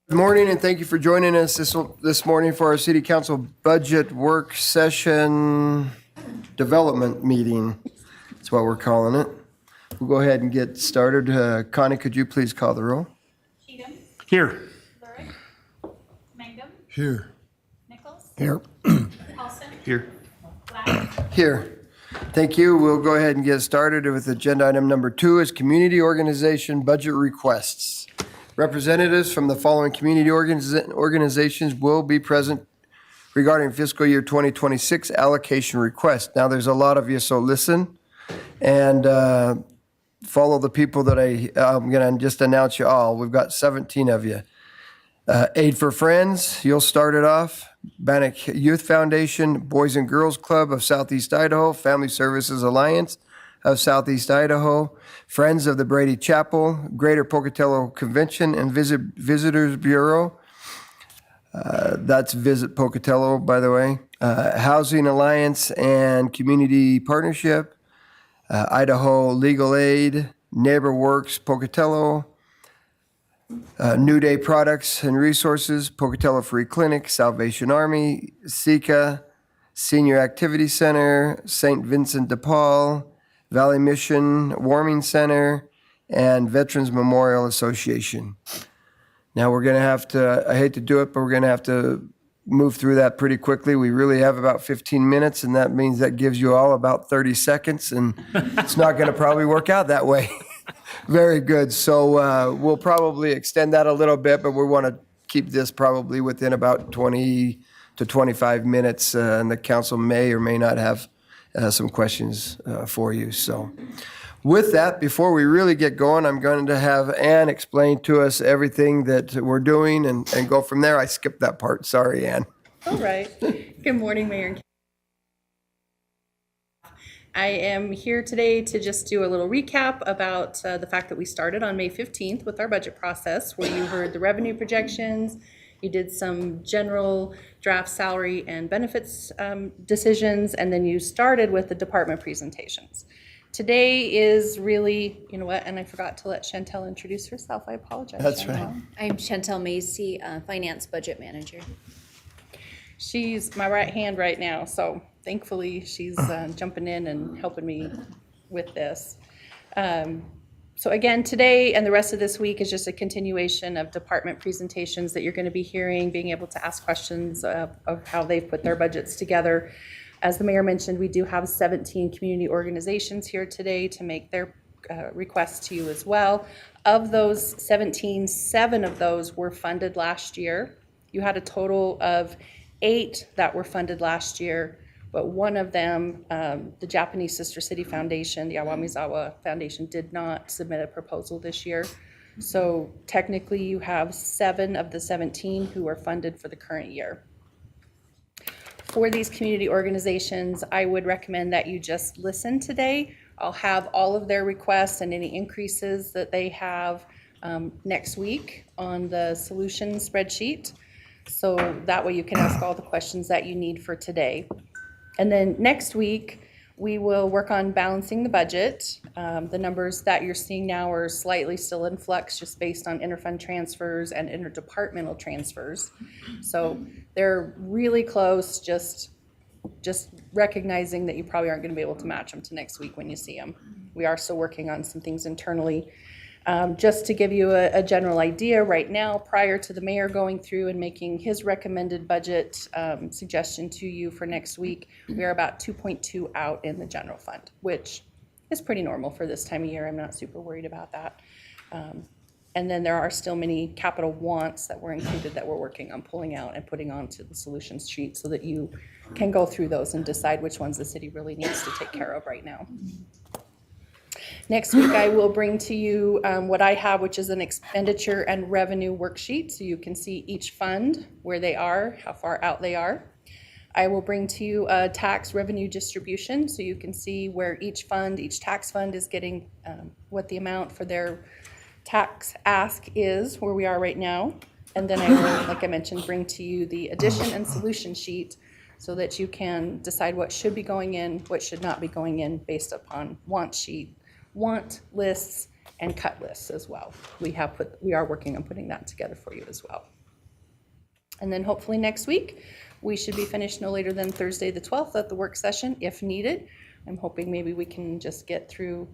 Good morning, and thank you for joining us this morning for our City Council Budget Work Session Development Meeting. That's what we're calling it. We'll go ahead and get started. Connie, could you please call the roll? Cheatham, Here. Lurick, Mangum, Here. Nichols, Here. Paulson, Here. Black, Here. Thank you. We'll go ahead and get started with agenda item number 2 is Community Organization Budget Requests. Representatives from the following community organizations will be present regarding fiscal year 2026 allocation request. Now, there's a lot of you, so listen and follow the people that I'm going to just announce you all. We've got 17 of you. Aid for Friends, you'll start it off. Bannock Youth Foundation, Boys and Girls Club of Southeast Idaho, Family Services Alliance of Southeast Idaho, Friends of the Brady Chapel, Greater Pocatello Convention and Visitors Bureau. That's Visit Pocatello, by the way. Housing Alliance and Community Partnership, Idaho Legal Aid, Neighbor Works Pocatello, New Day Products and Resources, Pocatello Free Clinic, Salvation Army, SICA, Senior Activity Center, St. Vincent de Paul, Valley Mission Warming Center, and Veterans Memorial Association. Now we're going to have to, I hate to do it, but we're going to have to move through that pretty quickly. We really have about 15 minutes, and that means that gives you all about 30 seconds, and it's not going to probably work out that way. Very good. So we'll probably extend that a little bit, but we want to keep this probably within about 20 to 25 minutes, and the council may or may not have some questions for you. So with that, before we really get going, I'm going to have Ann explain to us everything that we're doing and go from there. I skipped that part. Sorry, Ann. All right. Good morning, Mayor and I am here today to just do a little recap about the fact that we started on May 15th with our budget process, where you heard the revenue projections, you did some general draft salary and benefits decisions, and then you started with the department presentations. Today is really, you know what, and I forgot to let Chantel introduce herself. I apologize. That's Chantel. right. I'm Chantel Macy, Finance Budget Manager. She's my right hand right now, so thankfully she's jumping in and helping me with this. So again, today and the rest of this week is just a continuation of department presentations that you're going to be hearing, being able to ask questions of how they've put their budgets together. As the mayor mentioned, we do have 17 community organizations here today to make their requests to you as well. Of those 17, 7 of those were funded last year. You had a total of 8 that were funded last year, but one of them, the Japanese Sister City Foundation, the Awamizawa Foundation, did not submit a proposal this year. So technically you have 7 of the 17 who are funded for the current year. For these community organizations, I would recommend that you just listen today. I'll have all of their requests and any increases that they have next week on the solution spreadsheet. So that way you can ask all the questions that you need for today. And then next week, we will work on balancing the budget. The numbers that you're seeing now are slightly still in flux just based on interfund transfers and interdepartmental transfers. So they're really close, just recognizing that you probably aren't going to be able to match them to next week when you see them. We are still working on some things internally. Just to give you a general idea, right now, prior to the mayor going through and making his recommended budget suggestion to you for next week, we are about 2.2 out in the general fund, which is pretty normal for this time of year. I'm not super worried about that. And then there are still many capital wants that were included that we're working on pulling out and putting onto the solutions sheet so that you can go through those and decide which ones the city really needs to take care of right now. Next week, I will bring to you what I have, which is an expenditure and revenue worksheet, so you can see each fund, where they are, how far out they are. I will bring to you a tax revenue distribution, so you can see where each fund, each tax fund is getting what the amount for their tax ask is, where we are right now. And then I will, like I mentioned, bring to you the addition and solution sheet so that you can decide what should be going in, what should not be going in based upon want lists and cut lists as well. We are working on putting that together for you as well. And then hopefully next week, we should be finished no later than Thursday, the 12th at the work session, if needed. I'm hoping maybe we can just get through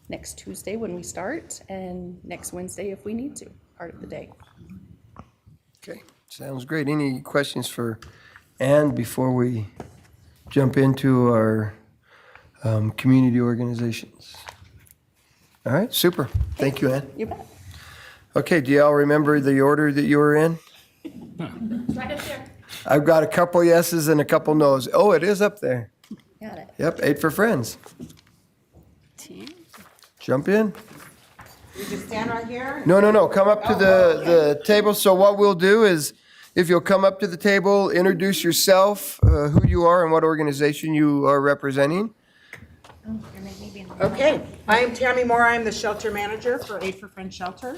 next Tuesday when we start, and next Wednesday if we need to, part of the day. Okay, sounds great. Any questions for Ann before we jump into our community organizations? All right, super. Thank you, Ann. You bet. Okay, do y'all remember the order that you were in? It's right up there. I've got a couple yeses and a couple nos. Oh, it is up there. Got it. Yep, 8 for Friends. Jump in. You just stand right here? No, come up to the table. So what we'll do is, if you'll come up to the table, introduce yourself, who you are and what organization you are representing. Okay, I am Tammy Moore. I'm the shelter manager for Aid for Friends Shelter.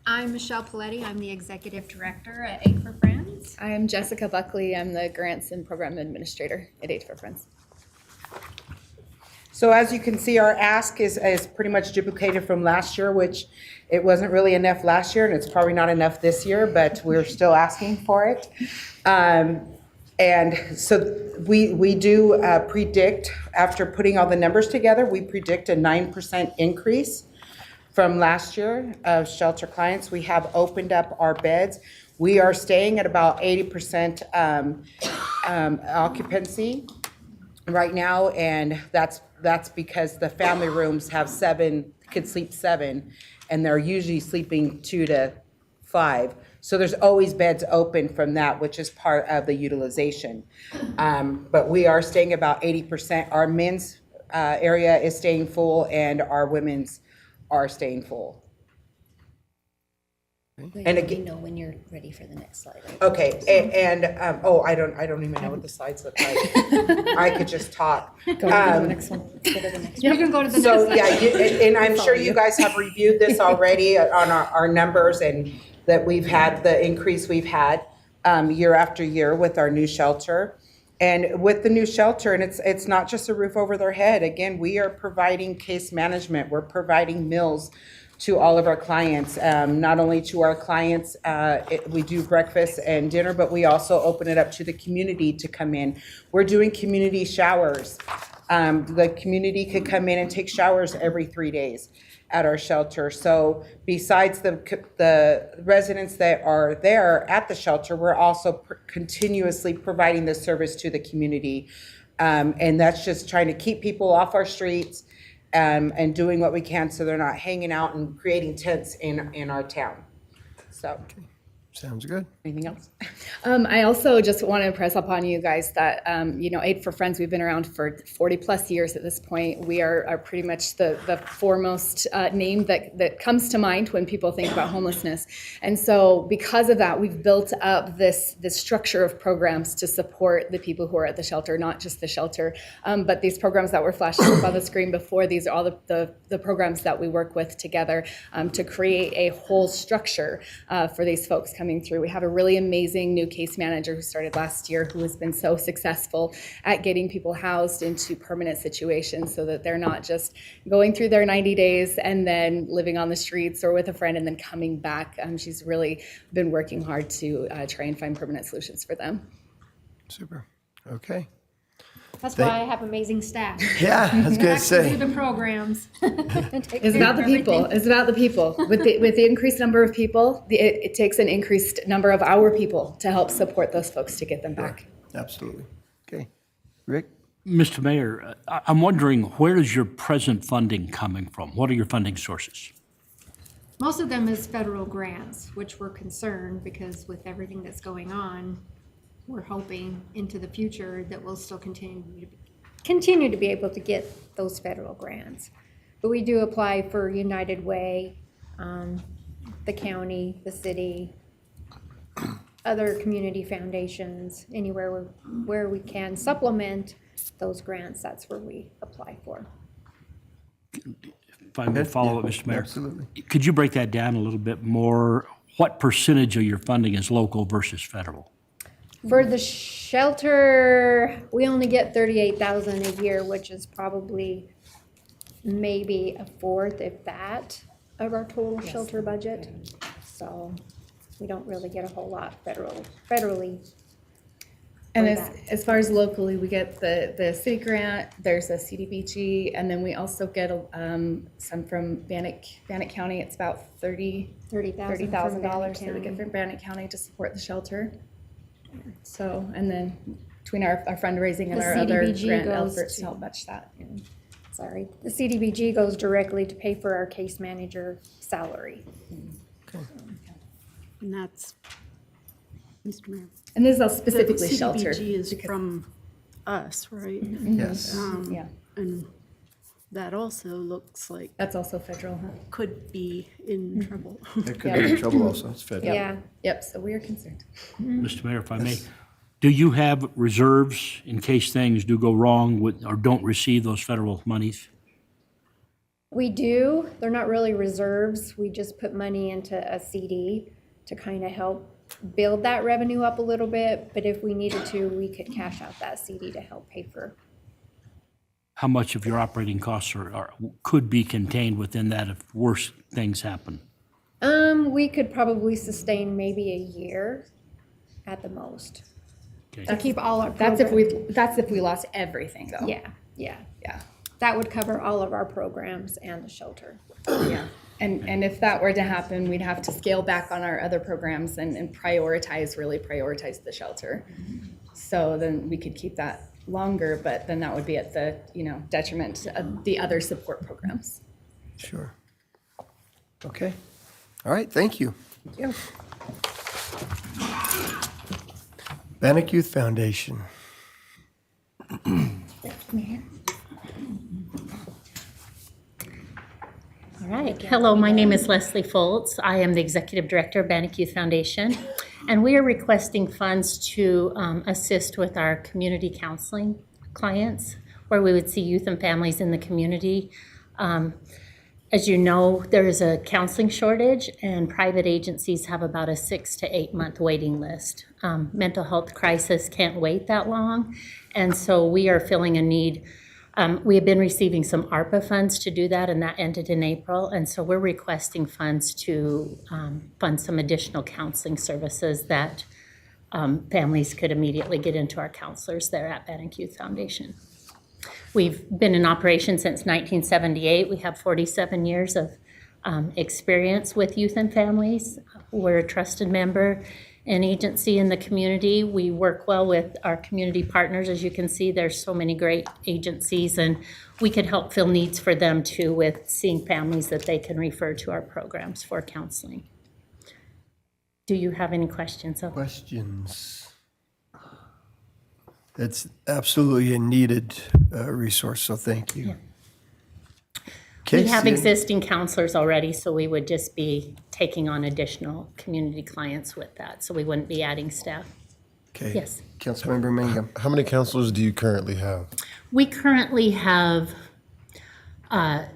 I'm Michelle Paletti. I'm the executive director at Aid for Friends. I'm Jessica Buckley. I'm the grants and program administrator at Aid for Friends. So as you can see, our ask is pretty much duplicated from last year, which it wasn't really enough last year, and it's probably not enough this year, but we're still asking for it. And so we do predict, after putting all the numbers together, we predict a 9% increase from last year of shelter clients. We have opened up our beds. We are staying at about 80% occupancy right now, and that's because the family rooms have could sleep 7, and they're usually sleeping 2 to 5. So there's always beds open from that, which is part of the utilization. But we are staying about 80%. Our men's area is staying full, and our women's are staying full. And again- you know when you're ready for the next slide. Right? Okay, and I don't even know what the slides look like. I could just talk. Go to the next one. Go to the next You one. can go to the So, next yeah, and I'm sure you guys have reviewed this already on our numbers, and that we've had the increase we've had year after year with our new shelter. And with the new shelter, and it's not just a roof over their head. Again, we are providing case management. We're providing meals to all of our clients. Not only to our clients, we do breakfast and dinner, but we also open it up to the community to come in. We're doing community showers. The community could come in and take showers every 3 days at our shelter. So besides the residents that are there at the shelter, we're also continuously providing this service to the community. And that's just trying to keep people off our streets, and doing what we can so they're not hanging out and creating tents in our town. So, Sounds good. anything else? I also just want to impress upon you guys that, Aid for Friends, we've been around for 40 plus years at this point. We are pretty much the foremost name that comes to mind when people think about homelessness. And so because of that, we've built up this structure of programs to support the people who are at the shelter, not just the shelter, but these programs that were flashing up on the screen before, these are all the programs that we work with together to create a whole structure for these folks coming through. We have a really amazing new case manager who started last year, who has been so successful at getting people housed into permanent situations so that they're not just going through their 90 days and then living on the streets or with a friend and then coming back. She's really been working hard to try and find permanent solutions for them. Super. Okay. That's why I have amazing staff. Yeah, I was gonna Do say. the programs. It's about the people. It's about the people. With the increased number of people, it takes an increased number of our people to help support those folks to get them back. Absolutely. Okay. Rick? Mr. Mayor, I'm wondering, where is your present funding coming from? What are your funding sources? Most of them is federal grants, which we're concerned because with everything that's going on, we're hoping into the future that we'll still continue to be able to get those federal grants. But we do apply for United Way, the county, the city, other community foundations, anywhere where we can supplement those grants, that's where we apply for. If I may follow up, Mr. Mayor. Absolutely. Could you break that down a little bit more? What percentage of your funding is local versus federal? For the shelter, we only get $38,000 a year, which is probably maybe a fourth, if that, of our total shelter budget. So We don't really get a whole lot federally. And for as, that. as far as locally, we get the city grant, there's a CDBG, and then we also get some from Bannock County. It's about $30,000 that we get from Bannock County to support the shelter. So, and then between our fundraising and The our other CDBG grant goes efforts to- to help match that. Sorry, the CDBG goes directly to pay for our case manager salary. And that's, Mr. Mayor. And this is all The specifically shelter. CDBG is because- from us, right? Yes. Yeah, And that also looks like that's also federal, huh? could be in trouble. That could be in trouble also. It's federal. Yeah, Yep, so we are concerned. Mr. Mayor, if I may, do you have reserves in case things do go wrong with, or don't receive those federal monies? we do. They're not really reserves. We just put money into a CD to kind of help build that revenue up a little bit. But if we needed to, we could cash out that CD to help pay for. How much of your operating costs could be contained within that if worse things happen? We could probably sustain maybe a year at the most. Okay. To keep all our That's programs. that's if we lost everything though. Yeah, yeah. Yeah. That would cover all of our programs and the shelter. Yeah, and if that were to happen, we'd have to scale back on our other programs and really prioritize the shelter. So then we could keep that longer, but then that would be at the, detriment of the other support programs. Sure. Okay. All right, thank you. Yeah. Bannock Youth Foundation. All right. Hello, my name is Leslie Foltz. I am the Executive Director of Bannock Youth Foundation, and we are requesting funds to assist with our community counseling clients, where we would see youth and families in the community. As you know, there is a counseling shortage, and private agencies have about a 6 to 8 month waiting list. Mental health crisis can't wait that long, and so we are filling a need. We have been receiving some ARPA funds to do that, and that ended in April. And so we're requesting funds to fund some additional counseling services that families could immediately get into our counselors there at Bannock Youth Foundation. We've been in operation since 1978. We have 47 years of experience with youth and families. We're a trusted member and agency in the community. We work well with our community partners. As you can see, there's so many great agencies, and we could help fill needs for them too with seeing families that they can refer to our programs for counseling. Do you have any questions? Questions? That's absolutely a needed resource, so thank you. We have Casey? existing counselors already, so we would just be taking on additional community clients with that, so we wouldn't be adding staff. Okay. Yes. Councilmember Mangum. How many counselors do you currently have? We currently have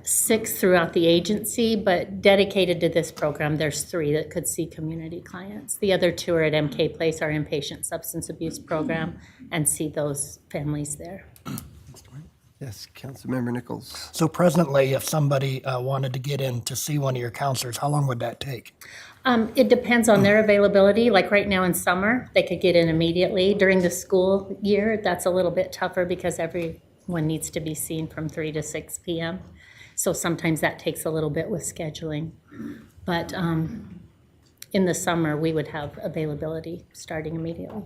6 throughout the agency, but dedicated to this program, there's 3 that could see community clients. The other 2 are at MK Place, our inpatient substance abuse program, and see those families there. Yes, Councilmember Nichols. So presently, if somebody wanted to get in to see one of your counselors, how long would that take? It depends on their availability. Like right now in summer, they could get in immediately. During the school year, that's a little bit tougher because everyone needs to be seen from 3 to 6 p.m. So sometimes that takes a little bit with scheduling. But in the summer, we would have availability starting immediately.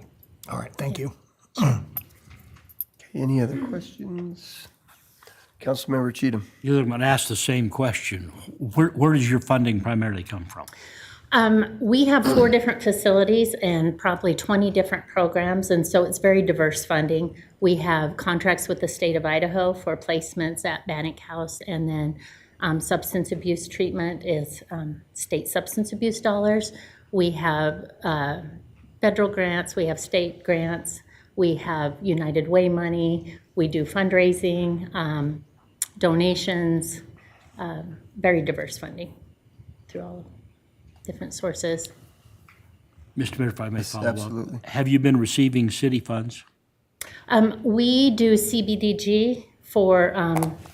All right, thank you. Any other questions? Councilmember Cheatham. You're going to ask the same question. Where does your funding primarily come from? We have 4 different facilities and probably 20 different programs, and so it's very diverse funding. We have contracts with the state of Idaho for placements at Bannock House, and then substance abuse treatment is state substance abuse dollars. We have federal grants, we have state grants, we have United Way money, we do fundraising, donations, very diverse funding through all different sources. Mr. Mayor, if I may follow up. absolutely. Have you been receiving city funds? We do CBDG for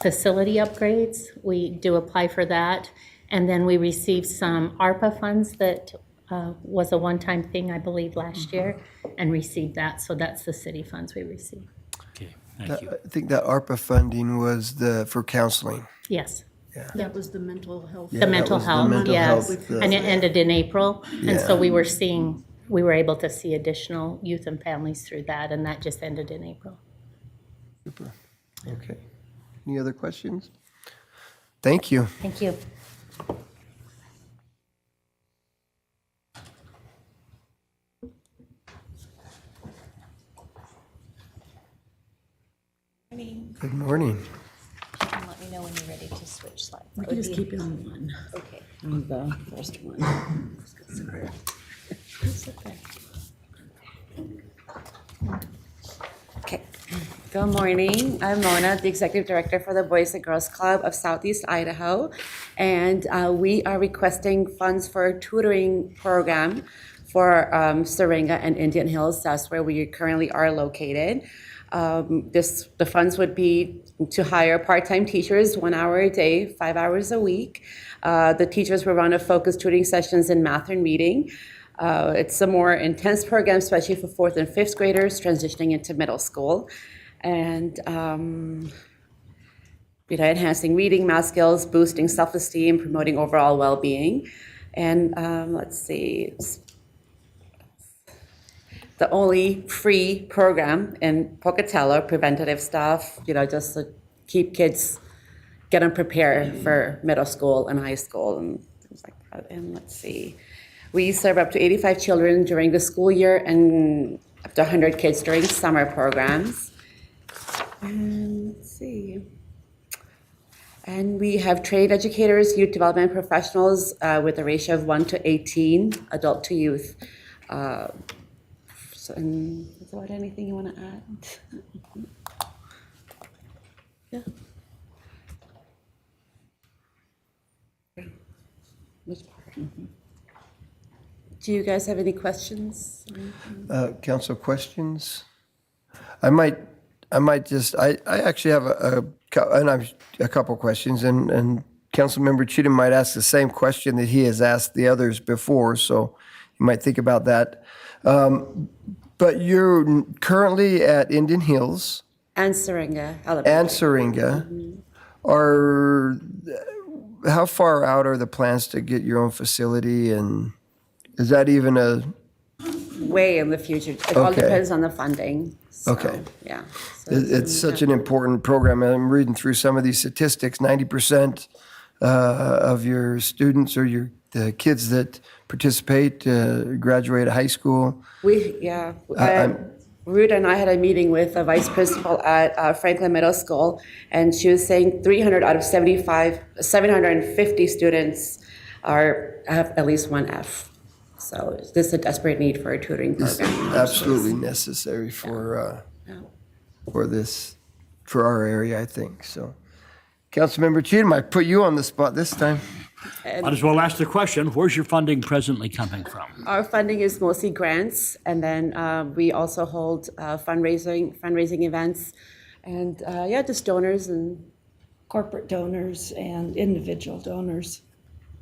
facility upgrades. We do apply for that. And then we receive some ARPA funds that was a one-time thing, I believe, last year, and received that. So that's the city funds we received. Okay, thank you. I think that ARPA funding was for counseling. Yes. That was the mental health. The mental was the health, mental yes. health, And it ended in April. And so Yeah. we were able to see additional youth and families through that, and that just ended in April. Super. Okay. Any other questions? Thank you. Thank you. Good morning. Let me know when you're ready to switch slides. We can just keep it on one. Okay. On the first one. Okay. Good morning. I'm Mona, the Executive Director for the Boys and Girls Club of Southeast Idaho. And we are requesting funds for a tutoring program for Syringa and Indian Hills. That's where we currently are located. The funds would be to hire part-time teachers, 1 hour a day, 5 hours a week. The teachers will run a focused tutoring sessions in math and reading. It's a more intense program, especially for 4th and 5th graders transitioning into middle school. And, enhancing reading, math skills, boosting self-esteem, promoting overall well-being. And let's see, it's the only free program in Pocatello, preventative stuff, just to keep kids, get them prepared for middle school and high school and things like that. And let's see. We serve up to 85 children during the school year and up to 100 kids during summer programs. And let's see. And we have trained educators, youth development professionals with a ratio of 1 to 18, adult to youth. And is there anything you want to add? Yeah. Which part? Do you guys have any questions? Council questions? I actually have a couple questions, and Councilmember Cheatham might ask the same question that he has asked the others before, so you might think about that. But you're currently at Indian Hills And Syringa, Alabama. and Syringa. How far out are the plans to get your own facility, and is that even a? Way in the future. It all Okay. depends on the funding. So, Okay. Yeah. So It's such an important program. I'm reading through some of these statistics. 90% of your students or the kids that participate graduate high school. Ruth and I had a meeting with a vice principal at Franklin Middle School, and she was saying 300 out of 750 students have at least one F. So this is a desperate need for a tutoring program. Absolutely necessary for our area, I think. So, Councilmember Cheatham, I put you on the spot this time. Might as well ask the question, where's your funding presently coming from? Our funding is mostly grants, and then we also hold fundraising events, and just donors and corporate donors and individual donors.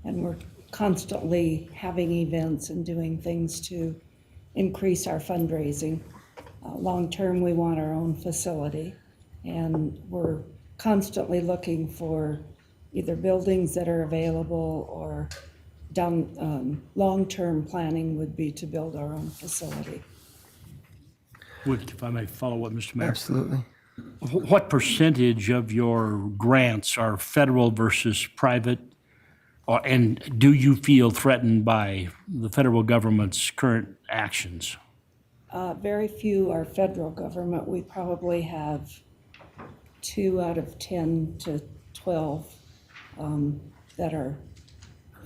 And we're constantly having events and doing things to increase our fundraising. Long-term, we want our own facility, and we're constantly looking for either buildings that are available or long-term planning would be to build our own facility. If I may follow what Mr. Mayor. Absolutely. What percentage of your grants are federal versus private? And do you feel threatened by the federal government's current actions? Very few are federal government. We probably have 2 out of 10 to 12 that are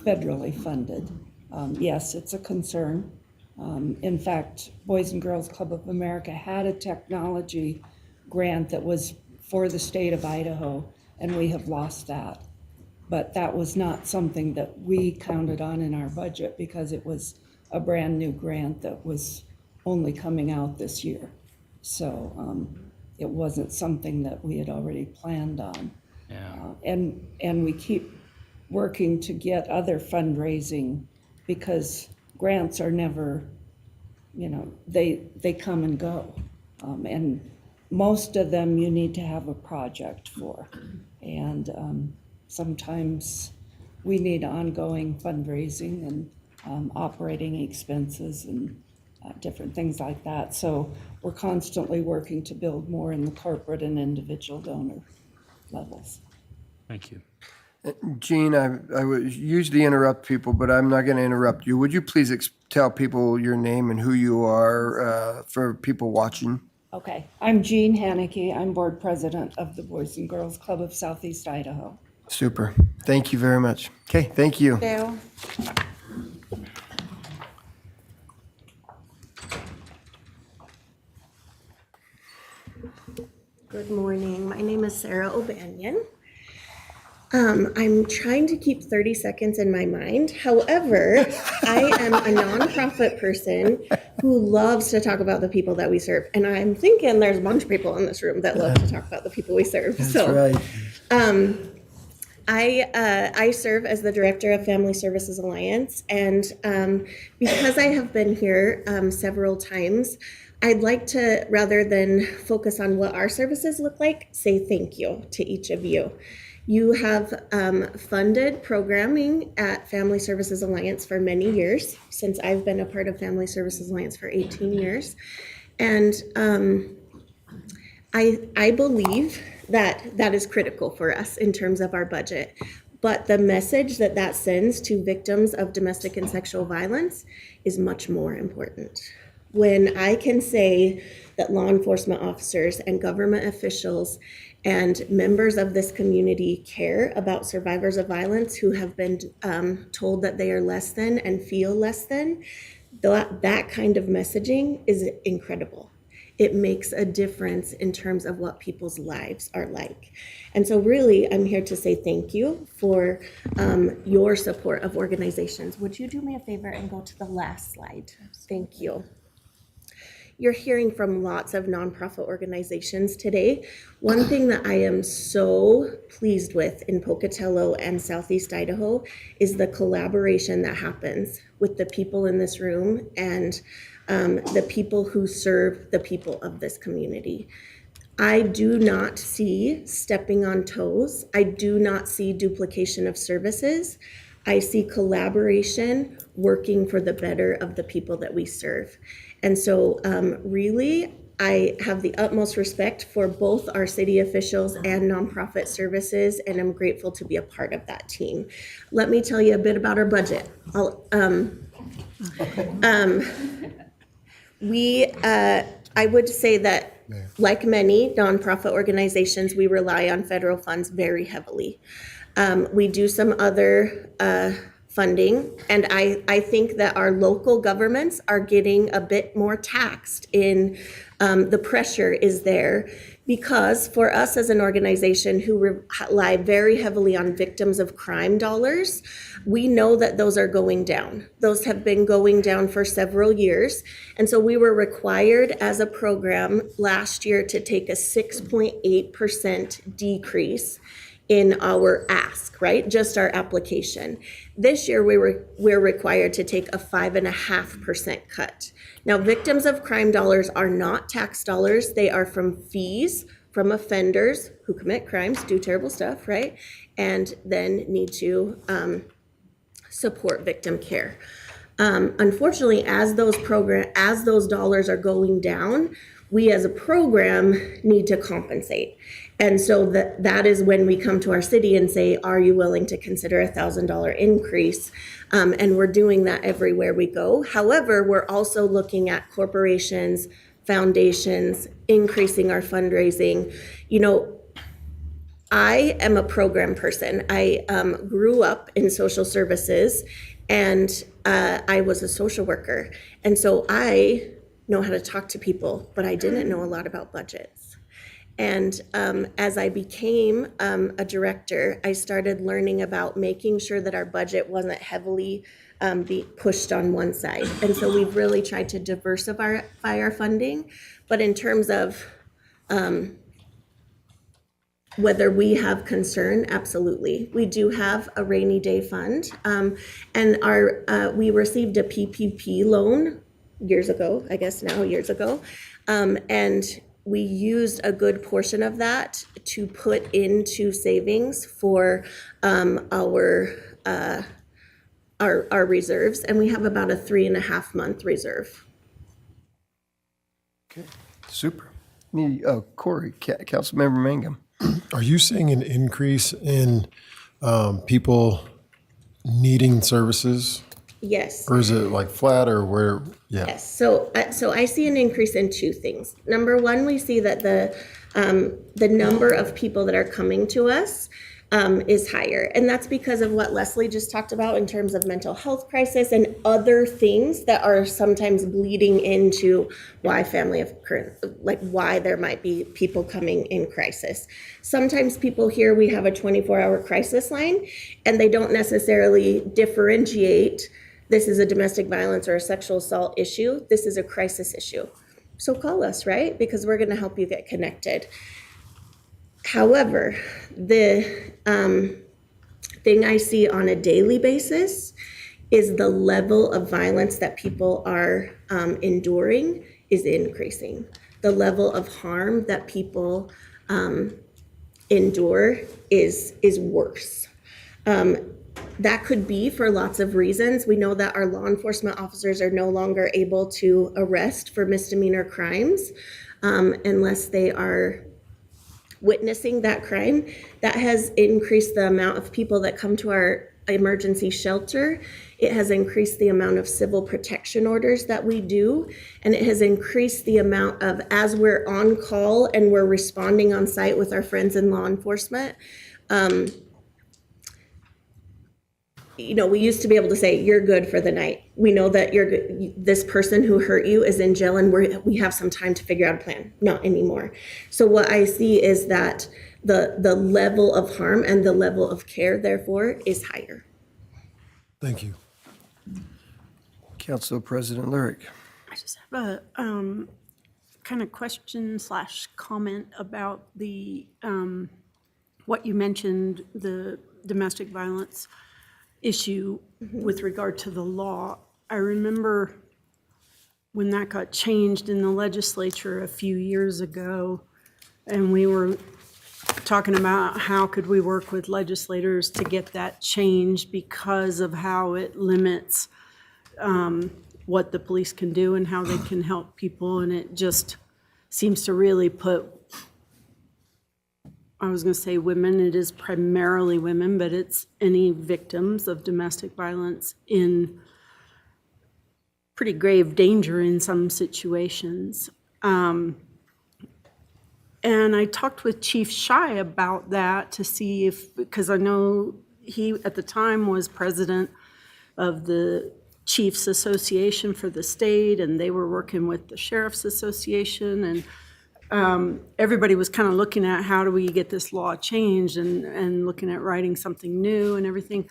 federally funded. Yes, it's a concern. In fact, Boys and Girls Club of America had a technology grant that was for the state of Idaho, and we have lost that. But that was not something that we counted on in our budget because it was a brand-new grant that was only coming out this year. So it wasn't something that we had already planned on. Yeah. And we keep working to get other fundraising because, grants are never, they come and go. And most of them you need to have a project for. And sometimes we need ongoing fundraising and operating expenses and different things like that. So we're constantly working to build more in the corporate and individual donor levels. Thank you. Gene, I would usually interrupt people, but I'm not going to interrupt you. Would you please tell people your name and who you are for people watching? Okay, I'm Jean Haneke. I'm board president of the Boys and Girls Club of Southeast Idaho. Super. Thank you very much. Okay, thank you. Good morning. My name is Sarah O'Banion. I'm trying to keep 30 seconds in my mind. However, I am a nonprofit person who loves to talk about the people that we serve. And I'm thinking there's a bunch of people in this room that love to talk about the people we serve. That's right. I serve as the director of Family Services Alliance. And because I have been here several times, I'd like to, rather than focus on what our services look like, say thank you to each of you. You have funded programming at Family Services Alliance for many years, since I've been a part of Family Services Alliance for 18 years. And I believe that is critical for us in terms of our budget. But the message that sends to victims of domestic and sexual violence is much more important. When I can say that law enforcement officers and government officials and members of this community care about survivors of violence who have been told that they are less than and feel less than, that kind of messaging is incredible. It makes a difference in terms of what people's lives are like. And so really, I'm here to say thank you for your support of organizations. Would you do me a favor and go to the last slide? Thank you. You're hearing from lots of nonprofit organizations today. One thing that I am so pleased with in Pocatello and Southeast Idaho is the collaboration that happens with the people in this room and the people who serve the people of this community. I do not see stepping on toes. I do not see duplication of services. I see collaboration working for the better of the people that we serve. And so really, I have the utmost respect for both our city officials and nonprofit services, and I'm grateful to be a part of that team. Let me tell you a bit about our budget. I would say that, like many nonprofit organizations, we rely on federal funds very heavily. We do some other funding, and I think that our local governments are getting a bit more taxed in the pressure is there, because for us as an organization who rely very heavily on victims of crime dollars, we know that those are going down. Those have been going down for several years. And so we were required as a program last year to take a 6.8% decrease in our ask, right? Just our application. This year, we're required to take a 5.5% cut. Now, victims of crime dollars are not tax dollars. They are from fees from offenders who commit crimes, do terrible stuff, right? And then need to support victim care. Unfortunately, as those dollars are going down, we as a program need to compensate. And so that is when we come to our city and say, are you willing to consider a $1,000 increase? And we're doing that everywhere we go. However, we're also looking at corporations, foundations, increasing our fundraising. You know, I am a program person. I grew up in social services, and I was a social worker. And so I know how to talk to people, but I didn't know a lot about budgets. And as I became a director, I started learning about making sure that our budget wasn't heavily be pushed on one side. And so we've really tried to diversify our funding. But in terms of whether we have concern, absolutely. We do have a rainy day fund, and we received a PPP loan years ago, I guess now years ago, and we used a good portion of that to put into savings for our reserves, and we have about a 3.5 month reserve. Super. Corey, Councilmember Mangum. Are you seeing an increase in people needing services? Yes. Or is it like flat or where? Yeah. Yes. So I see an increase in two things. Number one, we see that the number of people that are coming to us is higher. And that's because of what Leslie just talked about in terms of mental health crisis and other things that are sometimes bleeding into why why there might be people coming in crisis. Sometimes people hear we have a 24-hour crisis line and they don't necessarily differentiate this is a domestic violence or a sexual assault issue. This is a crisis issue. So call us, right? Because we're going to help you get connected. However, the thing I see on a daily basis is the level of violence that people are enduring is increasing. The level of harm that people endure is worse. That could be for lots of reasons. We know that our law enforcement officers are no longer able to arrest for misdemeanor crimes unless they are witnessing that crime. That has increased the amount of people that come to our emergency shelter. It has increased the amount of civil protection orders that we do, and it has increased the amount of, as we're on call and we're responding on site with our friends in law enforcement, we used to be able to say, you're good for the night. We know that this person who hurt you is in jail and we have some time to figure out a plan. Not anymore. So what I see is that the level of harm and the level of care, therefore, is higher. Thank you. Council President Lyric. I just have a kind of question/comment about the what you mentioned, the domestic violence issue with regard to the law. I remember when that got changed in the legislature a few years ago, and we were talking about how could we work with legislators to get that changed because of how it limits what the police can do and how they can help people, and it just seems to really put, I was going to say women, it is primarily women, but it's any victims of domestic violence in pretty grave danger in some situations. And I talked with Chief Shy about that to see if, because I know he at the time was president of the Chiefs Association for the state, and they were working with the Sheriff's Association, and everybody was kind of looking at how do we get this law changed and looking at writing something new and everything.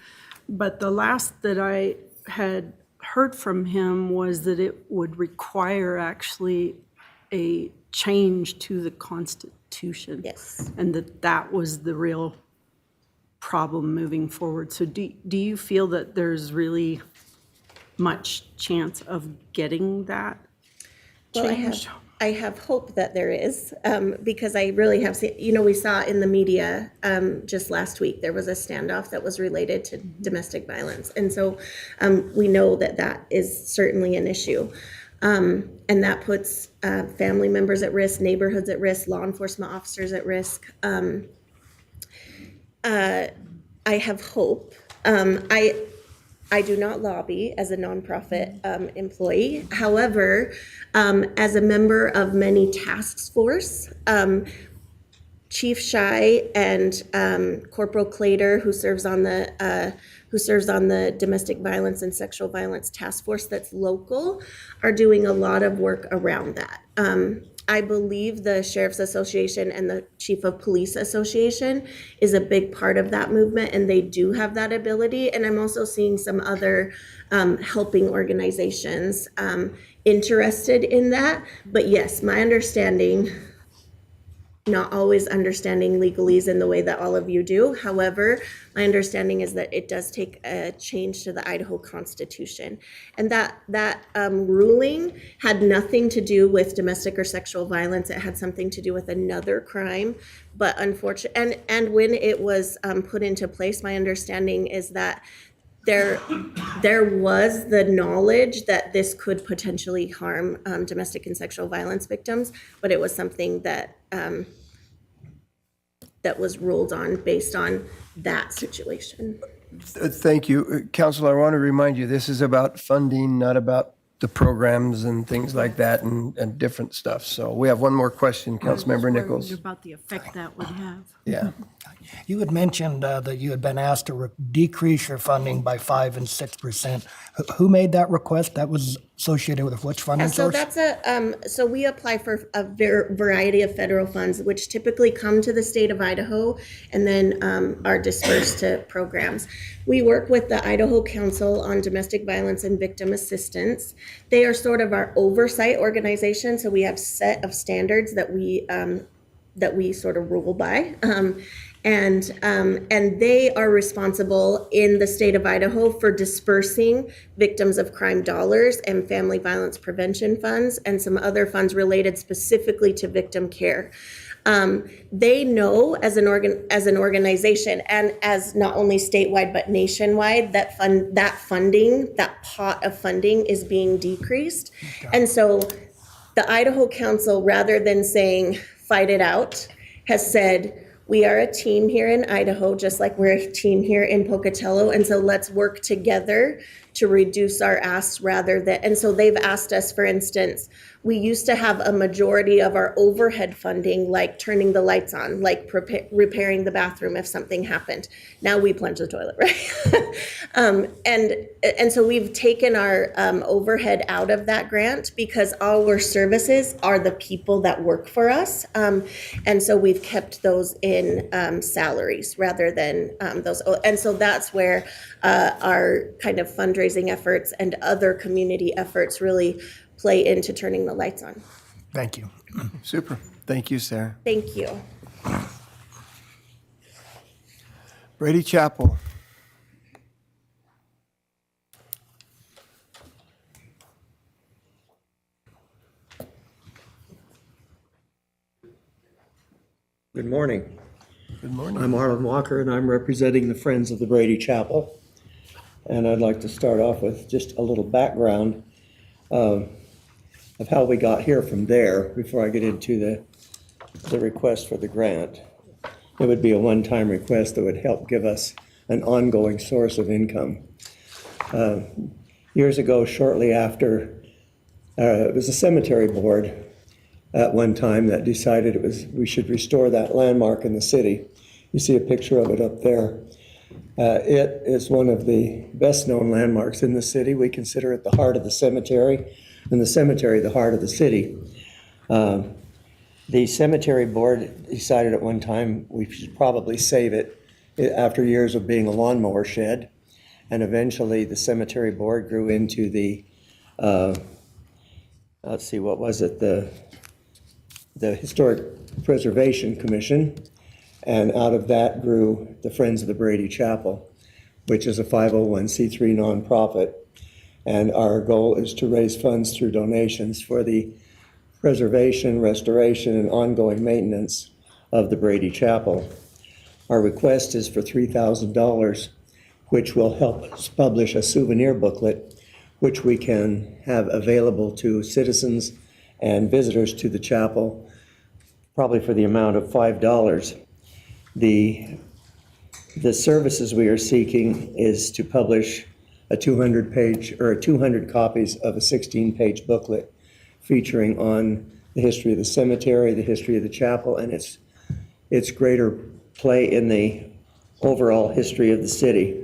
But the last that I had heard from him was that it would require actually a change to the Constitution. Yes. And that was the real problem moving forward. So do you feel that there's really much chance of getting that changed? Well, I have hope that there is, because I really have seen, we saw in the media just last week, there was a standoff that was related to domestic violence. And so we know that is certainly an issue. And that puts family members at risk, neighborhoods at risk, law enforcement officers at risk. I have hope. I do not lobby as a nonprofit employee. However, as a member of many task force, Chief Shy and Corporal Clater, who serves on the Domestic Violence and Sexual Violence Task Force that's local, are doing a lot of work around that. I believe the Sheriff's Association and the Chief of Police Association is a big part of that movement, and they do have that ability. And I'm also seeing some other helping organizations interested in that. But yes, my understanding not always understanding legalese in the way that all of you do. However, my understanding is that it does take a change to the Idaho Constitution. And that ruling had nothing to do with domestic or sexual violence. It had something to do with another crime. But unfortunately, and when it was put into place, my understanding is that there was the knowledge that this could potentially harm domestic and sexual violence victims, but it was something that that was ruled on based on that situation. Thank you. Council, I want to remind you, this is about funding, not about the programs and things like that and different stuff. So we have one more question, Councilmember Nichols. About the effect that would have. Yeah. You had mentioned that you had been asked to decrease your funding by 5% and 6%. Who made that request? That was associated with which funding So source? that's so we apply for a variety of federal funds, which typically come to the state of Idaho and then are dispersed to programs. We work with the Idaho Council on Domestic Violence and Victim Assistance. They are sort of our oversight organization, so we have set of standards that we sort of rule by. And they are responsible in the state of Idaho for dispersing victims of crime dollars and family violence prevention funds and some other funds related specifically to victim care. They know as an organization and as not only statewide but nationwide that that pot of funding is being decreased. Okay. And so the Idaho Council, rather than saying fight it out, has said, we are a team here in Idaho, just like we're a team here in Pocatello. And so let's work together to reduce our asks rather than, and so they've asked us, for instance, we used to have a majority of our overhead funding, like turning the lights on, like repairing the bathroom if something happened. Now we plunge the toilet, right? And so we've taken our overhead out of that grant because our services are the people that work for us. And so we've kept those in salaries rather than those. And so that's where our kind of fundraising efforts and other community efforts really play into turning the lights on. Thank you. Super. Thank you, Sarah. Thank you. Brady Chapel. Good morning. Good morning. I'm Arlen Walker, and I'm representing the Friends of the Brady Chapel. And I'd like to start off with just a little background of how we got here from there before I get into the request for the grant. It would be a one-time request that would help give us an ongoing source of income. Years ago, shortly after, it was the cemetery board at one time that decided we should restore that landmark in the city. You see a picture of it up there. It is one of the best-known landmarks in the city. We consider it the heart of the cemetery, and the cemetery the heart of the city. The cemetery board decided at one time we should probably save it after years of being a lawnmower shed, and eventually the cemetery board grew into the, let's see, what was it? The Historic Preservation Commission. And out of that grew the Friends of the Brady Chapel, which is a 501c3 nonprofit. And our goal is to raise funds through donations for the preservation, restoration, and ongoing maintenance of the Brady Chapel. Our request is for $3,000, which will help us publish a souvenir booklet, which we can have available to citizens and visitors to the chapel, probably for the amount of $5. The services we are seeking is to publish a 200-page or 200 copies of a 16-page booklet featuring on the history of the cemetery, the history of the chapel, and its greater play in the overall history of the city.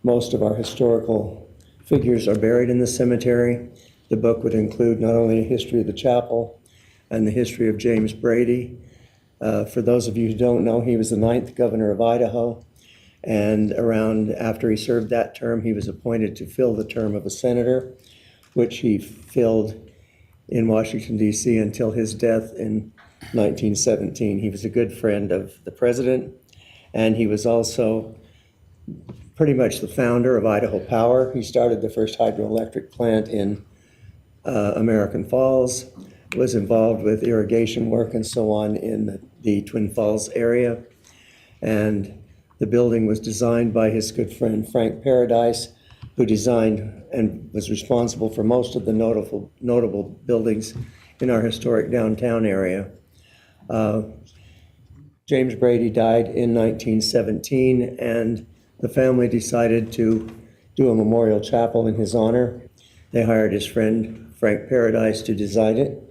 Most of our historical figures are buried in the cemetery. The book would include not only a history of the chapel and the history of James Brady. For those of you who don't know, he was the 9th governor of Idaho, and around after he served that term, he was appointed to fill the term of a senator, which he filled in Washington, D.C. until his death in 1917. He was a good friend of the president, and he was also pretty much the founder of Idaho Power. He started the first hydroelectric plant in American Falls, was involved with irrigation work and so on in the Twin Falls area. And the building was designed by his good friend Frank Paradise, who designed and was responsible for most of the notable buildings in our historic downtown area. James Brady died in 1917, and the family decided to do a memorial chapel in his honor. They hired his friend Frank Paradise to design it.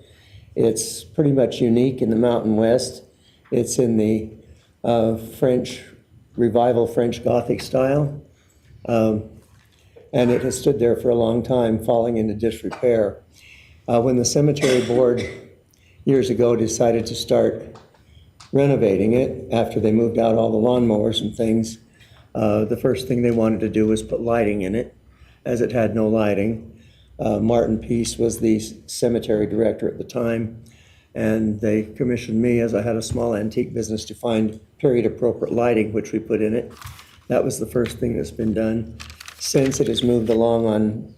It's pretty much unique in the Mountain West. It's in the French Revival, French Gothic style. And it has stood there for a long time, falling into disrepair. When the cemetery board years ago decided to start renovating it after they moved out all the lawnmowers and things, the first thing they wanted to do was put lighting in it, as it had no lighting. Martin Peace was the cemetery director at the time, and they commissioned me, as I had a small antique business, to find period-appropriate lighting, which we put in it. That was the first thing that's been done. Since it has moved along on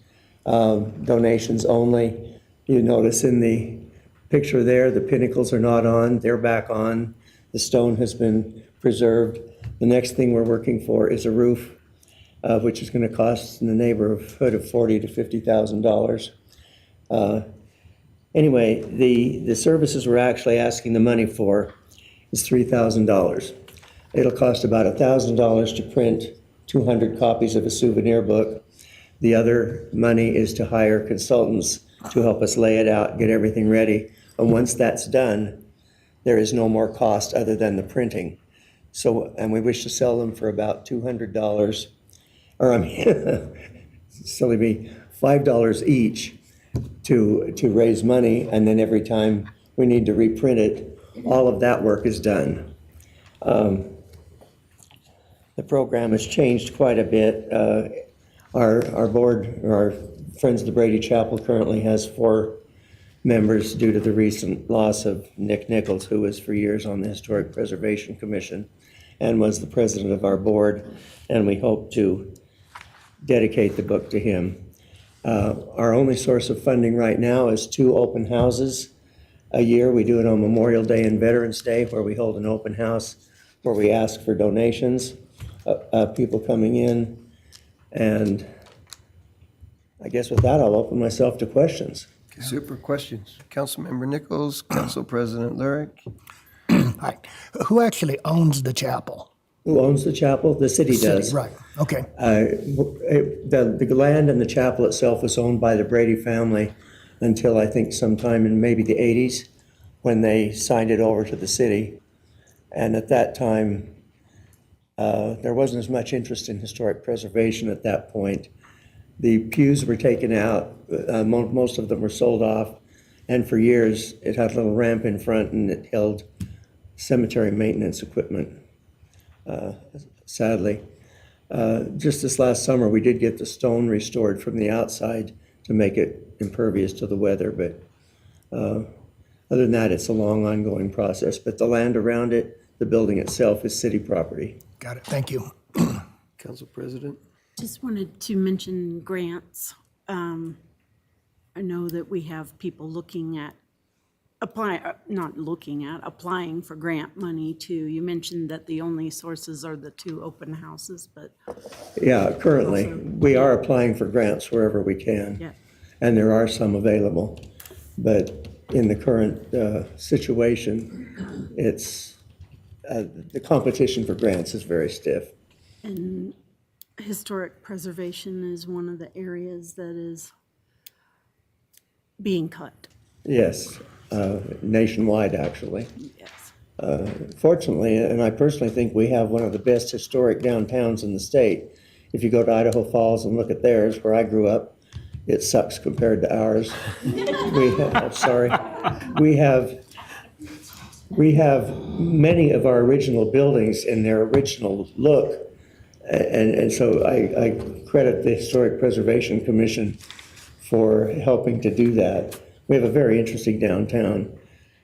donations only, you notice in the picture there, the pinnacles are not on, they're back on. The stone has been preserved. The next thing we're working for is a roof, which is going to cost in the neighborhood of $40,000 to $50,000. Anyway, the services we're actually asking the money for is $3,000. It'll cost about $1,000 to print 200 copies of a souvenir book. The other money is to hire consultants to help us lay it out, get everything ready. And once that's done, there is no more cost other than the printing. So, and we wish to sell them for about $200, or I mean, silly me, $5 each to raise money, and then every time we need to reprint it, all of that work is done. The program has changed quite a bit. Our board, our Friends of the Brady Chapel, currently has 4 members due to the recent loss of Nick Nichols, who was for years on the Historic Preservation Commission and was the president of our board, and we hope to dedicate the book to him. Our only source of funding right now is 2 open houses a year. We do it on Memorial Day and Veterans Day, where we hold an open house where we ask for donations, people coming in. And I guess with that, I'll open myself to questions. Super questions. Councilmember Nichols, Council President Lyric. Hi. Who actually owns the chapel? Who owns the chapel? The city does. Right, okay. The land and the chapel itself was owned by the Brady family until I think sometime in maybe the 80s, when they signed it over to the city. And at that time, there wasn't as much interest in historic preservation at that point. The pews were taken out, most of them were sold off, and for years it had a little ramp in front and it held cemetery maintenance equipment, sadly. Just this last summer, we did get the stone restored from the outside to make it impervious to the weather, but other than that, it's a long ongoing process. But the land around it, the building itself, is city property. Got it, thank you. Council President. Just wanted to mention grants. I know that we have people looking at applying for grant money too. You mentioned that the only sources are the 2 open houses, but. Yeah, currently, we are applying for grants wherever we can. Yeah. And there are some available. But in the current situation, it's, the competition for grants is very stiff. And historic preservation is one of the areas that is being cut. Yes, nationwide, actually. Yes. Fortunately, and I personally think we have one of the best historic downtowns in the state. If you go to Idaho Falls and look at theirs, where I grew up, it sucks compared to ours. We have many of our original buildings in their original look. And so I credit the Historic Preservation Commission for helping to do that. We have a very interesting downtown.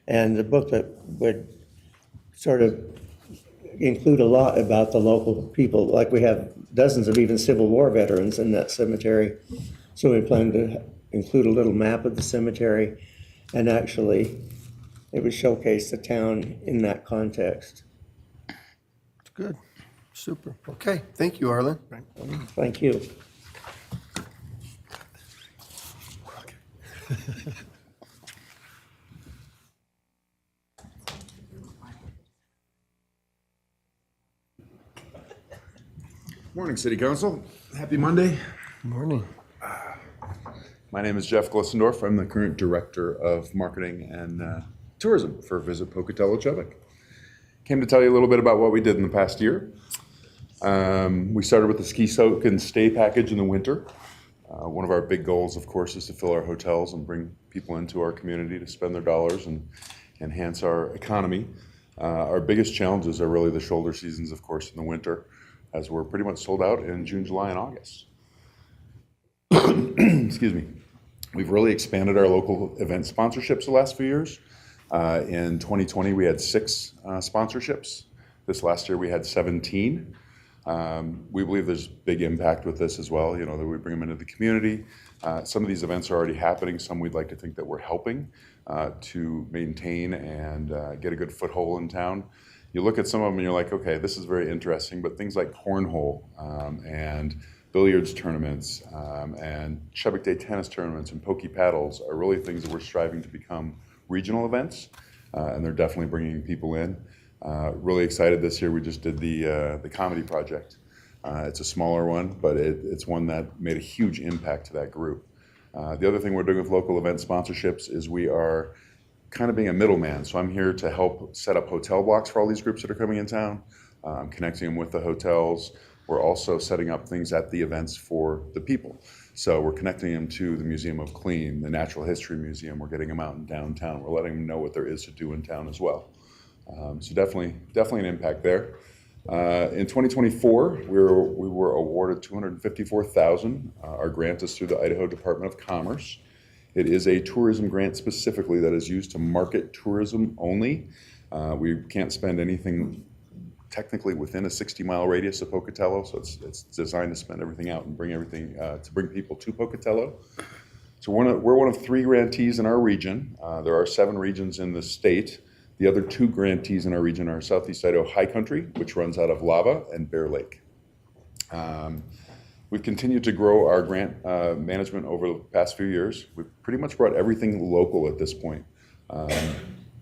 And the book that would sort of include a lot about the local people. Like we have dozens of even Civil War veterans in that cemetery. So we plan to include a little map of the cemetery, and actually it would showcase the town in that context. Good. Super. Okay. Thank you, Arlen. Thank you. Morning, City Council. Happy Monday. Morning. My name is Jeff Glissendorf. I'm the current Director of Marketing and Tourism for Visit Pocatello Chubbuck. Came to tell you a little bit about what we did in the past year. We started with the Ski Soak and Stay package in the winter. One of our big goals, of course, is to fill our hotels and bring people into our community to spend their dollars and enhance our economy. Our biggest challenges are really the shoulder seasons, of course, in the winter, as we're pretty much sold out in June, July, and August. Excuse me. We've really expanded our local event sponsorships the last few years. In 2020, we had 6 sponsorships. This last year, we had 17. We believe there's big impact with this as well, that we bring them into the community. Some of these events are already happening. Some we'd like to think that we're helping to maintain and get a good foothold in town. You look at some of them and you're like, okay, this is very interesting, but things like cornhole and billiards tournaments and Chubbuck Day tennis tournaments and pokey paddles are really things that we're striving to become regional events, and they're definitely bringing people in. Really excited this year. We just did the comedy project. It's a smaller one, but it's one that made a huge impact to that group. The other thing we're doing with local event sponsorships is we are kind of being a middleman. So I'm here to help set up hotel blocks for all these groups that are coming in town. I'm connecting them with the hotels. We're also setting up things at the events for the people. So we're connecting them to the Museum of Clean, the Natural History Museum. We're getting them out in downtown. We're letting them know what there is to do in town as well. So definitely an impact there. In 2024, we were awarded $254,000. Our grant is through the Idaho Department of Commerce. It is a tourism grant specifically that is used to market tourism only. We can't spend anything technically within a 60-mile radius of Pocatello, so it's designed to spend everything out and bring everything to bring people to Pocatello. So we're one of 3 grantees in our region. There are 7 regions in the state. The other 2 grantees in our region are Southeast Idaho High Country, which runs out of Lava, and Bear Lake. We've continued to grow our grant management over the past few years. We've pretty much brought everything local at this point.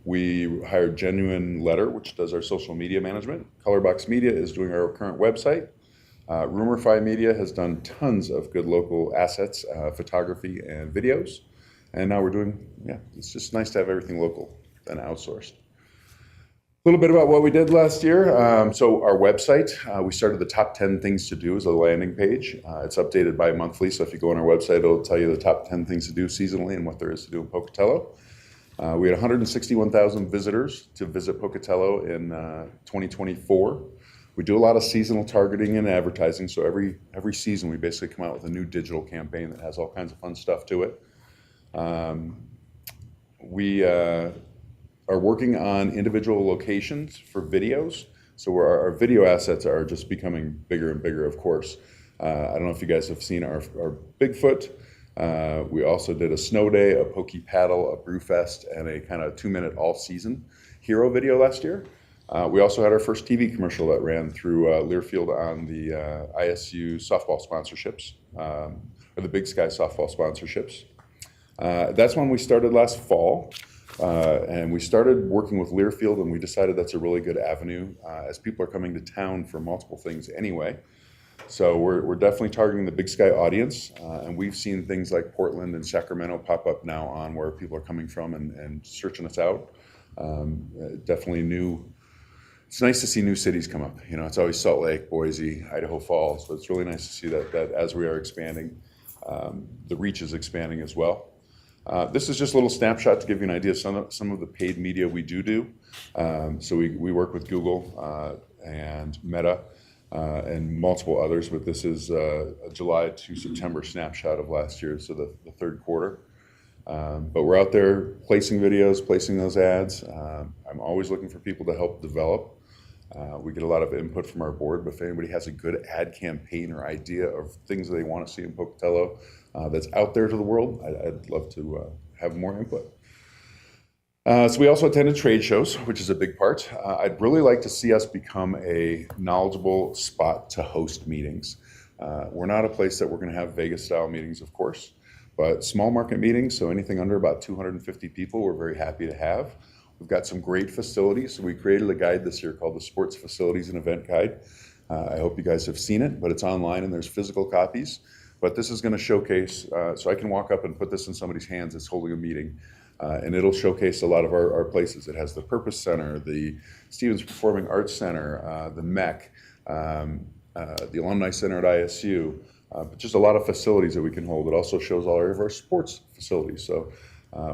We hired Genuine Letter, which does our social media management. Colorbox Media is doing our current website. Rumorify Media has done tons of good local assets, photography and videos. And now we're doing, it's just nice to have everything local and outsourced. A little bit about what we did last year. So our website, we started the top 10 things to do as a landing page. It's updated bi-monthly, so if you go on our website, it'll tell you the top 10 things to do seasonally and what there is to do in Pocatello. We had 161,000 visitors to visit Pocatello in 2024. We do a lot of seasonal targeting and advertising, so every season we basically come out with a new digital campaign that has all kinds of fun stuff to it. We are working on individual locations for videos. So our video assets are just becoming bigger and bigger, of course. I don't know if you guys have seen our Bigfoot. We also did a snow day, a pokey paddle, a brew fest, and a kind of 2-minute all-season hero video last year. We also had our first TV commercial that ran through Learfield on the ISU softball sponsorships, or the Big Sky softball sponsorships. That's when we started last fall. And we started working with Learfield, and we decided that's a really good avenue as people are coming to town for multiple things anyway. So we're definitely targeting the Big Sky audience, and we've seen things like Portland and Sacramento pop up now on where people are coming from and searching us out. Definitely new. It's nice to see new cities come up. It's always Salt Lake, Boise, Idaho Falls, but it's really nice to see that as we are expanding, the reach is expanding as well. This is just a little snapshot to give you an idea of some of the paid media we do. So we work with Google and Meta and multiple others, but this is a July to September snapshot of last year, so the third quarter. But we're out there placing videos, placing those ads. I'm always looking for people to help develop. We get a lot of input from our board, but if anybody has a good ad campaign or idea of things that they want to see in Pocatello that's out there to the world, I'd love to have more input. So we also attended trade shows, which is a big part. I'd really like to see us become a knowledgeable spot to host meetings. We're not a place that we're going to have Vegas-style meetings, of course, but small market meetings, so anything under about 250 people, we're very happy to have. We've got some great facilities. So we created a guide this year called the Sports Facilities and Event Guide. I hope you guys have seen it, but it's online and there's physical copies. But this is going to showcase, so I can walk up and put this in somebody's hands that's holding a meeting, and it'll showcase a lot of our places. It has the Purpose Center, the Stevens Performing Arts Center, the MEC, the Alumni Center at ISU, but just a lot of facilities that we can hold. It also shows all of our sports facilities. So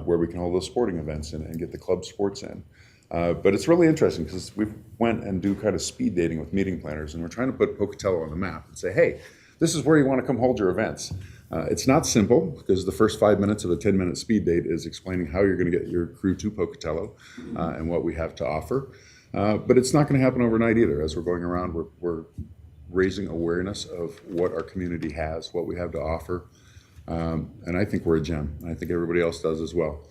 where we can hold those sporting events and get the club sports in. But it's really interesting because we went and do kind of speed dating with meeting planners, and we're trying to put Pocatello on the map and say, hey, this is where you want to come hold your events. It's not simple because the first 5 minutes of a 10-minute speed date is explaining how you're going to get your crew to Pocatello and what we have to offer. But it's not going to happen overnight either. As we're going around, we're raising awareness of what our community has, what we have to offer. And I think we're a gem. I think everybody else does as well.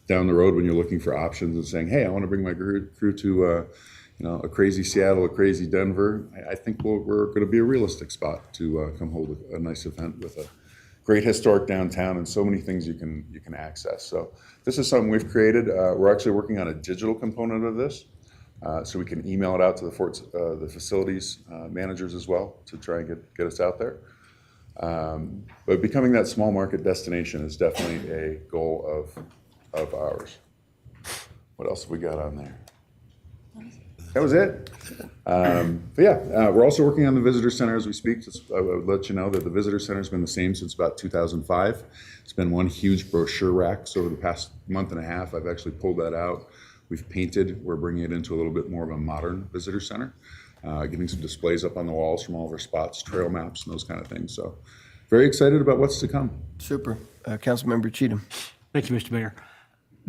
Down the road, when you're looking for options and saying, hey, I want to bring my crew to a crazy Seattle, a crazy Denver, I think we're going to be a realistic spot to come hold a nice event with a great historic downtown and so many things you can access. So this is something we've created. We're actually working on a digital component of this. So we can email it out to the facilities managers as well to try and get us out there. But becoming that small market destination is definitely a goal of ours. What else have we got on there? That was it. But yeah, we're also working on the visitor center as we speak. I would let you know that the visitor center has been the same since about 2005. It's been one huge brochure rack. So over the past month and a half, I've actually pulled that out. We've painted. We're bringing it into a little bit more of a modern visitor center. Getting some displays up on the walls from all of our spots, trail maps, and those kind of things. So very excited about what's to come. Super. Councilmember Cheatham. Thank you, Mr. Mayor.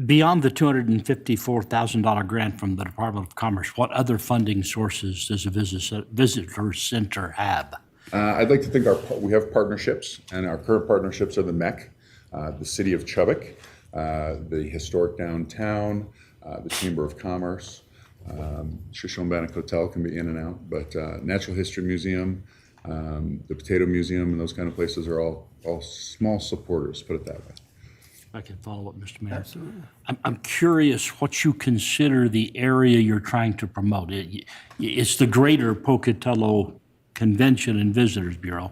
Beyond the $254,000 grant from the Department of Commerce, what other funding sources does a visitor center have? I'd like to think we have partnerships, and our current partnerships are the MEC, the City of Chubbuck, the Historic Downtown, the Chamber of Commerce. Shoshone-Bannock Hotel can be in and out, but Natural History Museum, the Potato Museum, and those kind of places are all small supporters, put it that way. I can follow up, Mr. Mayor. Absolutely. I'm curious what you consider the area you're trying to promote. It's the greater Pocatello Convention and Visitors Bureau.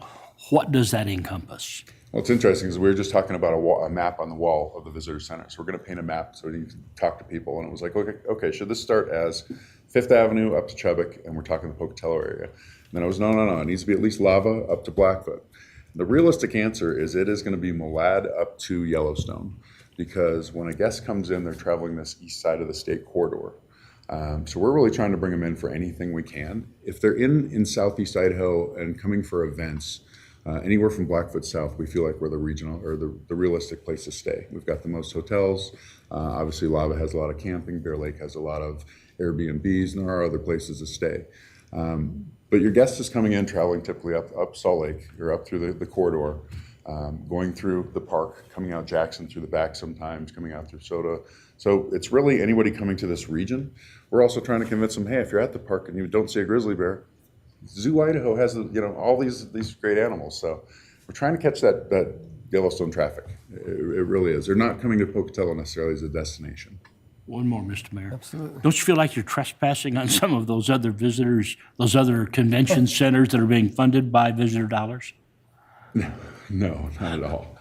What does that encompass? Well, it's interesting because we were just talking about a map on the wall of the visitor center. So we're going to paint a map so you can talk to people. And it was like, okay, should this start as Fifth Avenue up to Chubbuck, and we're talking the Pocatello area? And then I was, no, it needs to be at least Lava up to Blackfoot. The realistic answer is it is going to be Malad up to Yellowstone, because when a guest comes in, they're traveling this east side of the state corridor. So we're really trying to bring them in for anything we can. If they're in Southeast Idaho and coming for events, anywhere from Blackfoot south, we feel like we're the regional or the realistic place to stay. We've got the most hotels. Obviously, Lava has a lot of camping. Bear Lake has a lot of Airbnbs, and there are other places to stay. But your guest is coming in, traveling typically up Salt Lake or up through the corridor, going through the park, coming out Jackson through the back sometimes, coming out through Soda. So it's really anybody coming to this region. We're also trying to convince them, hey, if you're at the park and you don't see a grizzly bear, Zoo Idaho has all these great animals. So we're trying to catch that Yellowstone traffic. It really is. They're not coming to Pocatello necessarily as a destination. One more, Mr. Mayor. Absolutely. Don't you feel like you're trespassing on some of those other visitors, those other convention centers that are being funded by visitor dollars? No, not at all.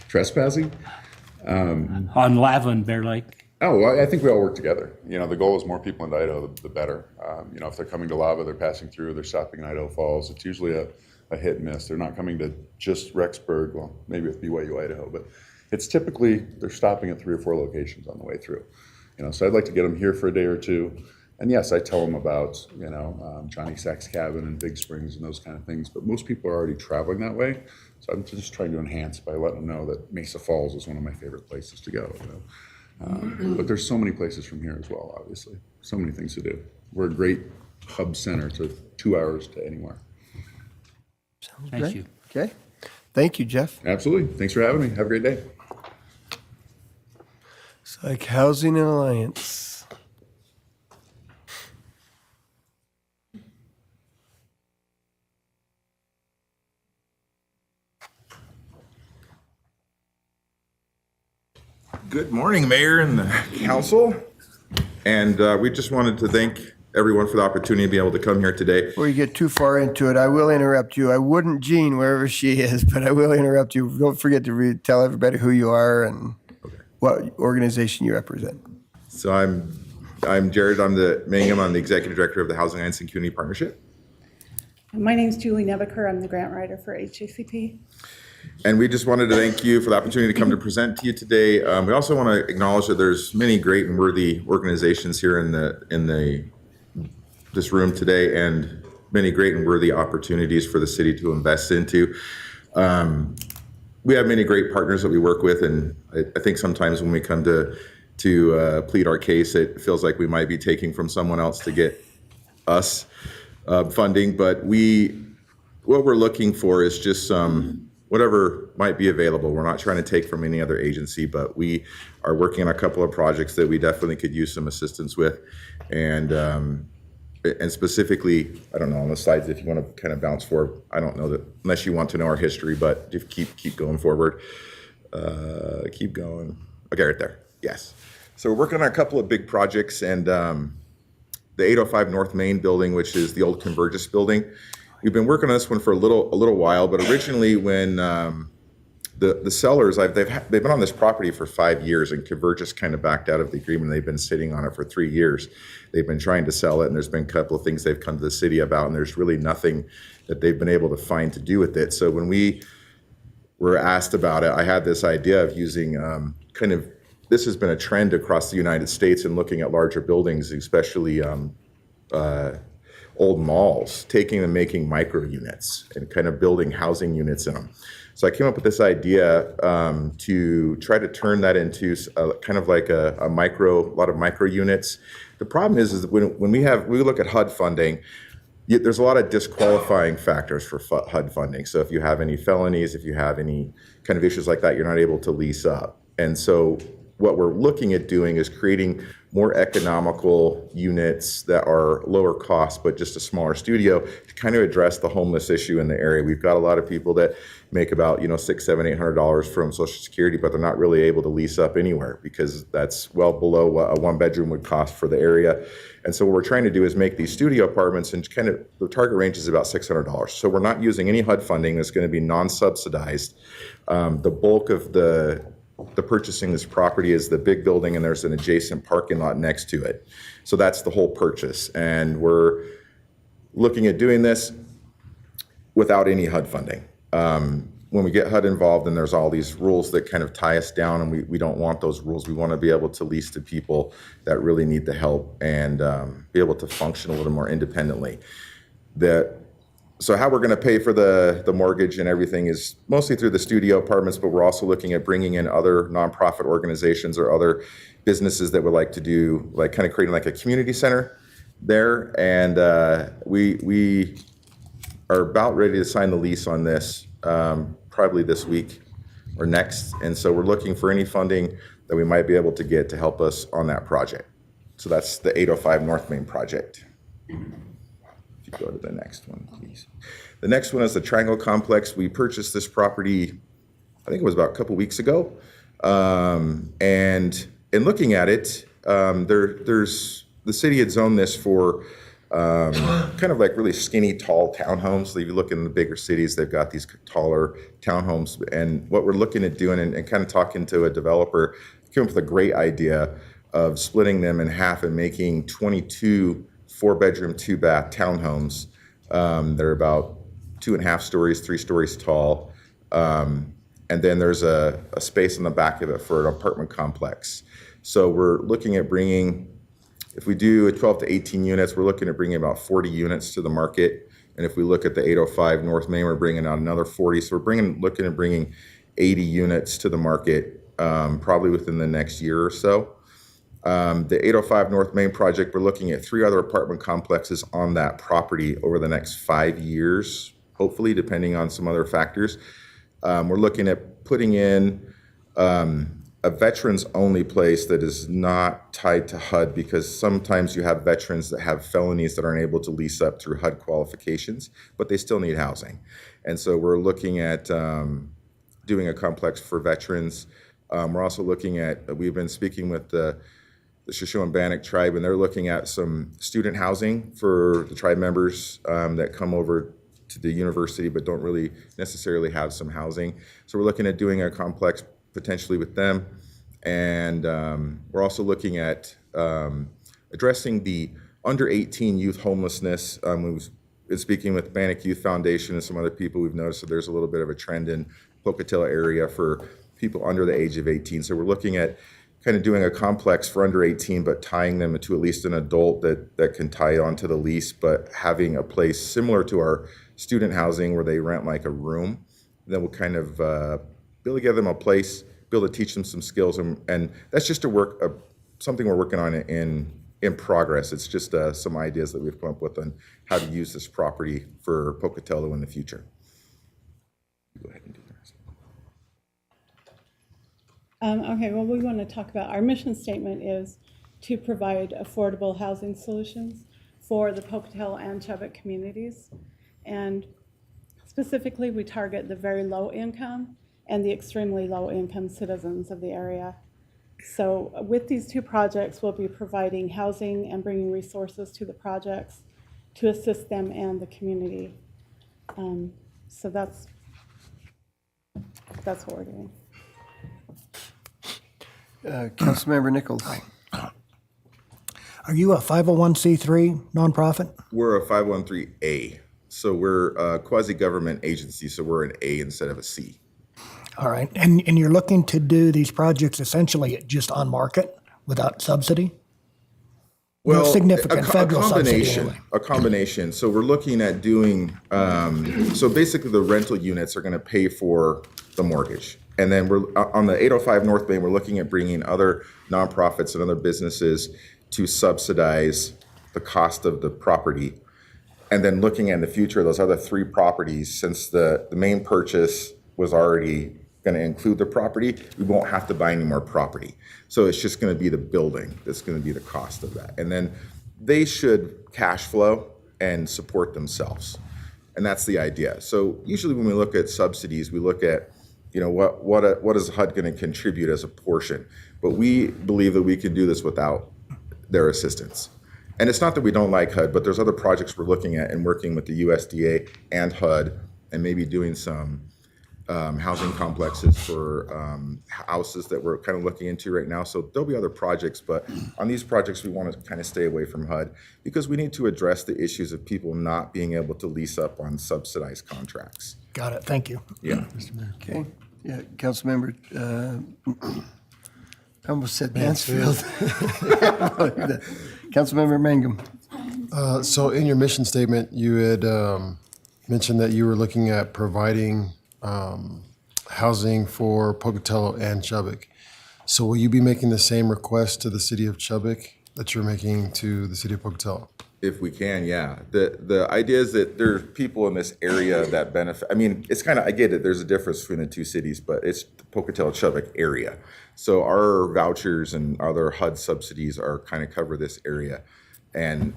Trespassing? On Lava and Bear Lake? Oh, well, I think we all work together. The goal is more people into Idaho, the better. If they're coming to Lava, they're passing through, they're stopping in Idaho Falls. It's usually a hit and miss. They're not coming to just Rexburg, well, maybe with BYU Idaho, but it's typically they're stopping at 3 or 4 locations on the way through. So I'd like to get them here for a day or two. And yes, I tell them about, Johnny Sack's Cabin and Big Springs and those kind of things, but most people are already traveling that way. So I'm just trying to enhance by letting them know that Mesa Falls is one of my favorite places to go. But there's so many places from here as well, obviously. So many things to do. We're a great hub center to 2 hours to anywhere. Thank you. Okay. Thank you, Jeff. Absolutely. Thanks for having me. Have a great day. Psych Housing and Alliance. Good morning, Mayor and the council. And we just wanted to thank everyone for the opportunity to be able to come here today. Before you get too far into it, I will interrupt you. I wouldn't, Jean, wherever she is, but I will interrupt you. Don't forget to tell everybody who you are and what organization you represent. So I'm Jared. I'm the executive director of the Housing Alliance and Community Partnership. My name's Julie Nebaker. I'm the grant writer for HACP. And we just wanted to thank you for the opportunity to come to present to you today. We also want to acknowledge that there's many great and worthy organizations here in this room today, and many great and worthy opportunities for the city to invest into. We have many great partners that we work with, and I think sometimes when we come to plead our case, it feels like we might be taking from someone else to get us funding. But what we're looking for is just whatever might be available. We're not trying to take from any other agency, but we are working on a couple of projects that we definitely could use some assistance with. And specifically, I don't know, on the slides, if you want to kind of bounce forward, I don't know that, unless you want to know our history, but just keep going forward. Keep going. Okay, right there. Yes. So we're working on a couple of big projects, and the 805 North Main building, which is the old Convergys building. We've been working on this one for a little while, but originally when the sellers, they've been on this property for 5 years, and Convergys kind of backed out of the agreement. They've been sitting on it for 3 years. They've been trying to sell it, and there's been a couple of things they've come to the city about, and there's really nothing that they've been able to find to do with it. So when we were asked about it, I had this idea of using this has been a trend across the United States in looking at larger buildings, especially old malls, taking and making micro units and kind of building housing units in them. So I came up with this idea to try to turn that into kind of like a lot of micro units. The problem is when we look at HUD funding, there's a lot of disqualifying factors for HUD funding. So if you have any felonies, if you have any kind of issues like that, you're not able to lease up. And so what we're looking at doing is creating more economical units that are lower cost, but just a smaller studio to kind of address the homeless issue in the area. We've got a lot of people that make about, $600, $700, $800 from Social Security, but they're not really able to lease up anywhere because that's well below what a one bedroom would cost for the area. And so what we're trying to do is make these studio apartments, and kind of the target range is about $600. So we're not using any HUD funding. That's going to be non-subsidized. The bulk of the purchasing this property is the big building, and there's an adjacent parking lot next to it. So that's the whole purchase. And we're looking at doing this without any HUD funding. When we get HUD involved, then there's all these rules that kind of tie us down, and we don't want those rules. We want to be able to lease to people that really need the help and be able to function a little more independently. So how we're going to pay for the mortgage and everything is mostly through the studio apartments, but we're also looking at bringing in other nonprofit organizations or other businesses that would like to do, like kind of creating like a community center there. And we are about ready to sign the lease on this probably this week or next. And so we're looking for any funding that we might be able to get to help us on that project. So that's the 805 North Main project. Go to the next one, please. The next one is the Triangle Complex. We purchased this property, I think it was about a couple weeks ago. And in looking at it, there's the city had zoned this for kind of like really skinny, tall townhomes. So if you look in the bigger cities, they've got these taller townhomes. And what we're looking at doing, and kind of talking to a developer, came up with a great idea of splitting them in half and making 22 4-bedroom, 2-bath townhomes. They're about 2.5 stories, 3 stories tall. And then there's a space in the back of it for an apartment complex. So we're looking at bringing, if we do 12 to 18 units, we're looking at bringing about 40 units to the market And if we look at the 805 North Main, we're bringing out another 40. So we're looking at bringing 80 units to the market, probably within the next year or so. The 805 North Main project, we're looking at 3 other apartment complexes on that property over the next 5 years, hopefully, depending on some other factors. We're looking at putting in a veterans-only place that is not tied to HUD, because sometimes you have veterans that have felonies that aren't able to lease up through HUD qualifications, but they still need housing. And so we're looking at doing a complex for veterans. We're also looking at, we've been speaking with the Shoshone-Bannock tribe, and they're looking at some student housing for the tribe members that come over to the university but don't really necessarily have some housing. So we're looking at doing a complex potentially with them. And we're also looking at addressing the under 18 youth homelessness. We've been speaking with Bannock Youth Foundation and some other people. We've noticed that there's a little bit of a trend in Pocatello area for people under the age of 18. So we're looking at kind of doing a complex for under 18, but tying them to at least an adult that can tie onto the lease, but having a place similar to our student housing where they rent like a room. Then we'll kind of be able to give them a place, be able to teach them some skills, and that's just something we're working on in progress. It's just some ideas that we've come up with on how to use this property for Pocatello in the future. Go ahead and do that. Okay, well, we want to talk about, our mission statement is to provide affordable housing solutions for the Pocatello and Chubbuck communities. And specifically, we target the very low income and the extremely low income citizens of the area. So with these 2 projects, we'll be providing housing and bringing resources to the projects to assist them and the community. So that's what we're doing. Councilmember Nichols. Are you a 501c3 nonprofit? We're a 513A. So we're a quasi-government agency, so we're an A instead of a C. All right. And you're looking to do these projects essentially just on market without subsidy? No significant federal subsidy anyway. A combination. So we're looking at doing, so basically the rental units are going to pay for the mortgage. And then we're on the 805 North Main, we're looking at bringing other nonprofits and other businesses to subsidize the cost of the property. And then looking at the future of those other 3 properties, since the main purchase was already going to include the property, we won't have to buy any more property. So it's just going to be the building that's going to be the cost of that. And then they should cash flow and support themselves. And that's the idea. So usually when we look at subsidies, we look at, you know, what is HUD going to contribute as a portion? But we believe that we can do this without their assistance. And it's not that we don't like HUD, but there's other projects we're looking at and working with the USDA and HUD, and maybe doing some housing complexes for houses that we're kind of looking into right now. So there'll be other projects, but on these projects, we want to kind of stay away from HUD because we need to address the issues of people not being able to lease up on subsidized contracts. Got it. Thank you. Yeah. Okay. Yeah, Councilmember, I almost said Mansfield. Councilmember Mangum. So in your mission statement, you had mentioned that you were looking at providing housing for Pocatello and Chubbuck. So will you be making the same request to the city of Chubbuck that you're making to the city of Pocatello? If we can, yeah. The idea is that there's people in this area that benefit. I mean, it's kind of, I get it, there's a difference between the 2 cities, but it's the Pocatello-Chubbuck area. So our vouchers and other HUD subsidies are kind of cover this area. And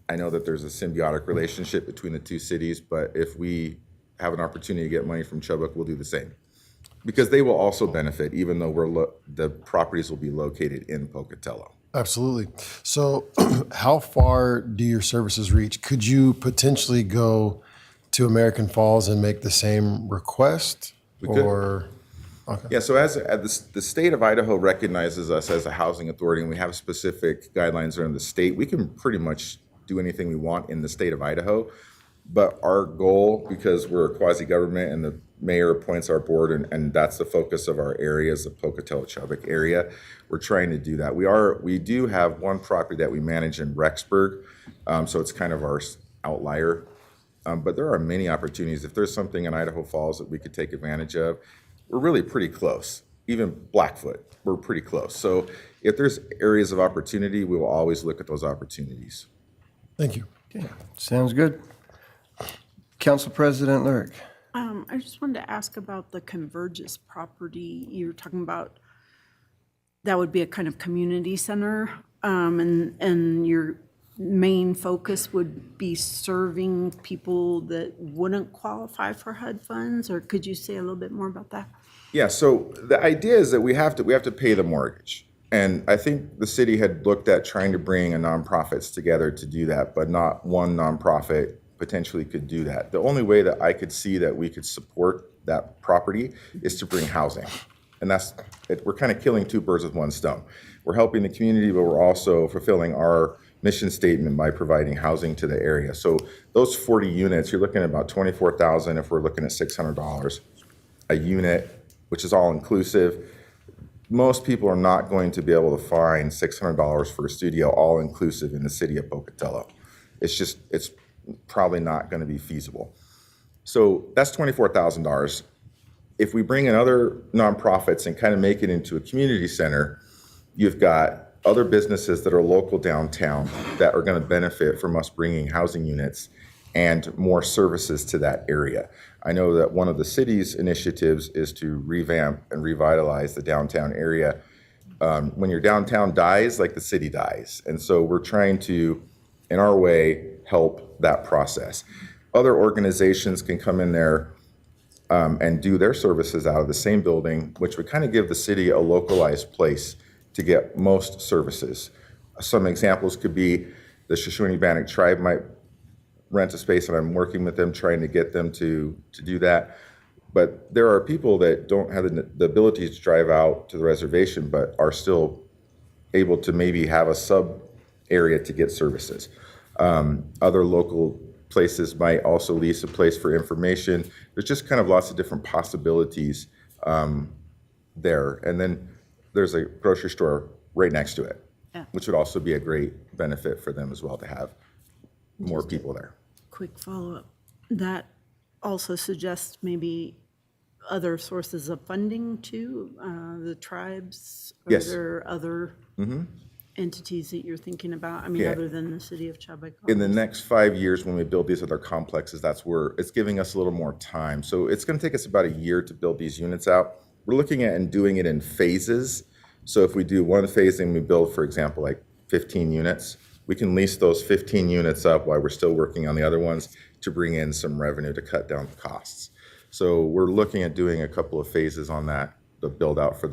I know that there's a symbiotic relationship between the 2 cities, but if we have an opportunity to get money from Chubbuck, we'll do the same. Because they will also benefit, even though the properties will be located in Pocatello. Absolutely. So how far do your services reach? Could you potentially go to American Falls and make the same request? We could. Okay. Yeah, so as the state of Idaho recognizes us as a housing authority, and we have specific guidelines around the state, we can pretty much do anything we want in the state of Idaho. But our goal, because we're a quasi-government and the mayor appoints our board, and that's the focus of our area, is the Pocatello-Chubbuck area, we're trying to do that. We do have one property that we manage in Rexburg, so it's kind of our outlier But there are many opportunities. If there's something in Idaho Falls that we could take advantage of, we're really pretty close. Even Blackfoot, we're pretty close. So if there's areas of opportunity, we will always look at those opportunities. Thank you. Okay, sounds good. Council President Lyric. I just wanted to ask about the Convergys property. You were talking about that would be a kind of community center, and your main focus would be serving people that wouldn't qualify for HUD funds, or could you say a little bit more about that? Yeah, so the idea is that we have to pay the mortgage. And I think the city had looked at trying to bring a nonprofits together to do that, but not one nonprofit potentially could do that. The only way that I could see that we could support that property is to bring housing. And we're kind of killing two birds with one stone. We're helping the community, but we're also fulfilling our mission statement by providing housing to the area. So those 40 units, you're looking at about $24,000 if we're looking at $600 a unit, which is all inclusive. Most people are not going to be able to find $600 for a studio all inclusive in the city of Pocatello. It's probably not going to be feasible. So that's $24,000. If we bring in other nonprofits and kind of make it into a community center, you've got other businesses that are local downtown that are going to benefit from us bringing housing units and more services to that area. I know that one of the city's initiatives is to revamp and revitalize the downtown area. When your downtown dies, like the city dies. And so we're trying to, in our way, help that process. Other organizations can come in there and do their services out of the same building, which would kind of give the city a localized place to get most services. Some examples could be the Shoshone-Bannock tribe might rent a space, and I'm working with them trying to get them to do that. But there are people that don't have the ability to drive out to the reservation, but are still able to maybe have a sub area to get services. Other local places might also lease a place for information. There's just kind of lots of different possibilities there. And then there's a grocery store right next to it, which would also be a great benefit for them as well to have more people there. Quick follow-up. That also suggests maybe other sources of funding too, the tribes? Or Yes. Are there other entities that you're thinking about? I mean, Yeah. other than the city of Chubbuck? In the next 5 years, when we build these other complexes, that's where it's giving us a little more time. So it's going to take us about a year to build these units out. We're looking at and doing it in phases. So if we do one phase and we build, for example, like 15 units, we can lease those 15 units up while we're still working on the other ones to bring in some revenue to cut down the costs. So we're looking at doing a couple of phases on that, the build out for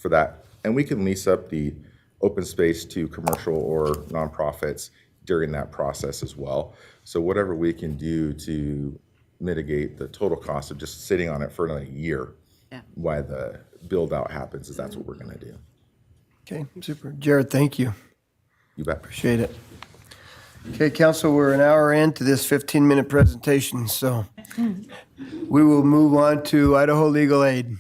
that. And we can lease up the open space to commercial or nonprofits during that process as well. So whatever we can do to mitigate the total cost of just sitting on it for another year while the build out happens, that's what we're going to do. Okay, super. Jared, thank you. You bet. Appreciate it. Okay, council, we're an hour into this 15-minute presentation, so we will move on to Idaho Legal Aid.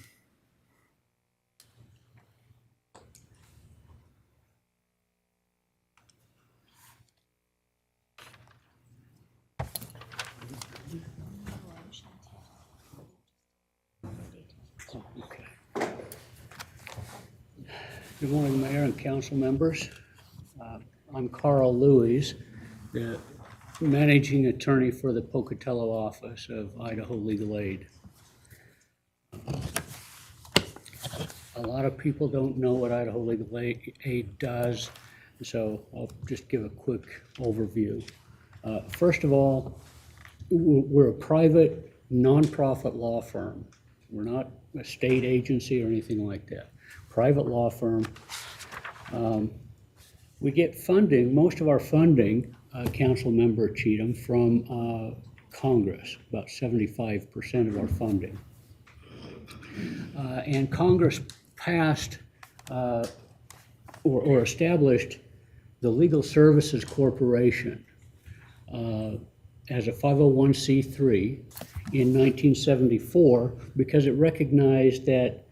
Good morning, Mayor and council members. I'm Carl Louis, the managing attorney for the Pocatello office of Idaho Legal Aid. A lot of people don't know what Idaho Legal Aid does, so I'll just give a quick overview. First of all, we're a private nonprofit law firm. We're not a state agency or anything like that. Private law firm. We get funding, most of our funding, Council Member Cheatham, from Congress, about 75% of our funding. And Congress passed or established the Legal Services Corporation as a 501c3 in 1974 because it recognized that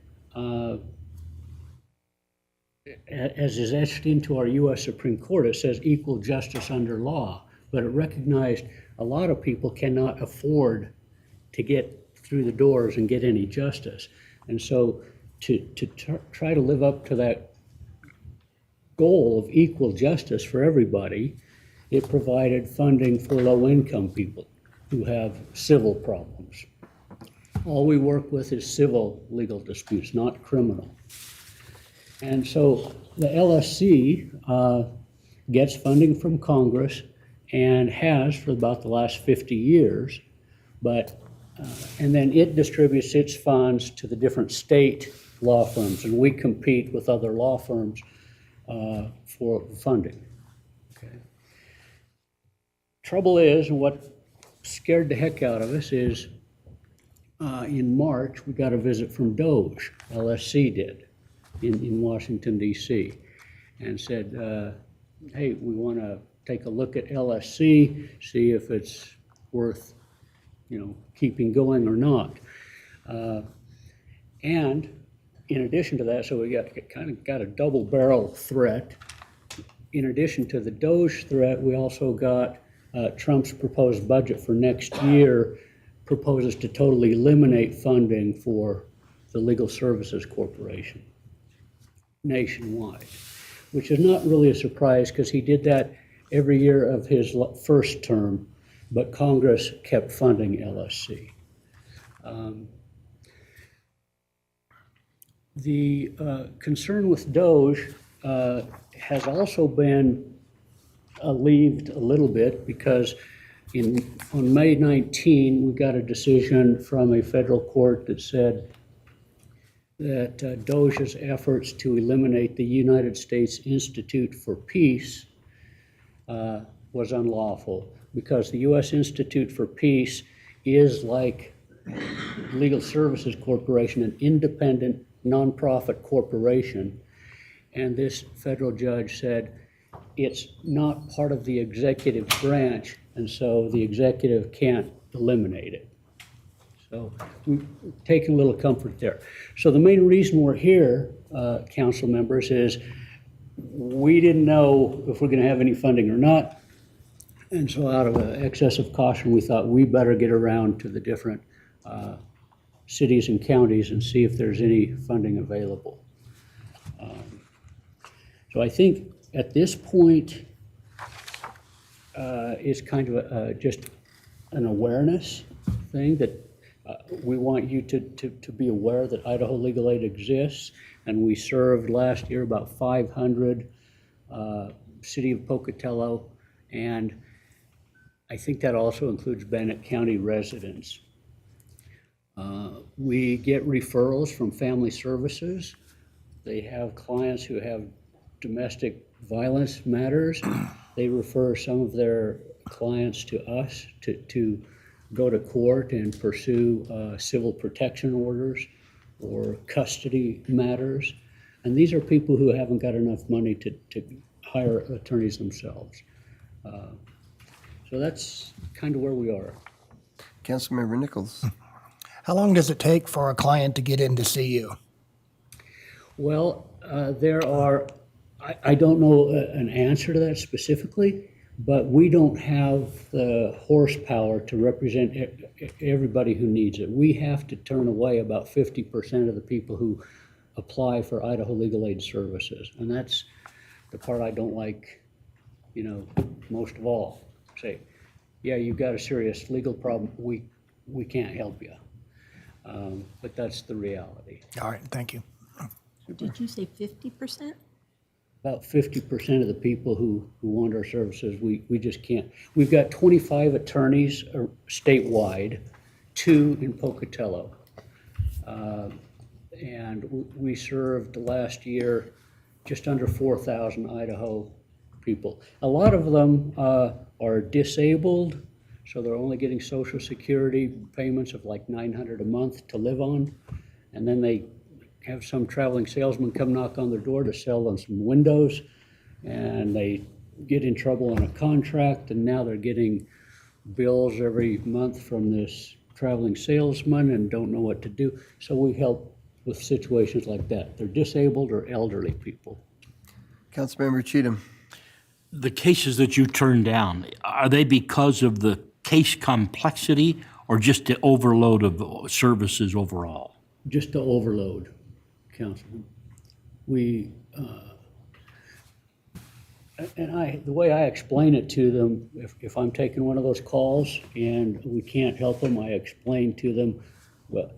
as is etched into our U.S. Supreme Court, it says equal justice under law. but it recognized a lot of people cannot afford to get through the doors and get any justice. And so to try to live up to that goal of equal justice for everybody, it provided funding for low-income people who have civil problems. All we work with is civil legal disputes, not criminal. And so the LSC gets funding from Congress and has for about the last 50 years, but and then it distributes its funds to the different state law firms, and we compete with other law firms for funding. Okay. Trouble is, and what scared the heck out of us is in March, we got a visit from DOJ, LSC did, in Washington, D.C., and said, hey, we want to take a look at LSC, see if it's worth, keeping going or not. And in addition to that, so we got a double barrel threat. In addition to the DOJ threat, we also got Trump's proposed budget for next year proposes to totally eliminate funding for the Legal Services Corporation nationwide, which is not really a surprise because he did that every year of his first term, but Congress kept funding LSC. The concern with DOJ has also been alleviated a little bit because on May 19, we got a decision from a federal court that said that DOJ's efforts to eliminate the United States Institute for Peace was unlawful because the U.S. Institute for Peace is, like Legal Services Corporation, an independent nonprofit corporation, and this federal judge said it's not part of the executive branch, and so the executive can't eliminate it. So we've taken a little comfort there. So the main reason we're here, council members, is we didn't know if we're going to have any funding or not, and so out of an excess of caution, we thought we better get around to the different cities and counties and see if there's any funding available. So I think at this point, it's kind of just an awareness thing that we want you to be aware that Idaho Legal Aid exists, and we served last year about 500 city of Pocatello, and I think that also includes Bannock County residents. We get referrals from family services. They have clients who have domestic violence matters. They refer some of their clients to us to go to court and pursue civil protection orders or custody matters. And these are people who haven't got enough money to hire attorneys themselves. So that's kind of where we are. Councilmember Nichols. How long does it take for a client to get in to see you? Well, there are, I don't know an answer to that specifically, but we don't have the horsepower to represent everybody who needs it. We have to turn away about 50% of the people who apply for Idaho Legal Aid Services. And that's the part I don't like, most of all. Say, yeah, you've got a serious legal problem. We can't help you. But that's the reality. All right, thank you. Did you say 50%? About 50% of the people who want our services, we just can't. We've got 25 attorneys statewide, 2 in Pocatello. And we served last year just under 4,000 Idaho people. A lot of them are disabled, so they're only getting Social Security payments of like $900 a month to live on. And then they have some traveling salesman come knock on their door to sell them some windows, and they get in trouble on a contract, and now they're getting bills every month from this traveling salesman and don't know what to do. So we help with situations like that. They're disabled or elderly people. Councilmember Cheatham. the cases that you turn down, are they because of the case complexity or just the overload of services overall? Just the overload, Councilman. We, the way I explain it to them, if I'm taking one of those calls and we can't help them, I explain to them, well,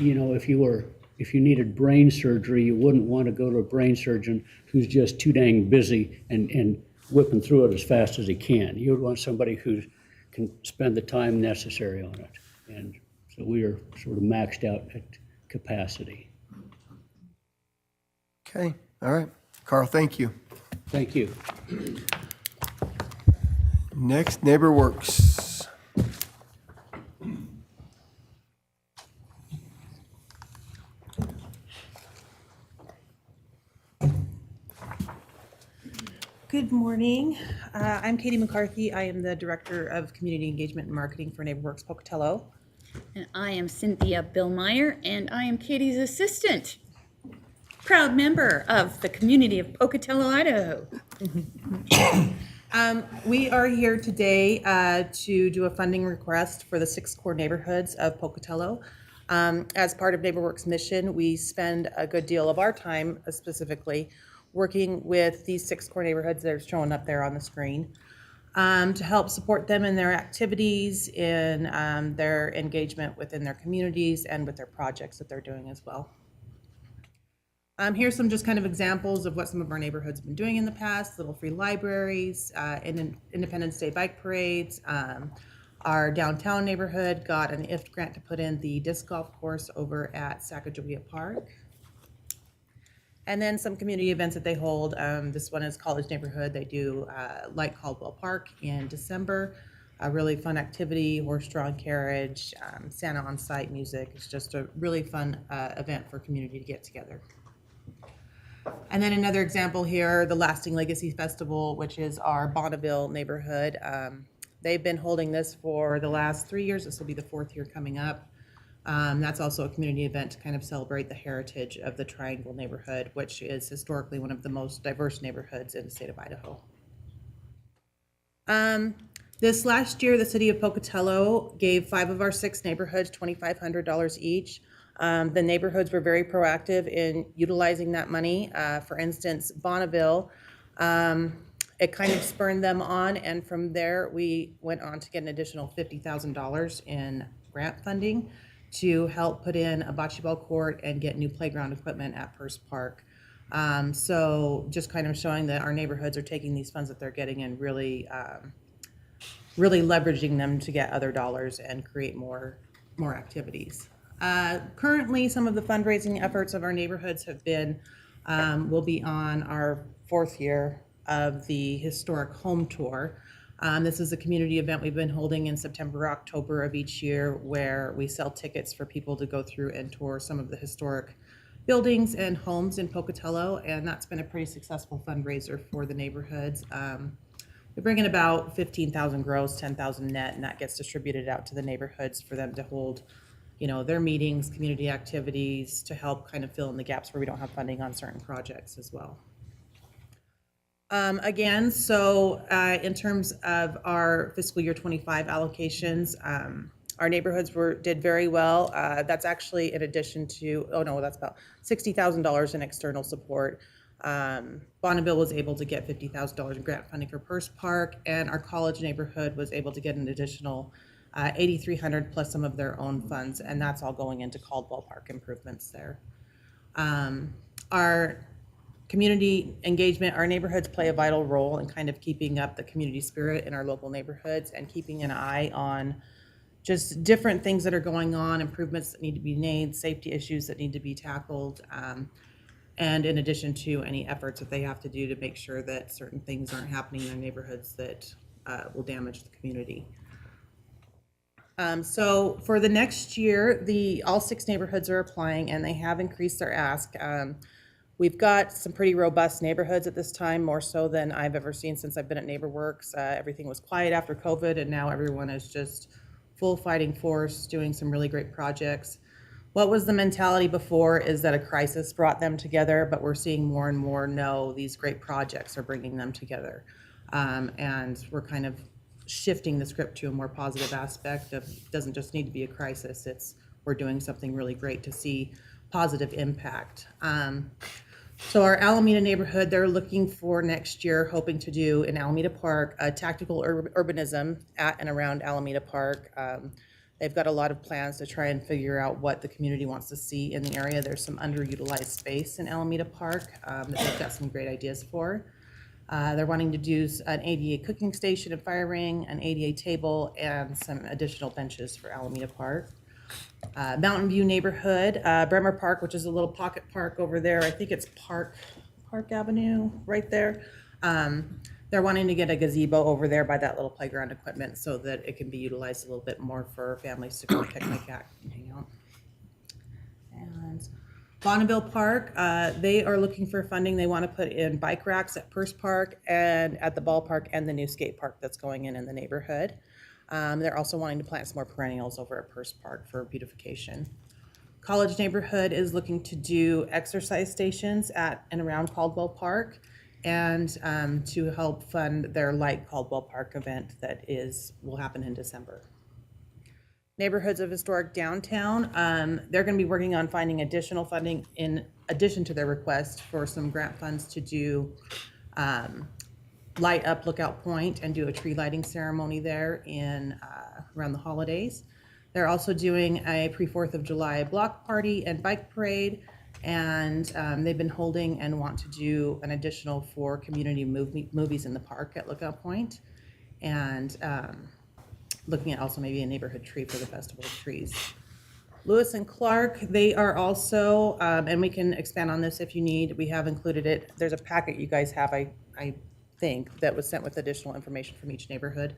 you know, if you needed brain surgery, you wouldn't want to go to a brain surgeon who's just too dang busy and whipping through it as fast as he can. You would want somebody who can spend the time necessary on it. And so we are sort of maxed out at capacity. Okay, all right. Carl, thank you. Thank you. Next, Neighbor Works. Good morning. I'm Katie McCarthy. I am the Director of Community Engagement and Marketing for NeighborWorks Pocatello. And I am Cynthia Billmeyer, and I am Katie's assistant. Proud member of the community of Pocatello, Idaho. We are here today to do a funding request for the 6 core neighborhoods of Pocatello. As part of NeighborWorks' mission, we spend a good deal of our time specifically working with these 6 core neighborhoods that are showing up there on the screen to help support them in their activities, in their engagement within their communities, and with their projects that they're doing as well. Here's some just kind of examples of what some of our neighborhoods have been doing in the past: little free libraries, Independence Day bike parades. Our downtown neighborhood got an IFT grant to put in the disc golf course over at Sacagawea Park. And then some community events that they hold. This one is College Neighborhood. They do Light Caldwell Park in December. A really fun activity, horse-drawn carriage, Santa on-site music. It's just a really fun event for community to get together. And then another example here, the Lasting Legacy Festival, which is our Bonneville neighborhood. They've been holding this for the last 3 years. This will be the 4th year coming up. That's also a community event to kind of celebrate the heritage of the Triangle neighborhood, which is historically one of the most diverse neighborhoods in the state of Idaho. This last year, the city of Pocatello gave 5 of our 6 neighborhoods $2,500 each. The neighborhoods were very proactive in utilizing that money. For instance, Bonneville, it kind of spurred them on, and from there we went on to get an additional $50,000 in grant funding to help put in a bocce ball court and get new playground equipment at Purse Park. So just kind of showing that our neighborhoods are taking these funds that they're getting and really leveraging them to get other dollars and create more activities. Currently, some of the fundraising efforts of our neighborhoods have been, will be on our 4th year of the Historic Home Tour. This is a community event we've been holding in September, October of each year, where we sell tickets for people to go through and tour some of the historic buildings and homes in Pocatello, and that's been a pretty successful fundraiser for the neighborhoods. We bring in about 15,000 gross, 10,000 net, and that gets distributed out to the neighborhoods for them to hold, you know, their meetings, community activities, to help kind of fill in the gaps where we don't have funding on certain projects as well. Again, so in terms of our fiscal year 25 allocations, our neighborhoods did very well. That's actually in addition to, that's about $60,000 in external support. Bonneville was able to get $50,000 in grant funding for Purse Park, and our college neighborhood was able to get an additional $8,300 plus some of their own funds, and that's all going into Caldwell Park improvements there. Our community engagement, our neighborhoods play a vital role in kind of keeping up the community spirit in our local neighborhoods and keeping an eye on just different things that are going on, improvements that need to be made, safety issues that need to be tackled, and in addition to any efforts that they have to do to make sure that certain things aren't happening in their neighborhoods that will damage the community. So for the next year, all 6 neighborhoods are applying, and they have increased their ask. We've got some pretty robust neighborhoods at this time, more so than I've ever seen since I've been at NeighborWorks. Everything was quiet after COVID, and now everyone is just full fighting force, doing some really great projects. What was the mentality before is that a crisis brought them together, but we're seeing more and more, no, these great projects are bringing them together. And we're kind of shifting the script to a more positive aspect of, it doesn't just need to be a crisis, it's we're doing something really great to see positive impact. So our Alameda neighborhood, they're looking for next year, hoping to do in Alameda Park, a tactical urbanism at and around Alameda Park. They've got a lot of plans to try and figure out what the community wants to see in the area. There's some underutilized space in Alameda Park that they've got some great ideas for. They're wanting to do an ADA cooking station and fire ring, an ADA table, and some additional benches for Alameda Park. Mountain View neighborhood, Bremer Park, which is a little pocket park over there. I think it's Park Avenue right there. They're wanting to get a gazebo over there by that little playground equipment so that it can be utilized a little bit more for families to go picnic at and hang out. And Bonneville Park, they are looking for funding. They want to put in bike racks at Purse Park and at the ballpark and the new skate park that's going in the neighborhood. They're also wanting to plant some more perennials over at Purse Park for beautification. College neighborhood is looking to do exercise stations at and around Caldwell Park, and to help fund their Light Caldwell Park event that will happen in December. Neighborhoods of historic downtown, they're going to be working on finding additional funding in addition to their request for some grant funds to do light up Lookout Point and do a tree lighting ceremony there in around the holidays. They're also doing a pre-4th of July block party and bike parade, and they've been holding and want to do an additional 4 community movies in the park at Lookout Point, and looking at also maybe a neighborhood tree for the Festival of Trees. Lewis and Clark, they are also, and we can expand on this if you need, we have included it. There's a packet you guys have, I think, that was sent with additional information from each neighborhood.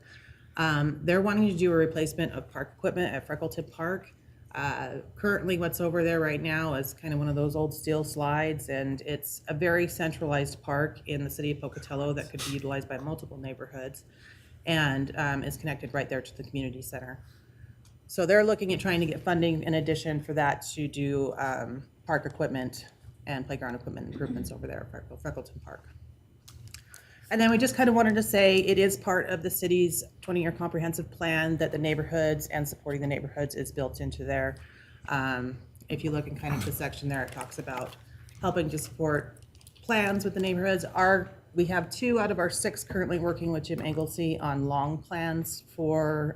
They're wanting to do a replacement of park equipment at Freckleton Park. Currently what's over there right now is kind of one of those old steel slides, and it's a very centralized park in the city of Pocatello that could be utilized by multiple neighborhoods, and is connected right there to the community center. So they're looking at trying to get funding in addition for that to do park equipment and playground equipment improvements over there at Freckleton Park. And then we just kind of wanted to say it is part of the city's 20-year comprehensive plan that the neighborhoods and supporting the neighborhoods is built into there. If you look in kind of the section there, it talks about helping to support plans with the neighborhoods. We have 2 out of our 6 currently working with Jim Anglesey on long plans for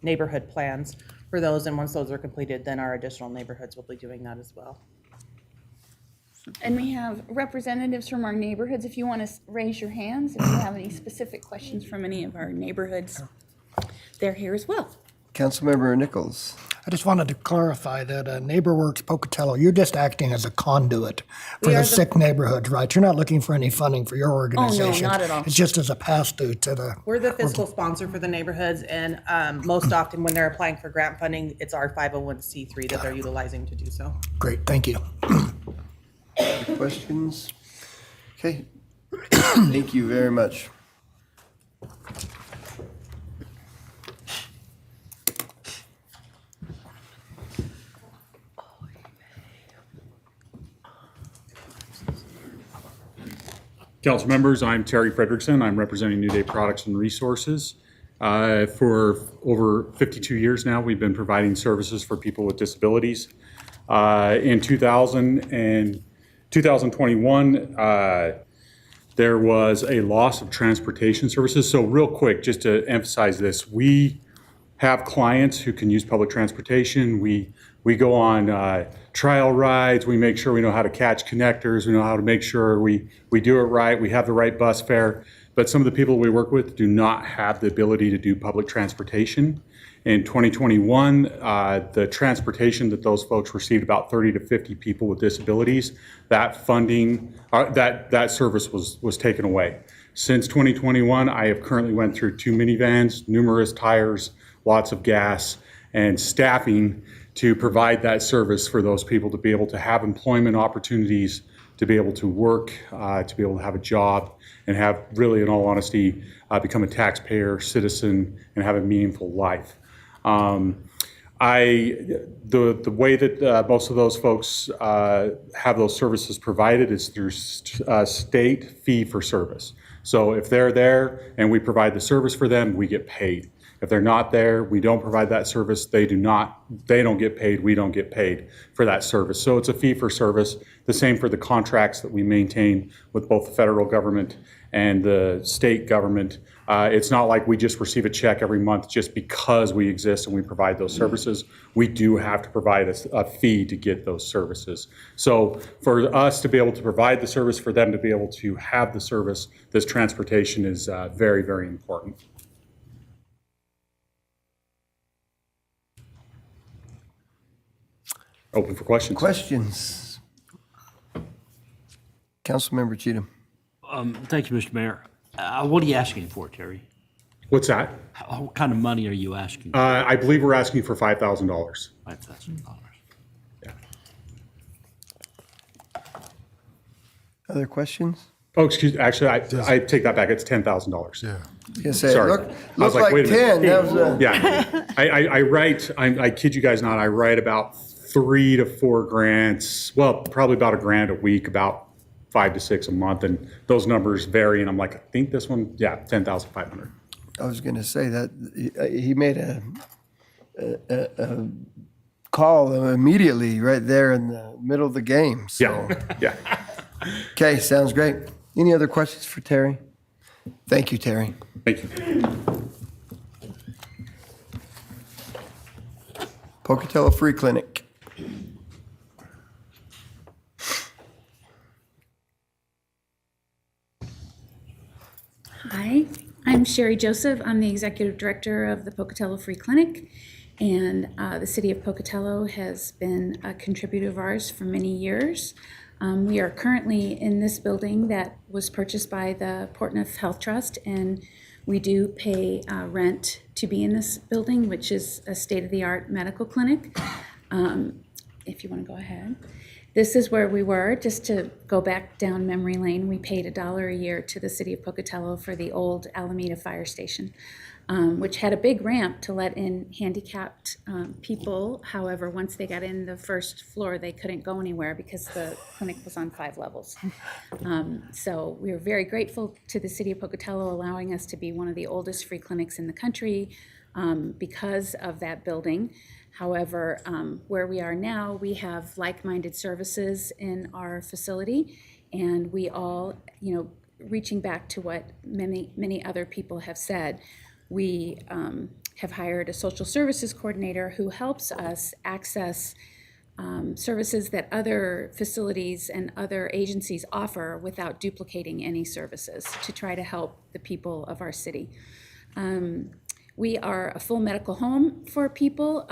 neighborhood plans for those. And once those are completed, then our additional neighborhoods will be doing that as well. And we have representatives from our neighborhoods. If you want to raise your hands, if you have any specific questions from any of our neighborhoods, they're here as well. Councilmember Nichols. I just wanted to clarify that NeighborWorks Pocatello, you're just acting as a conduit for We the are 6 neighborhoods, right? You're not looking for any funding for your organization. not at all. It's just as a pass-through to the... We're the fiscal sponsor for the neighborhoods, and most often when they're applying for grant funding, it's our 501c3 that they're utilizing to do so. Great, thank you. Any questions? Okay. Thank you very much. Council members, I'm Terry Frederickson. I'm representing New Day Products and Resources. For over 52 years now, we've been providing services for people with disabilities. In 2021, there was a loss of transportation services. So real quick, just to emphasize this, we have clients who can use public transportation. We go on trial rides. We make sure we know how to catch connectors. We know how to make sure we do it right. We have the right bus fare. But some of the people we work with do not have the ability to do public transportation. In 2021, the transportation that those folks received, about 30 to 50 people with disabilities, that funding, that service was taken away. Since 2021, I have currently went through 2 minivans, numerous tires, lots of gas, and staffing to provide that service for those people to be able to have employment opportunities, to be able to work, to be able to have a job, and have really, in all honesty, become a taxpayer, citizen, and have a meaningful life. The way that most of those folks have those services provided is through state fee for service. So if they're there and we provide the service for them, we get paid. If they're not there, we don't provide that service, they don't get paid, we don't get paid for that service. So it's a fee for service. The same for the contracts that we maintain with both the federal government and the state government. It's not like we just receive a check every month just because we exist and we provide those services. We do have to provide a fee to get those services. So for us to be able to provide the service, for them to be able to have the service, this transportation is very, very important. Open for questions. Questions? Councilmember Cheatham. Thank you, Mr. Mayor. What are you asking for, Terry? What's that? What kind of money are you asking? I believe we're asking for $5,000. $5,000. Yeah. Other questions? Oh, excuse me. Actually, I take that back. It's $10,000. Yeah. You say, Sorry. look I was like wait a minute. 10. That was a, Yeah. I write, I kid you guys not, I write about 3 to 4 grants. Well, probably about $1,000 a week, about 5 to 6 a month. And those numbers vary. And I'm like, I think this one, yeah, 10,500. I was going to say that he made a call immediately right there in the middle of the game. So. Yeah. Yeah. Okay, sounds great. Any other questions for Terry? Thank you, Terry. Thank you. Pocatello Free Clinic. Hi, I'm Sherry Joseph. I'm the Executive Director of the Pocatello Free Clinic, and the City of Pocatello has been a contributor of ours for many years. We are currently in this building that was purchased by the Portneuf Health Trust, and we do pay rent to be in this building, which is a state-of-the-art medical clinic. If you want to go ahead. This is where we were, just to go back down memory lane. We paid $1 a year to the City of Pocatello for the old Alameda Fire Station, which had a big ramp to let in handicapped people. However, once they got in the first floor, they couldn't go anywhere because the clinic was on 5 levels. So we are very grateful to the City of Pocatello allowing us to be one of the oldest free clinics in the country because of that building. However, where we are now, we have like-minded services in our facility, and we all, reaching back to what many other people have said, we have hired a social services coordinator who helps us access services that other facilities and other agencies offer without duplicating any services to try to help the people of our city. We are a full medical home for people,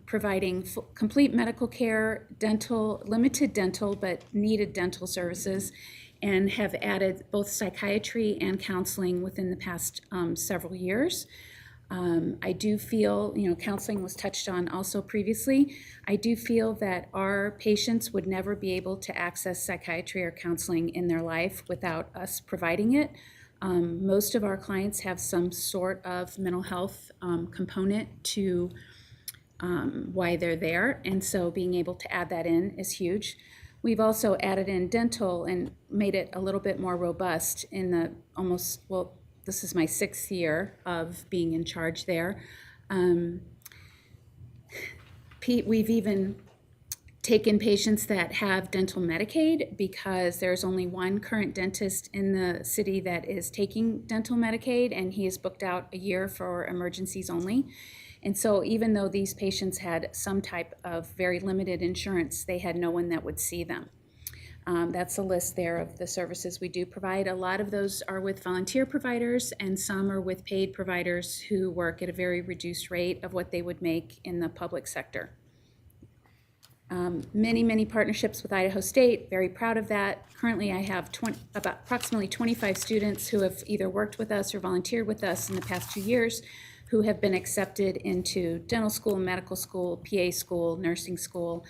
providing complete medical care, limited dental, but needed dental services, and have added both psychiatry and counseling within the past several years. I do feel, counseling was touched on also previously. I do feel that our patients would never be able to access psychiatry or counseling in their life without us providing it. Most of our clients have some sort of mental health component to why they're there, and so being able to add that in is huge. We've also added in dental and made it a little bit more robust in the this is my 6th year of being in charge there. We've even taken patients that have dental Medicaid because there's only one current dentist in the city that is taking dental Medicaid, and he is booked out a year for emergencies only. And so even though these patients had some type of very limited insurance, they had no one that would see them. That's a list there of the services we do provide. A lot of those are with volunteer providers, and some are with paid providers who work at a very reduced rate of what they would make in the public sector. Many partnerships with Idaho State, very proud of that. Currently, I have approximately 25 students who have either worked with us or volunteered with us in the past 2 years who have been accepted into dental school, medical school, PA school, nursing school.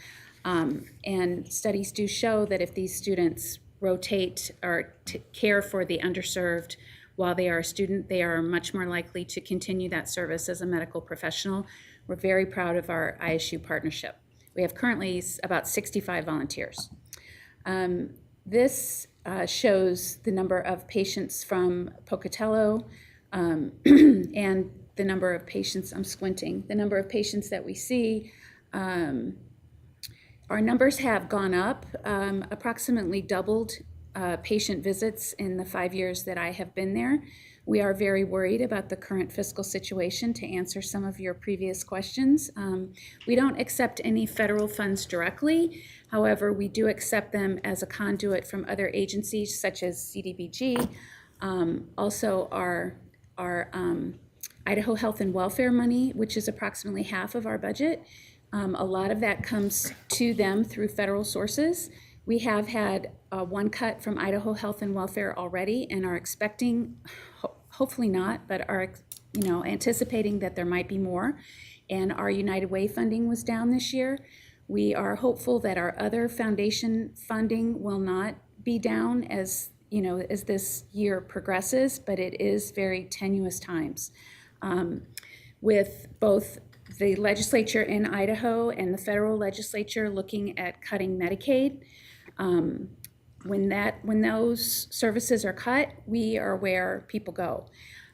And studies do show that if these students rotate or care for the underserved while they are a student, they are much more likely to continue that service as a medical professional, We're very proud of our ISU partnership. We have currently about 65 volunteers. This shows the number of patients from Pocatello and the number of patients, I'm squinting, the number of patients that we see. Our numbers have gone up, approximately doubled patient visits in the 5 years that I have been there. We are very worried about the current fiscal situation, to answer some of your previous questions. We don't accept any federal funds directly. However, we do accept them as a conduit from other agencies such as CDBG. Also our Idaho Health and Welfare money, which is approximately half of our budget. A lot of that comes to them through federal sources. We have had one cut from Idaho Health and Welfare already and are expecting, hopefully not, but are anticipating that there might be more. And our United Way funding was down this year. We are hopeful that our other foundation funding will not be down as this year progresses, but it is very tenuous times. With both the legislature in Idaho and the federal legislature looking at cutting Medicaid, when those services are cut, we are where people go.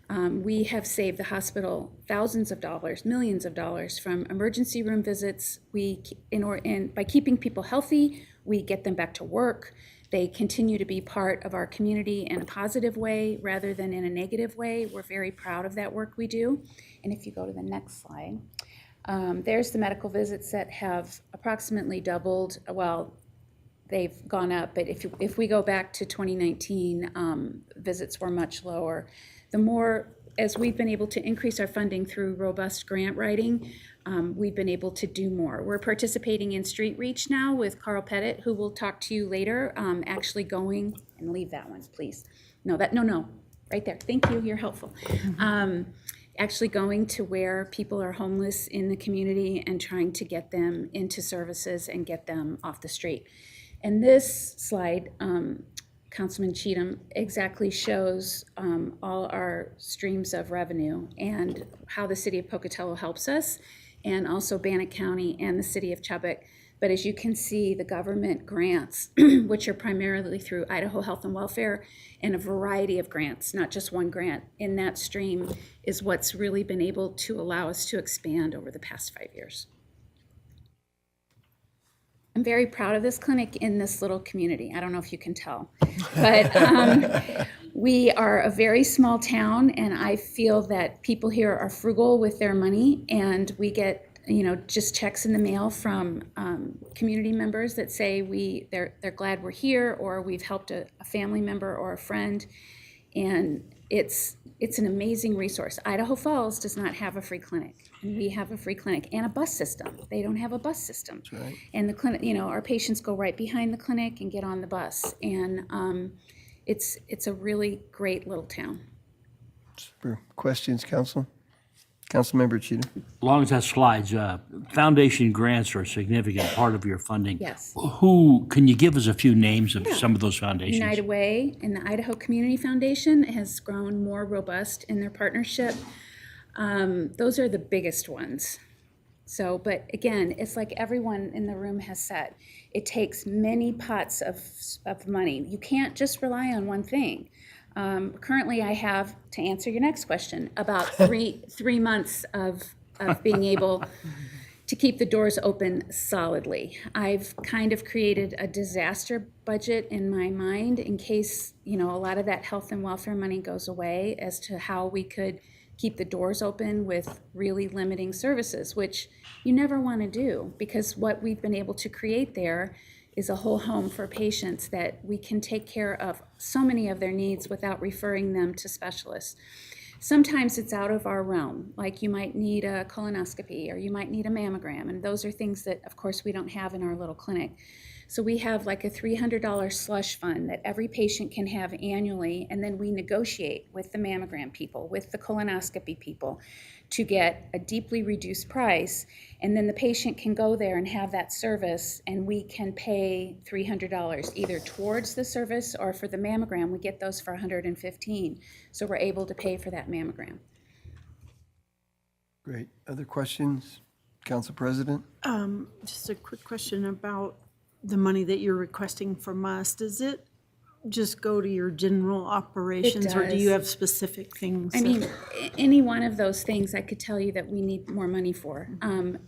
We have saved the hospital thousands of dollars, millions of dollars from emergency room visits. By keeping people healthy, we get them back to work. They continue to be part of our community in a positive way rather than in a negative way. We're very proud of that work we do. And if you go to the next slide, there's the medical visits that have approximately doubled. Well, they've gone up, but if we go back to 2019, visits were much lower. The more, as we've been able to increase our funding through robust grant writing, we've been able to do more. We're participating in Street Reach now with Carl Pettit, who will talk to you later, actually going, and leave that one, please. No, right there. Thank you, you're helpful. Actually going to where people are homeless in the community and trying to get them into services and get them off the street. And this slide, Councilman Cheatham, exactly shows all our streams of revenue and how the city of Pocatello helps us, and also Bannock County and the city of Chubbuck. But as you can see, the government grants, which are primarily through Idaho Health and Welfare, and a variety of grants, not just one grant in that stream, is what's really been able to allow us to expand over the past 5 years. I'm very proud of this clinic in this little community. I don't know if you can tell, but we are a very small town, and I feel that people here are frugal with their money, and we get just checks in the mail from community members that say they're glad we're here, or we've helped a family member or a friend, and it's an amazing resource. Idaho Falls does not have a free clinic, and we have a free clinic and a bus system. They don't have a bus system. That's right. And the clinic, our patients go right behind the clinic and get on the bus, and it's a really great little town. Super. Questions, Council? Councilmember Cheatham. As long as that slides, foundation grants are a significant part of your funding. Yes. Who, can you give us a few names of some of those foundations? United Way and the Idaho Community Foundation has grown more robust in their partnership. Those are the biggest ones. So, but again, it's like everyone in the room has said, it takes many pots of money. You can't just rely on one thing. Currently, I have, to answer your next question, about three months of being able to keep the doors open solidly. I've kind of created a disaster budget in my mind in case, a lot of that health and welfare money goes away, as to how we could keep the doors open with really limiting services, which you never want to do, because what we've been able to create there is a whole home for patients that we can take care of so many of their needs without referring them to specialists. Sometimes it's out of our realm, like you might need a colonoscopy or you might need a mammogram, and those are things that, of course, we don't have in our little clinic. So we have like a $300 slush fund that every patient can have annually, and then we negotiate with the mammogram people, with the colonoscopy people, to get a deeply reduced price, and then the patient can go there and have that service, and we can pay $300 either towards the service, or for the mammogram, we get those for $115. So we're able to pay for that mammogram. Great. Other questions, Council President? Just a quick question about the money that you're requesting from us. Does it just go to your general operations, or do you does. have specific things? I mean, any one of those things, I could tell you that we need more money for.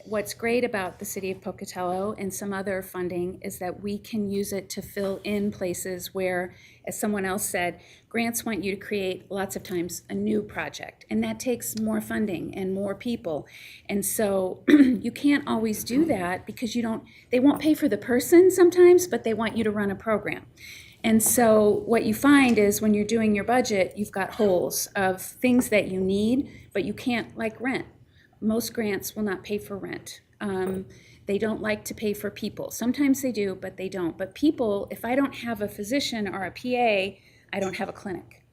What's great about the city of Pocatello and some other funding is that we can use it to fill in places where, as someone else said, grants want you to create lots of times a new project, and that takes more funding and more people. And so you can't always do that because they won't pay for the person sometimes, but they want you to run a program. And so what you find is when you're doing your budget, you've got holes of things that you need, but you can't, like rent. Most grants will not pay for rent. They don't like to pay for people. Sometimes they do, but they don't. But people, if I don't have a physician or a PA, I don't have a clinic.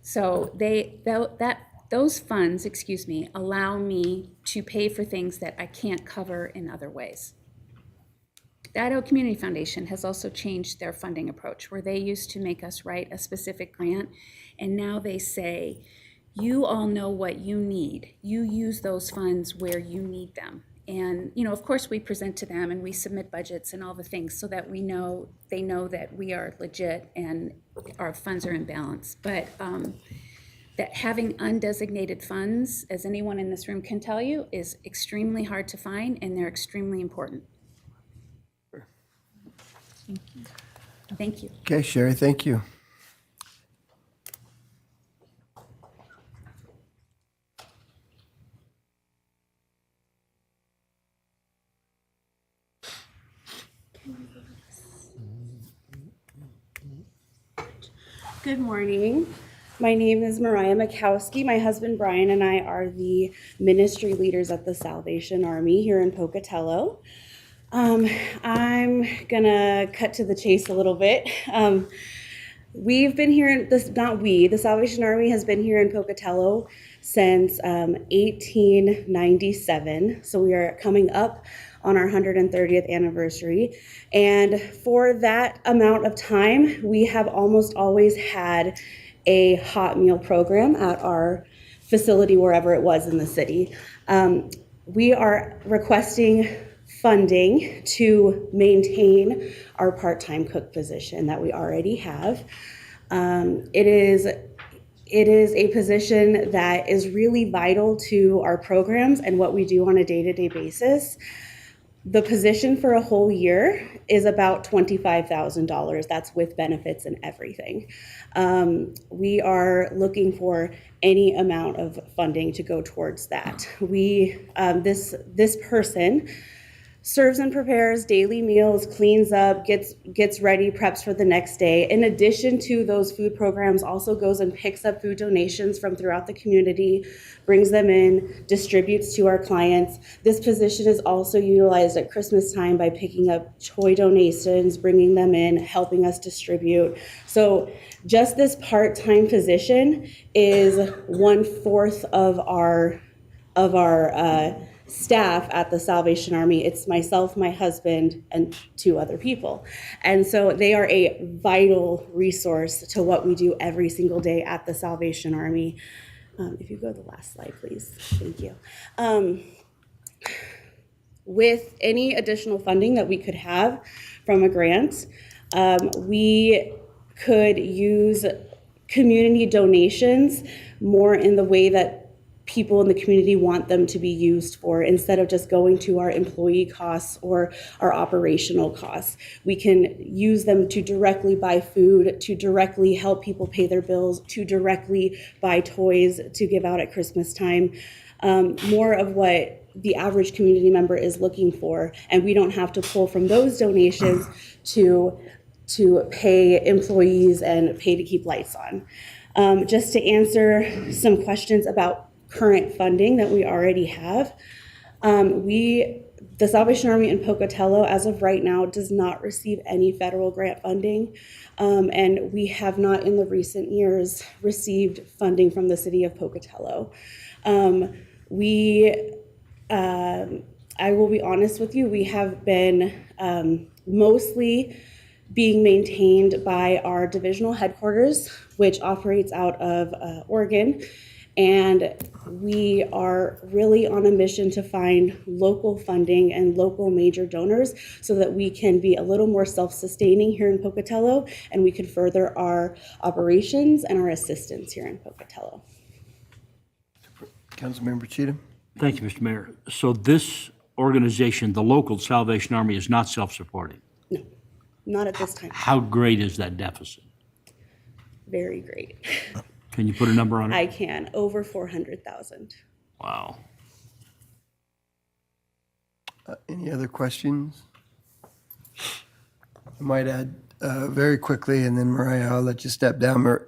So those funds, allow me to pay for things that I can't cover in other ways. The Idaho Community Foundation has also changed their funding approach, where they used to make us write a specific grant, and now they say, you all know what you need. You use those funds where you need them. And, of course, we present to them and we submit budgets and all the things so that they know that we are legit and our funds are in balance. But that having undesignated funds, as anyone in this room can tell you, is extremely hard to find, and they're extremely important. Thank you. Okay, Sherry, thank you. Good morning. My name is Mariah Mikowski. My husband Brian and I are the ministry leaders at the Salvation Army here in Pocatello. I'm gonna cut to the chase a little bit. We've been here, the Salvation Army has been here in Pocatello since 1897. So we are coming up on our 130th anniversary. And for that amount of time, we have almost always had a hot meal program at our facility, wherever it was in the city. We are requesting funding to maintain our part-time cook position that we already have. It is a position that is really vital to our programs and what we do on a day-to-day basis. The position for a whole year is about $25,000. That's with benefits and everything. We are looking for any amount of funding to go towards that. This person serves and prepares daily meals, cleans up, gets ready, preps for the next day. In addition to those food programs, also goes and picks up food donations from throughout the community, brings them in, distributes to our clients. This position is also utilized at Christmas time by picking up toy donations, bringing them in, helping us distribute. So just this part-time position is 1/4 of our staff at the Salvation Army. It's myself, my husband, and 2 other people. And so they are a vital resource to what we do every single day at the Salvation Army. If you go to the last slide, please. Thank you. With any additional funding that we could have from a grant, we could use community donations more in the way that people in the community want them to be used for, instead of just going to our employee costs or our operational costs. We can use them to directly buy food, to directly help people pay their bills, to directly buy toys to give out at Christmas time. More of what the average community member is looking for, and we don't have to pull from those donations to pay employees and pay to keep lights on. Just to answer some questions about current funding that we already have. The Salvation Army in Pocatello, as of right now, does not receive any federal grant funding, and we have not in the recent years received funding from the city of Pocatello. I will be honest with you, we have been mostly being maintained by our divisional headquarters, which operates out of Oregon. And we are really on a mission to find local funding and local major donors so that we can be a little more self-sustaining here in Pocatello, and we can further our operations and our assistance here in Pocatello. Councilmember Cheatham? Thank you, Mr. Mayor. So this organization, the local Salvation Army, is not self-supporting. No, not at this time. How great is that deficit? Very great. Can you put a number on it? I can, over 400,000. Wow. Any other questions? I might add very quickly, and then Mariah, I'll let you step down.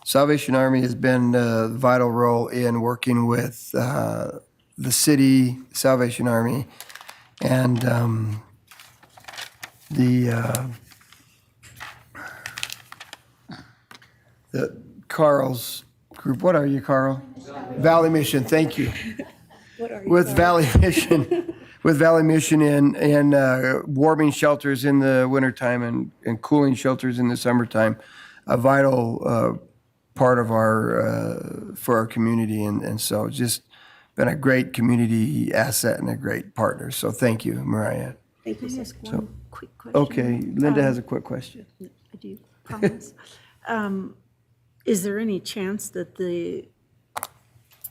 Salvation Army has been a vital role in working with the city Salvation Army and the Carl's group. What are you, Carl? Valley Mission. Thank you. What are you? With Valley Mission, with Valley Mission and warming shelters in the wintertime and cooling shelters in the summertime, a vital part of for our community, and so just been a great community asset and a great partner. So thank you, Mariah. Thank you, Can I sir. ask one quick question? Okay, Linda has a quick question. I do, promise. Is there any chance that the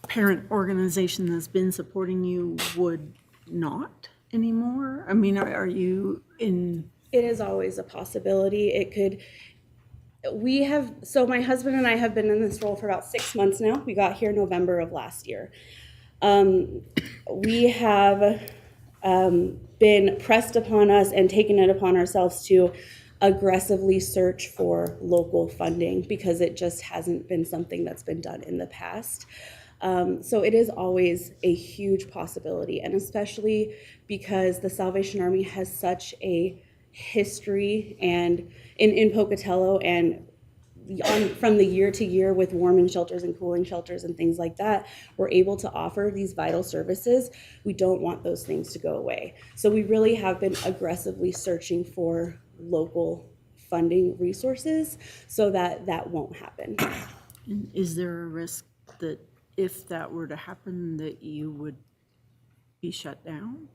parent organization that's been supporting you would not anymore? I mean, are you in? It is always a possibility. It could. So my husband and I have been in this role for about 6 months now. We got here November of last year. We have been pressed upon us and taken it upon ourselves to aggressively search for local funding because it just hasn't been something that's been done in the past. So it is always a huge possibility, and especially because the Salvation Army has such a history and in Pocatello and from the year to year with warming shelters and cooling shelters and things like that, we're able to offer these vital services. We don't want those things to go away. So we really have been aggressively searching for local funding resources so that that won't happen. And is there a risk that if that were to happen, that you would be shut down?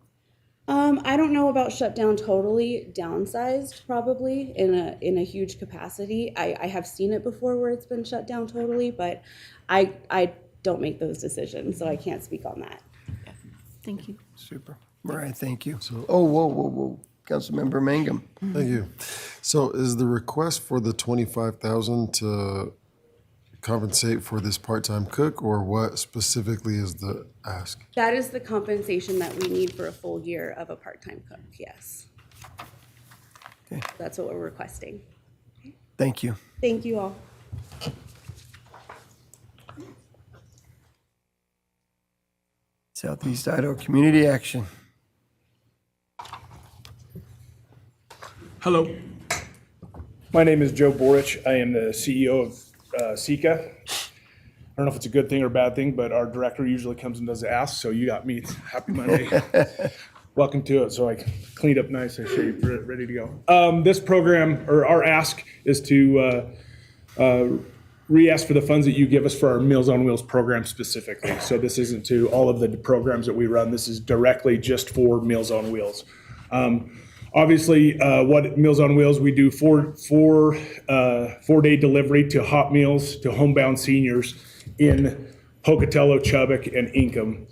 I don't know about shut down totally, downsized probably in a huge capacity. I have seen it before where it's been shut down totally, but I don't make those decisions, so I can't speak on that. Thank you. Super. Mariah, thank you. Whoa. Councilmember Mangum. Thank you. So is the request for the 25,000 to compensate for this part-time cook, or what specifically is the ask? That is the compensation that we need for a full year of a part-time cook, yes. Okay. That's what we're requesting. Thank you. Thank you all. Southeast Idaho Community Action. Hello. My name is Joe Borich. I am the CEO of SICA. I don't know if it's a good thing or a bad thing, but our director usually comes and does the ask, so you got me. Happy Monday. Welcome to it. So I cleaned up nice and shaved, ready to go. This program, or our ask, is to re-ask for the funds that you give us for our Meals on Wheels program specifically. So this isn't to all of the programs that we run. This is directly just for Meals on Wheels. Obviously, what Meals on Wheels, we do four-day delivery to hot meals to homebound seniors in Pocatello, Chubbuck, and Ingham.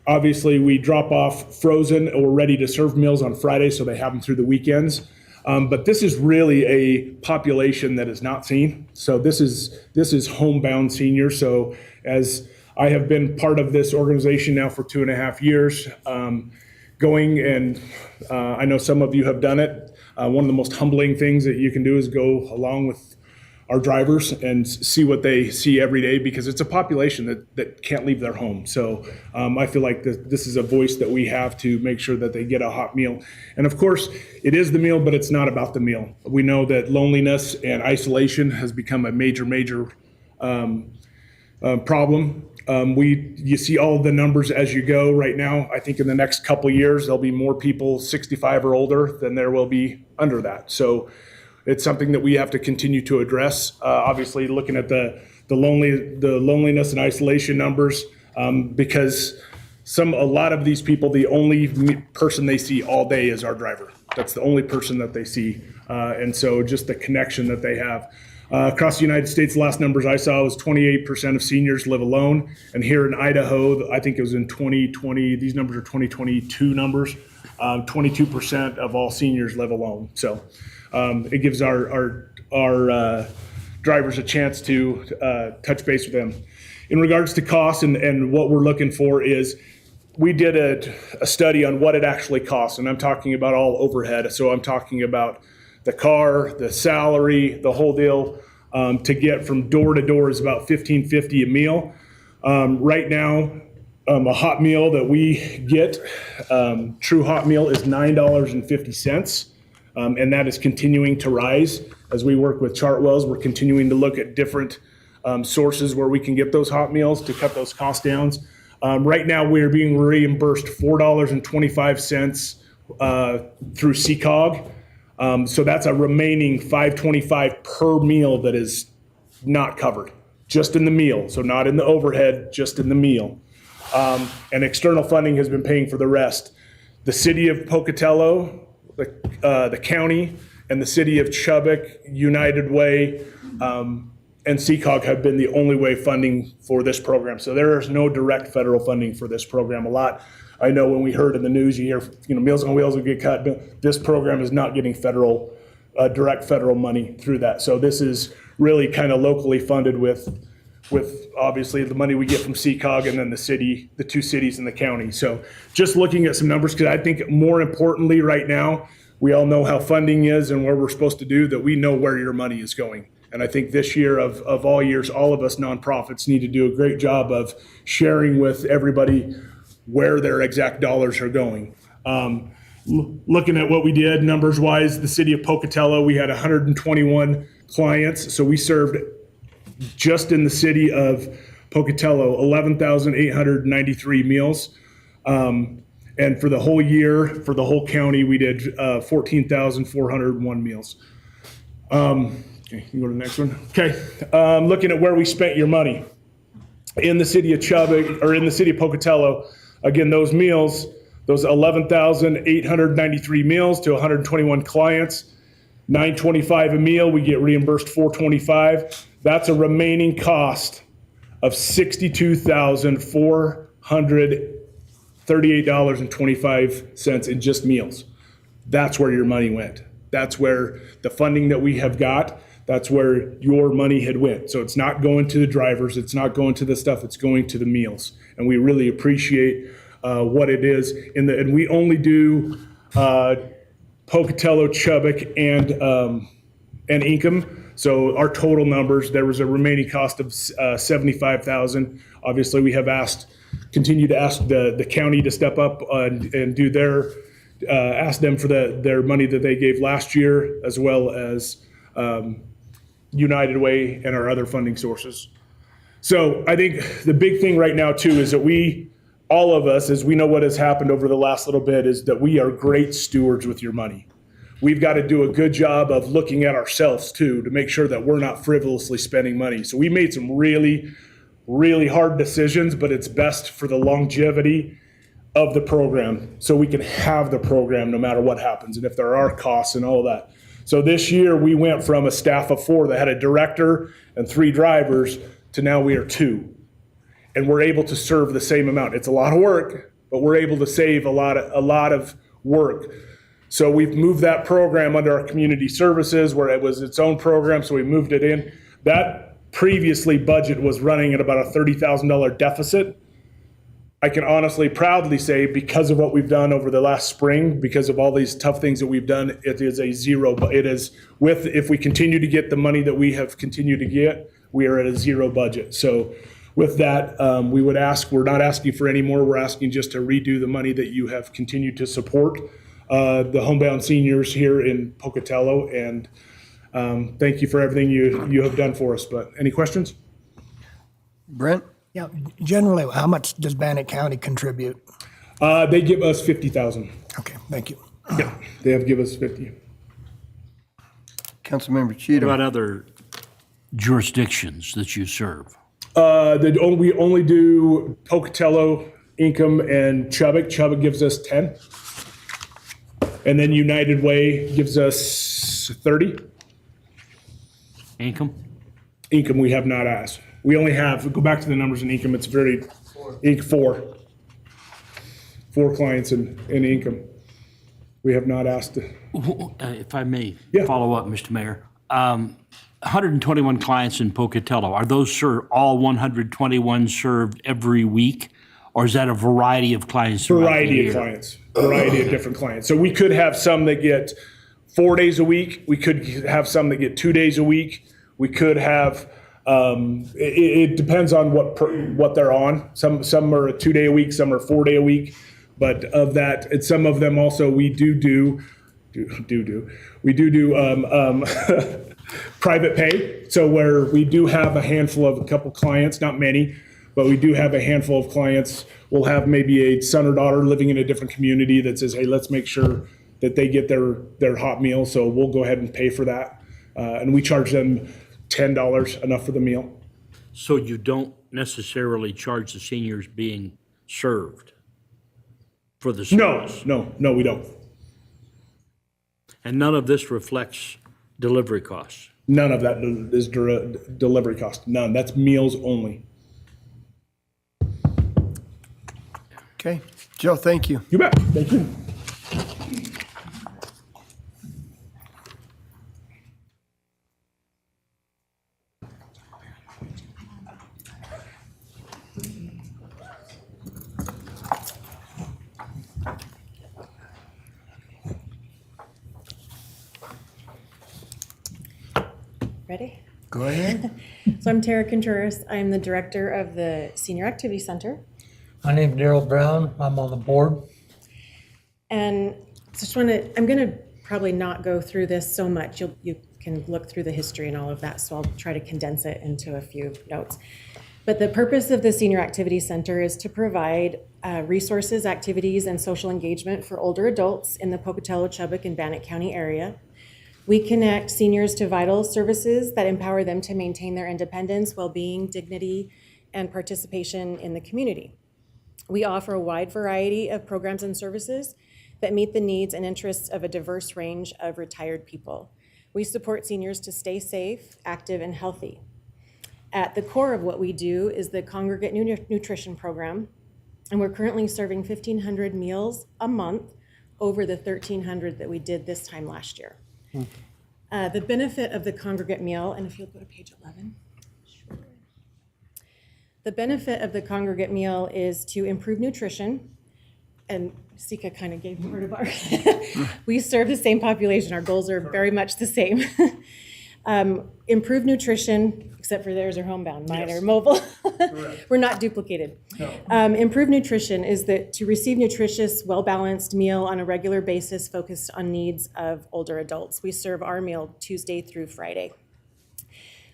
Obviously, we drop off frozen or ready to serve meals on Friday, so they have them through the weekends. But this is really a population that is not seen. So this is homebound seniors. So as I have been part of this organization now for 2.5 years, going and I know some of you have done it. One of the most humbling things that you can do is go along with our drivers and see what they see every day, because it's a population that can't leave their home. So I feel like this is a voice that we have to make sure that they get a hot meal. And of course, it is the meal, but it's not about the meal. We know that loneliness and isolation has become a major problem. You see all the numbers as you go right now. I think in the next couple of years, there'll be more people 65 or older than there will be under that. So it's something that we have to continue to address. Obviously, looking at the the loneliness and isolation numbers, because a lot of these people, the only person they see all day is our driver. That's the only person that they see. And so just the connection that they have. Across the United States, the last numbers I saw was 28% of seniors live alone. And here in Idaho, I think it was in 2020, these numbers are 2022 numbers, 22% of all seniors live alone. So it gives our drivers a chance to touch base with them. In regards to costs and what we're looking for is, we did a study on what it actually costs, and I'm talking about all overhead. So I'm talking about the car, the salary, the whole deal. To get from door to door is about $15.50 a meal. Right now, a hot meal that we get, true hot meal, is $9.50, and that is continuing to rise. As we work with Chartwells, we're continuing to look at different sources where we can get those hot meals to cut those costs down. Right now, we are being reimbursed $4.25 through CCOG. So that's a remaining $5.25 per meal that is not covered, just in the meal. So not in the overhead, just in the meal. And external funding has been paying for the rest. The city of Pocatello, the county, and the city of Chubbuck, United Way, and CCOG have been the only way funding for this program. So there is no direct federal funding for this program. A lot, I know when we heard in the news, you hear, Meals on Wheels will get cut, but this program is not getting direct federal money through that. So this is really kind of locally funded with obviously the money we get from CCOG and then the two cities in the county. So just looking at some numbers, because I think more importantly right now, we all know how funding is and where we're supposed to do, that we know where your money is going. And I think this year of all years, all of us nonprofits need to do a great job of sharing with everybody where their exact dollars are going. Looking at what we did numbers wise, the city of Pocatello, we had 121 clients. So we served, just in the city of Pocatello, 11,893 meals. And for the whole year, for the whole county, we did 14,401 meals. Okay, you can go to the next one. Okay, looking at where we spent your money. In the city of Chubbuck, or in the city of Pocatello, again, those meals, those 11,893 meals to 121 clients, $9.25 a meal, we get reimbursed $4.25. That's a remaining cost of $62,438.25 in just meals. That's where your money went. That's where the funding that we have got, that's where your money had went. So it's not going to the drivers, it's not going to the stuff, it's going to the meals. And we really appreciate what it is. And we only do Pocatello, Chubbuck, and Ingham. So our total numbers, there was a remaining cost of $75,000. Obviously, we have continue to ask the county to step up and do ask them for their money that they gave last year, as well as United Way and our other funding sources. So I think the big thing right now too is that all of us, as we know what has happened over the last little bit, is that we are great stewards with your money. We've got to do a good job of looking at ourselves too, to make sure that we're not frivolously spending money. So we made some really, really hard decisions, but it's best for the longevity of the program, so we can have the program no matter what happens, and if there are costs and all that. So this year we went from a staff of 4 that had a director and 3 drivers to now we are 2. And we're able to serve the same amount. It's a lot of work, but we're able to save a lot of work. So we've moved that program under our community services, where it was its own program, so we moved it in. That previously budget was running at about a $30,000 deficit. I can honestly, proudly say, because of what we've done over the last spring, because of all these tough things that we've done, it is a zero. It is if we continue to get the money that we have continued to get, we are at a zero budget. So with that, we would ask, we're not asking for any more, we're asking just to redo the money that you have continued to support the homebound seniors here in Pocatello. And thank you for everything you have done for us. But any questions? Brent? Yeah, generally, how much does Bannock County contribute? They give us $50,000. Okay, thank you. Yeah, they have give us 50. Councilmember Cheatham. What about other jurisdictions that you serve? We only do Pocatello, Income, and Chubbuck. Chubbuck gives us 10. And then United Way gives us 30. Income? Income, we have not asked. We only have, go back to the numbers in Income, it's very, four. Four clients in Income. We have not asked. If I may Yeah. follow up, Mr. Mayor. 121 clients in Pocatello, are those all 121 served every week? Or is that a variety of clients throughout the Variety of year? clients, variety of different clients. So we could have some that get 4 days a week. We could have some that get 2 days a week. We could have, it depends on what they're on. Some are a 2-day a week, some are 4-day a week. But of that, and some of them also we do private pay. So where we do have a couple clients, not many, but we do have a handful of clients. We'll have maybe a son or daughter living in a different community that says, hey, let's make sure that they get their hot meal. So we'll go ahead and pay for that. And we charge them $10, enough for the meal. So you don't necessarily charge the seniors being served for the service? No, we don't. And none of this reflects delivery costs? None of that is delivery cost. None. That's meals only. Okay. Joe, thank you. You bet. Thank you. Ready? Go ahead. So I'm Tara Contreras. I'm the director of the Senior Activity Center. My name's Daryl Brown. I'm on the board. And I'm going to probably not go through this so much. You can look through the history and all of that, so I'll try to condense it into a few notes. But the purpose of the Senior Activity Center is to provide resources, activities, and social engagement for older adults in the Pocatello, Chubbuck, and Bannock County area. We connect seniors to vital services that empower them to maintain their independence, well-being, dignity, and participation in the community. We offer a wide variety of programs and services that meet the needs and interests of a diverse range of retired people. We support seniors to stay safe, active, and healthy. At the core of what we do is the Congregate Nutrition Program, and we're currently serving 1,500 meals a month over the 1,300 that we did this time last year. The benefit of the congregate meal, and if you'll go to page 11. Sure. The benefit of the congregate meal is to improve nutrition, and Sika kind of gave part of our, we serve the same population, our goals are very much the same. Improve nutrition, except for theirs are homebound, mine are mobile. We're not duplicated. No. Improved nutrition is that to receive nutritious, well-balanced meal on a regular basis focused on needs of older adults. We serve our meal Tuesday through Friday.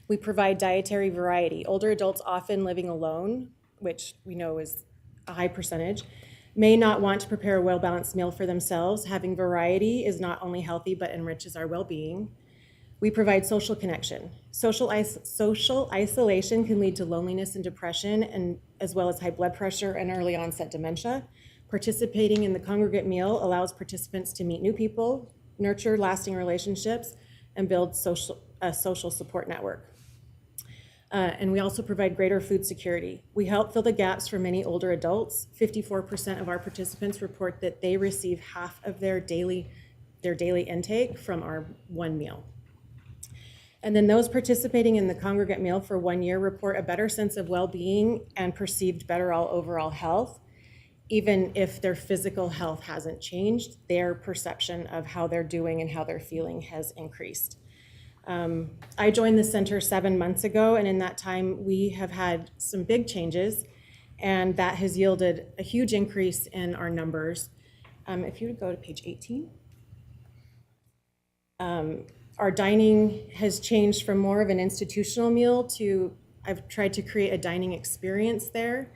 We provide dietary variety. Older adults often living alone, which we know is a high percentage, may not want to prepare a well-balanced meal for themselves. Having variety is not only healthy, but enriches our well-being. We provide social connection. Social isolation can lead to loneliness and depression, and as well as high blood pressure and early onset dementia. Participating in the congregate meal allows participants to meet new people, nurture lasting relationships, and build a social support network. And we also provide greater food security. We help fill the gaps for many older adults. 54% of our participants report that they receive half of their daily intake from our one meal. And then those participating in the congregate meal for 1 year report a better sense of well-being and perceived better overall health. Even if their physical health hasn't changed, their perception of how they're doing and how they're feeling has increased. I joined the center 7 months ago, and in that time we have had some big changes, and that has yielded a huge increase in our numbers. If you would go to page 18. Our dining has changed from more of an institutional meal to, I've tried to create a dining experience there.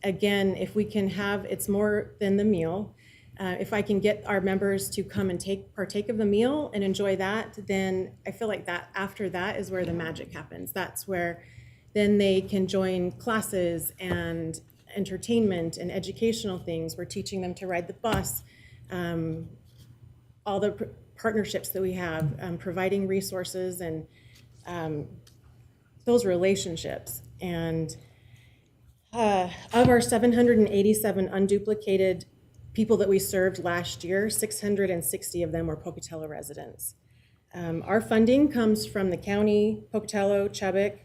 Again, if we can have, it's more than the meal. If I can get our members to come and partake of the meal and enjoy that, then I feel like that after that is where the magic happens. That's where then they can join classes and entertainment and educational things. We're teaching them to ride the bus, all the partnerships that we have, providing resources and those relationships. And of our 787 unduplicated people that we served last year, 660 of them were Pocatello residents. Our funding comes from the county, Pocatello, Chubbuck,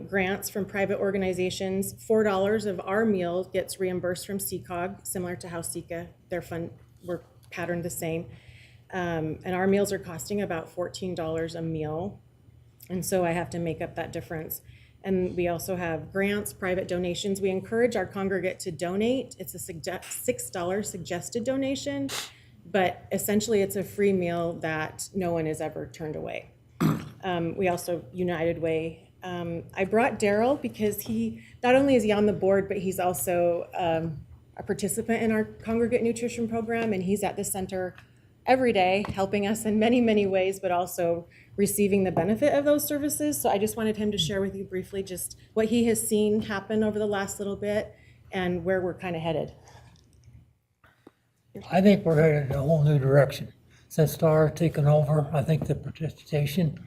grants from private organizations. $4 of our meal gets reimbursed from CCOG, similar to how SECA, their fund, were patterned the same. And our meals are costing about $14 a meal. And so I have to make up that difference. And we also have grants, private donations. We encourage our congregate to donate. It's a $6 suggested donation, but essentially it's a free meal that no one is ever turned away. We also, United Way. I brought Daryl because he, not only is he on the board, but he's also a participant in our congregate nutrition program, and he's at the center every day, helping us in many, many ways, but also receiving the benefit of those services. So I just wanted him to share with you briefly just what he has seen happen over the last little bit and where we're kind of headed. I think we're headed in a whole new direction. Since Star's taken over, I think the participation,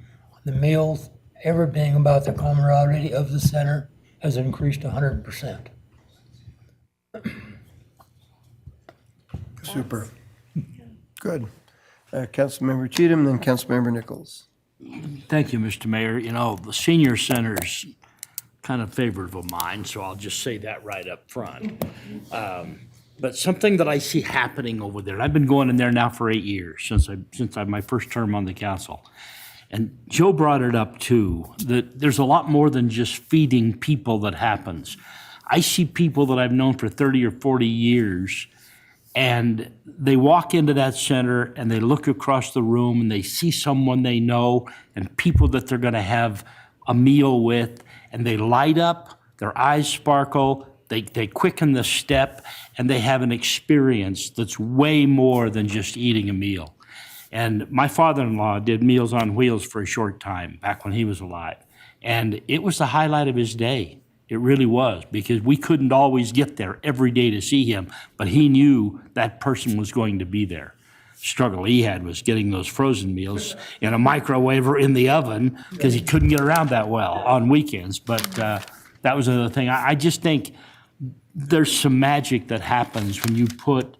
the meals, everything about the camaraderie of the center has increased 100%. Super. Good. Councilmember Cheatham, then Councilmember Nichols. Thank you, Mr. Mayor. You know, the senior center's kind of favorite of mine, so I'll just say that right up front. But something that I see happening over there, and I've been going in there now for 8 years, since my first term on the council. And Joe brought it up too, that there's a lot more than just feeding people that happens. I see people that I've known for 30 or 40 years, and they walk into that center and they look across the room and they see someone they know and people that they're gonna have a meal with, and they light up, their eyes sparkle, they quicken the step, and they have an experience that's way more than just eating a meal. And my father-in-law did Meals on Wheels for a short time, back when he was alive. And it was the highlight of his day. It really was, because we couldn't always get there every day to see him, but he knew that person was going to be there. Struggle he had was getting those frozen meals in a microwave or in the oven, because he couldn't get around that well on weekends. But that was another thing. I just think there's some magic that happens when you put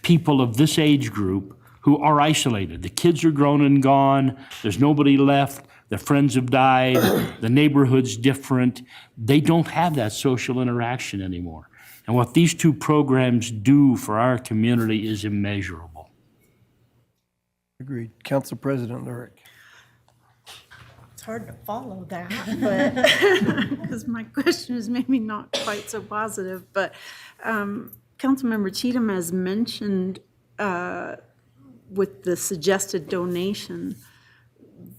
people of this age group who are isolated. The kids are grown and gone. There's nobody left. Their friends have died. The neighborhood's different. They don't have that social interaction anymore. And what these two programs do for our community is immeasurable. Agreed. Council President Lurick. It's hard to follow that, but because my question is maybe not quite so positive. But Councilmember Cheatham has mentioned with the suggested donation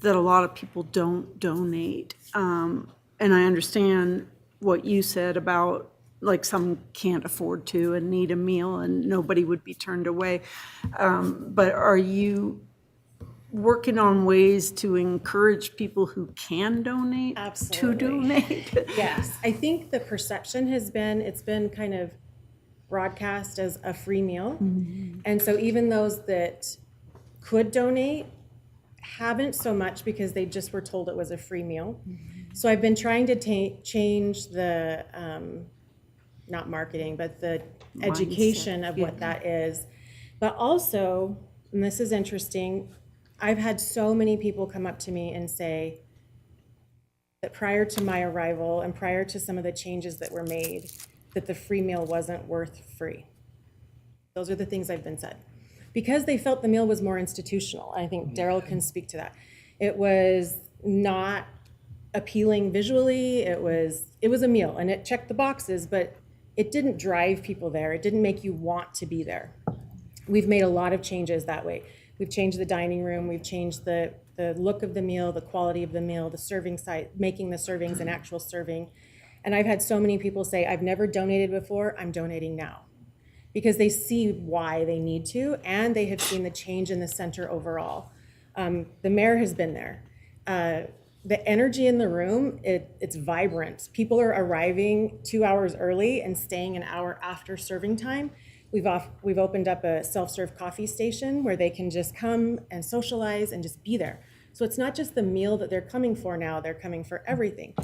that a lot of people don't donate. And I understand what you said about, like, some can't afford to and need a meal and nobody would be turned away. But are you working on ways to encourage people who can donate to donate? Yes, I think the perception has been, it's been kind of broadcast as a free meal. Mm-hmm. And so even those that could donate haven't so much, because they just were told it was a free meal. Mm-hmm. So I've been trying to change the, not marketing, but the education of what that is. But also, and this is interesting, I've had so many people come up to me and say that prior to my arrival and prior to some of the changes that were made, that the free meal wasn't worth free. Those are the things I've been said. Because they felt the meal was more institutional. I think Daryl can speak to that. It was not appealing visually. It was a meal and it checked the boxes, but it didn't drive people there. It didn't make you want to be there. We've made a lot of changes that way. We've changed the dining room. We've changed the look of the meal, the quality of the meal, the serving site, making the servings an actual serving. And I've had so many people say, I've never donated before, I'm donating now. because they see why they need to, and they have seen the change in the center overall. The mayor has been there. The energy in the room, it's vibrant. People are arriving 2 hours early and staying an hour after serving time. We've opened up a self-serve coffee station where they can just come and socialize and just be there. So it's not just the meal that they're coming for now, they're coming for everything.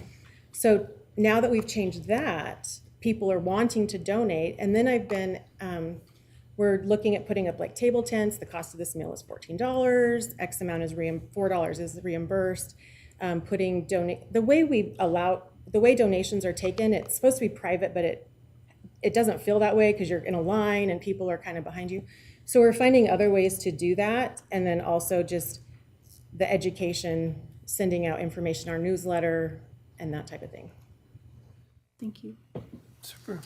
So now that we've changed that, people are wanting to donate. And then we're looking at putting up like table tents. The cost of this meal is $14. X amount is $4 is reimbursed. The way donations are taken, it's supposed to be private, but it doesn't feel that way because you're in a line and people are kind of behind you. So we're finding other ways to do that. And then also just the education, sending out information, our newsletter, and that type of thing. Thank you. Super.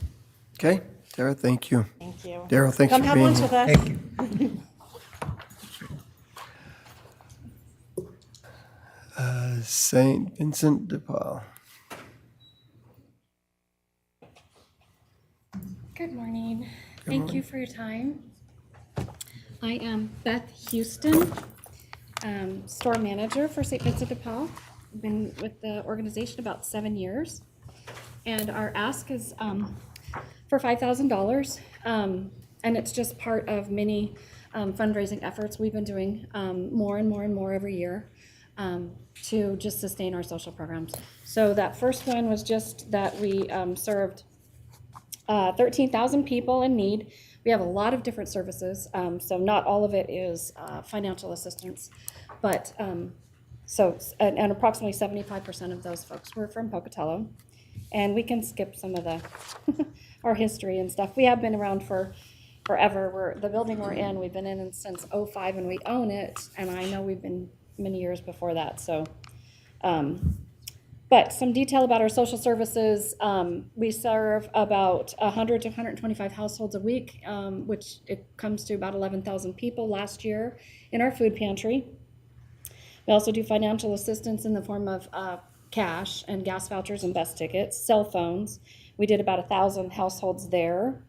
Okay, Tara, thank you. Thank you. Daryl, thanks Come for have being lunch here. with us. Thank you. St. Vincent de Paul. Good morning. Thank you for your time. I am Beth Houston, store manager for St. Vincent de Paul. I've been with the organization about 7 years. And our ask is for $5,000. And it's just part of many fundraising efforts we've been doing more and more and more every year to just sustain our social programs. So that first one was just that we served 13,000 people in need. We have a lot of different services, so not all of it is financial assistance, but and approximately 75% of those folks were from Pocatello. And we can skip some of the our history and stuff. We have been around for forever. The building we're in, we've been in since '05 and we own it, and I know we've been many years before that. So, but some detail about our social services. We serve about 100 to 125 households a week, which it comes to about 11,000 people last year in our food pantry. We also do financial assistance in the form of cash and gas vouchers and bus tickets, cell phones. We did about 1,000 households there.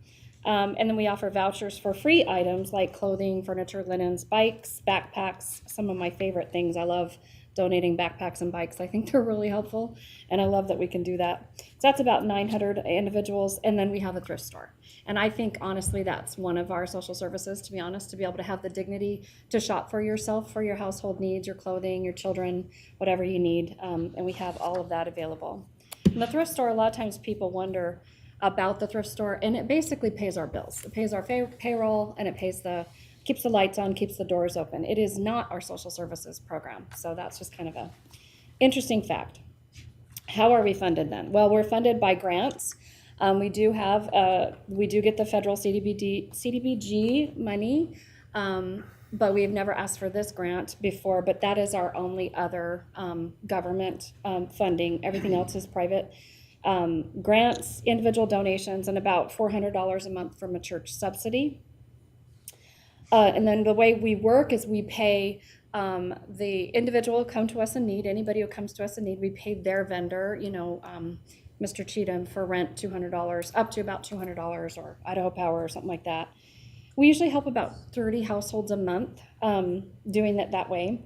And then we offer vouchers for free items like clothing, furniture, linens, bikes, backpacks, some of my favorite things. I love donating backpacks and bikes. I think they're really helpful, and I love that we can do that. So that's about 900 individuals, and then we have a thrift store. And I think, honestly, that's one of our social services, to be honest, to be able to have the dignity to shop for yourself, for your household needs, your clothing, your children, whatever you need, and we have all of that available. In the thrift store, a lot of times people wonder about the thrift store, and it basically pays our bills. It pays our payroll, and it pays keeps the lights on, keeps the doors open. It is not our social services program, so that's just kind of a interesting fact. How are we funded then? Well, we're funded by grants. We do get the federal CDBG money, but we've never asked for this grant before, but that is our only other government funding. Everything else is private. Grants, individual donations, and about $400 a month from a church subsidy. And then the way we work is we pay the individual who come to us in need, anybody who comes to us in need, we pay their vendor, Mr. Cheatham, for rent, $200, up to about $200, or Idaho Power or something like that. We usually help about 30 households a month doing it that way.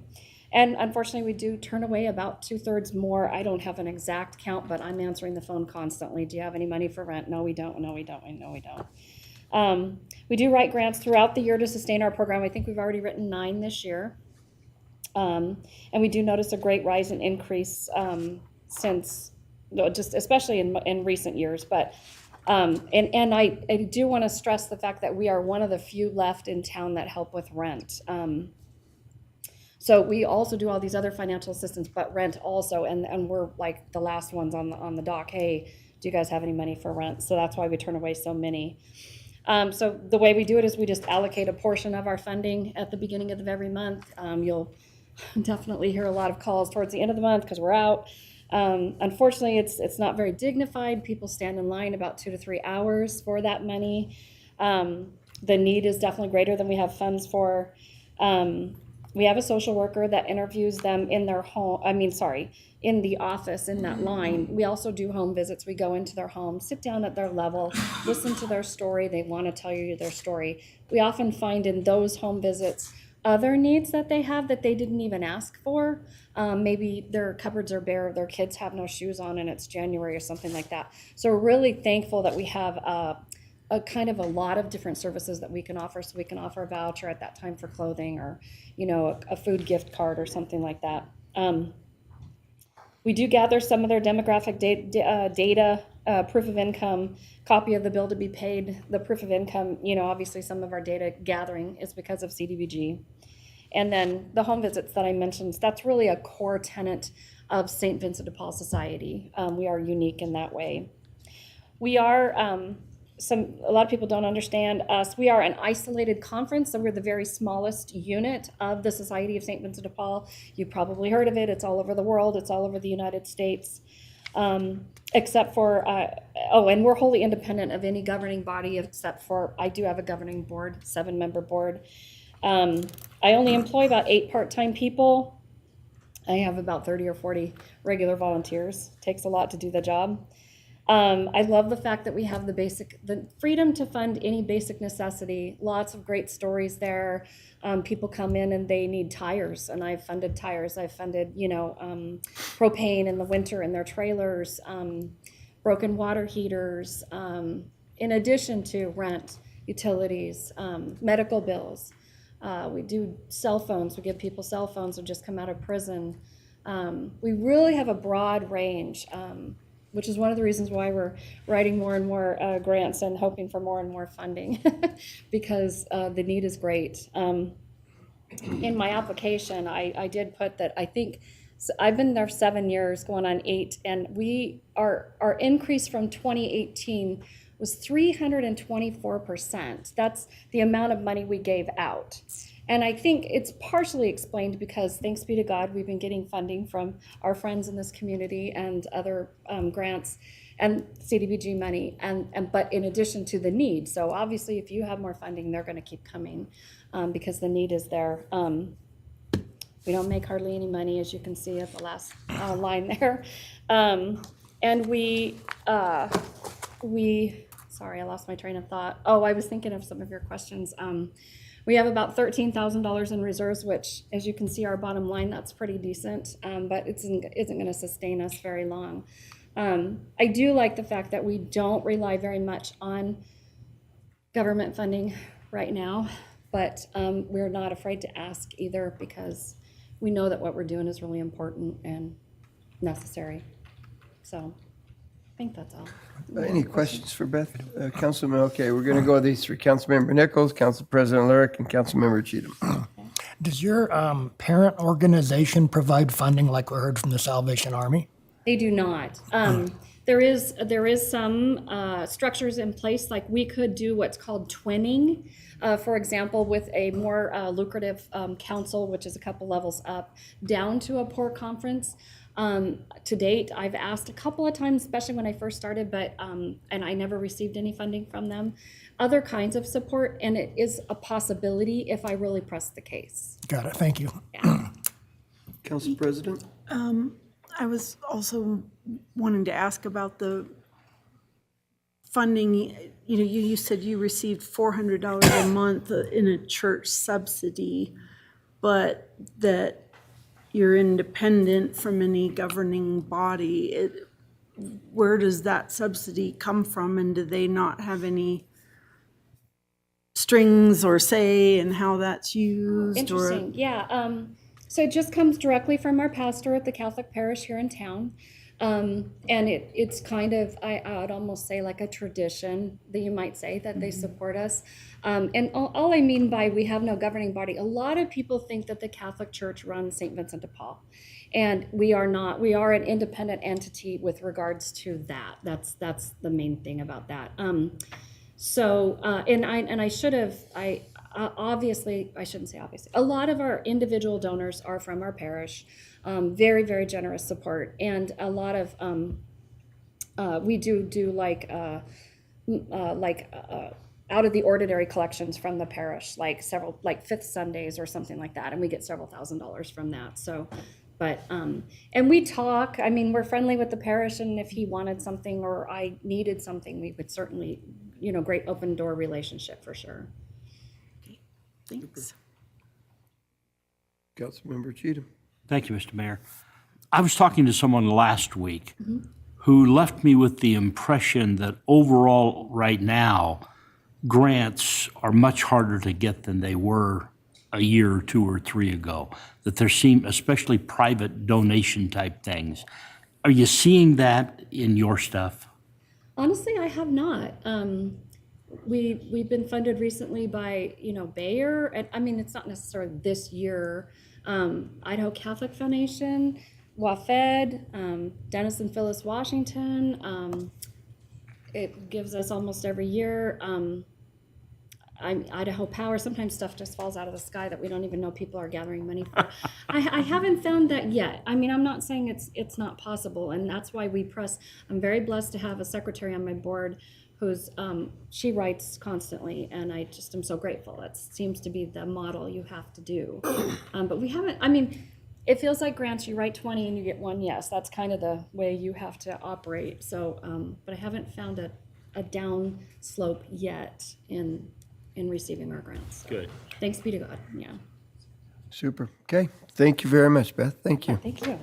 And unfortunately, we do turn away about 2/3 more. I don't have an exact count, but I'm answering the phone constantly. Do you have any money for rent? No, we don't. No, we don't. No, we don't. We do write grants throughout the year to sustain our program. I think we've already written 9 this year. And we do notice a great rise and increase since, just especially in recent years. But and I do want to stress the fact that we are one of the few left in town that help with rent. So we also do all these other financial assistance, but rent also, and we're like the last ones on the dock. Hey, do you guys have any money for rent? So that's why we turn away so many. So the way we do it is we just allocate a portion of our funding at the beginning of every month. You'll definitely hear a lot of calls towards the end of the month because we're out. Unfortunately, it's not very dignified. People stand in line about 2 to 3 hours for that money. The need is definitely greater than we have funds for. We have a social worker that interviews them in their home, in the office in that line. We also do home visits. We go into their home, sit down at their level, listen to their story. They want to tell you their story. We often find in those home visits other needs that they have that they didn't even ask for. Maybe their cupboards are bare, their kids have no shoes on and it's January or something like that. So we're really thankful that we have a kind of a lot of different services that we can offer. So we can offer a voucher at that time for clothing, or, you know, a food gift card or something like that. We do gather some of their demographic data, proof of income, copy of the bill to be paid, the proof of income. You know, obviously some of our data gathering is because of CDBG. And then the home visits that I mentioned, that's really a core tenet of St. Vincent de Paul Society. We are unique in that way. We are, a lot of people don't understand us. We are an isolated conference, so we're the very smallest unit of the Society of St. Vincent de Paul. You've probably heard of it. It's all over the world. It's all over the United States. Except for, and we're wholly independent of any governing body, except for, I do have a governing board, 7-member board. I only employ about 8 part-time people. I have about 30 or 40 regular volunteers. Takes a lot to do the job. I love the fact that we have the freedom to fund any basic necessity. Lots of great stories there. People come in and they need tires, and I've funded tires. I've funded, propane in the winter in their trailers, broken water heaters, in addition to rent, utilities, medical bills. We do cell phones. We give people cell phones who just come out of prison. We really have a broad range, which is one of the reasons why we're writing more and more grants and hoping for more and more funding, because the need is great. In my application, I did put that I think, so I've been there 7 years, going on 8, and our increase from 2018 was 324%. That's the amount of money we gave out. And I think it's partially explained because, thanks be to God, we've been getting funding from our friends in this community and other grants and CDBG money, but in addition to the need. So obviously, if you have more funding, they're going to keep coming because the need is there. We don't make hardly any money, as you can see at the last line there. And sorry, I lost my train of thought. Oh, I was thinking of some of your questions. We have about $13,000 in reserves, which, as you can see, our bottom line, that's pretty decent, but it isn't going to sustain us very long. I do like the fact that we don't rely very much on government funding right now, but we're not afraid to ask either, because we know that what we're doing is really important and necessary. So I think that's all. Any questions for Beth? Councilman, okay, we're going to go with these 3. Councilmember Nichols, Council President Lyric, and Councilmember Cheatham. Does your parent organization provide funding like we heard from the Salvation Army? They do not. There is some structures in place, like we could do what's called twinning, for example, with a more lucrative council, which is a couple levels up, down to a poor conference. To date, I've asked a couple of times, especially when I first started, but and I never received any funding from them. Other kinds of support, and it is a possibility if I really press the case. Got it. Thank you. Yeah. Council President? I was also wanting to ask about the funding. You said you received $400 a month in a church subsidy, but that you're independent from any governing body. Where does that subsidy come from, and do they not have any strings or say in how that's used? Interesting. Yeah. So it just comes directly from our pastor at the Catholic parish here in town. And it's kind of, I would almost say like a tradition that you might say that they support us. And all I mean by we have no governing body, a lot of people think that the Catholic Church runs St. Vincent de Paul. And we are not. We are an independent entity with regards to that. That's the main thing about that. Obviously, I shouldn't say obviously, a lot of our individual donors are from our parish, very, very generous support. And a lot of, we do like out of the ordinary collections from the parish, like fifth Sundays or something like that, and we get several $1,000s from that. So, but and we talk. I mean, we're friendly with the parish, and if he wanted something or I needed something, we would certainly, great open door relationship for sure. Thanks. Councilmember Cheatham. Thank you, Mr. Mayor. I was talking to someone last week who left me with the impression that overall, right now, grants are much harder to get than they were a year or two or three ago, that there seem, especially private donation type things. Are you seeing that in your stuff? Honestly, I have not. We've been funded recently by, Bayer, and I mean, it's not necessarily this year. Idaho Catholic Foundation, WAFED, Dennis and Phyllis Washington. It gives us almost every year. Idaho Power. Sometimes stuff just falls out of the sky that we don't even know people are gathering money for. I haven't found that yet. I mean, I'm not saying it's not possible, and that's why we press. I'm very blessed to have a secretary on my board who's she writes constantly, and I just am so grateful. That seems to be the model you have to do. But we haven't. I mean, it feels like grants. You write 20 and you get one yes. That's kind of the way you have to operate. So, but I haven't found a down slope yet in receiving our grants. So, good. Thanks be to God. Yeah. Super. Okay. Thank you very much, Beth. Thank you. Thank you.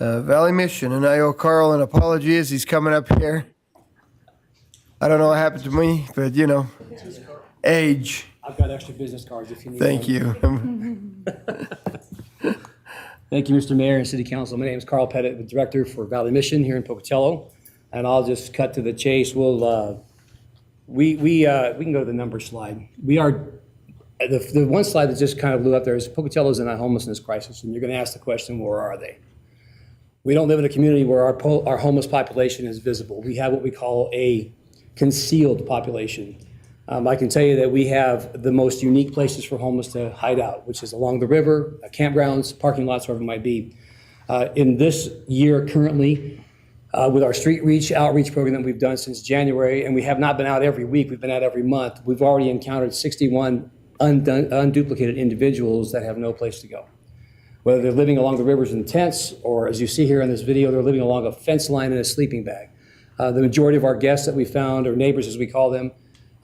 Valley Mission, and I owe Carl an apology as he's coming up here. I don't know what happened to me, but age. I've got extra business cards if you need Thank you. Thank you, Mr. Mayor and City Council. My name is Carl Pettit, the Director for Valley Mission here in Pocatello. And I'll just cut to the chase. We'll, we can go to the number slide. We are, the one slide that just kind of blew up there is Pocatello's in a homelessness crisis. And you're going to ask the question, where are they? We don't live in a community where our homeless population is visible. We have what we call a concealed population. I can tell you that we have the most unique places for homeless to hide out, which is along the river, campgrounds, parking lots, wherever it might be. In this year currently, with our street outreach program that we've done since January, and we have not been out every week, we've been out every month, we've already encountered 61 unduplicated individuals that have no place to go. Whether they're living along the rivers in tents, or as you see here in this video, they're living along a fence line in a sleeping bag. The majority of our guests that we found, or neighbors as we call them,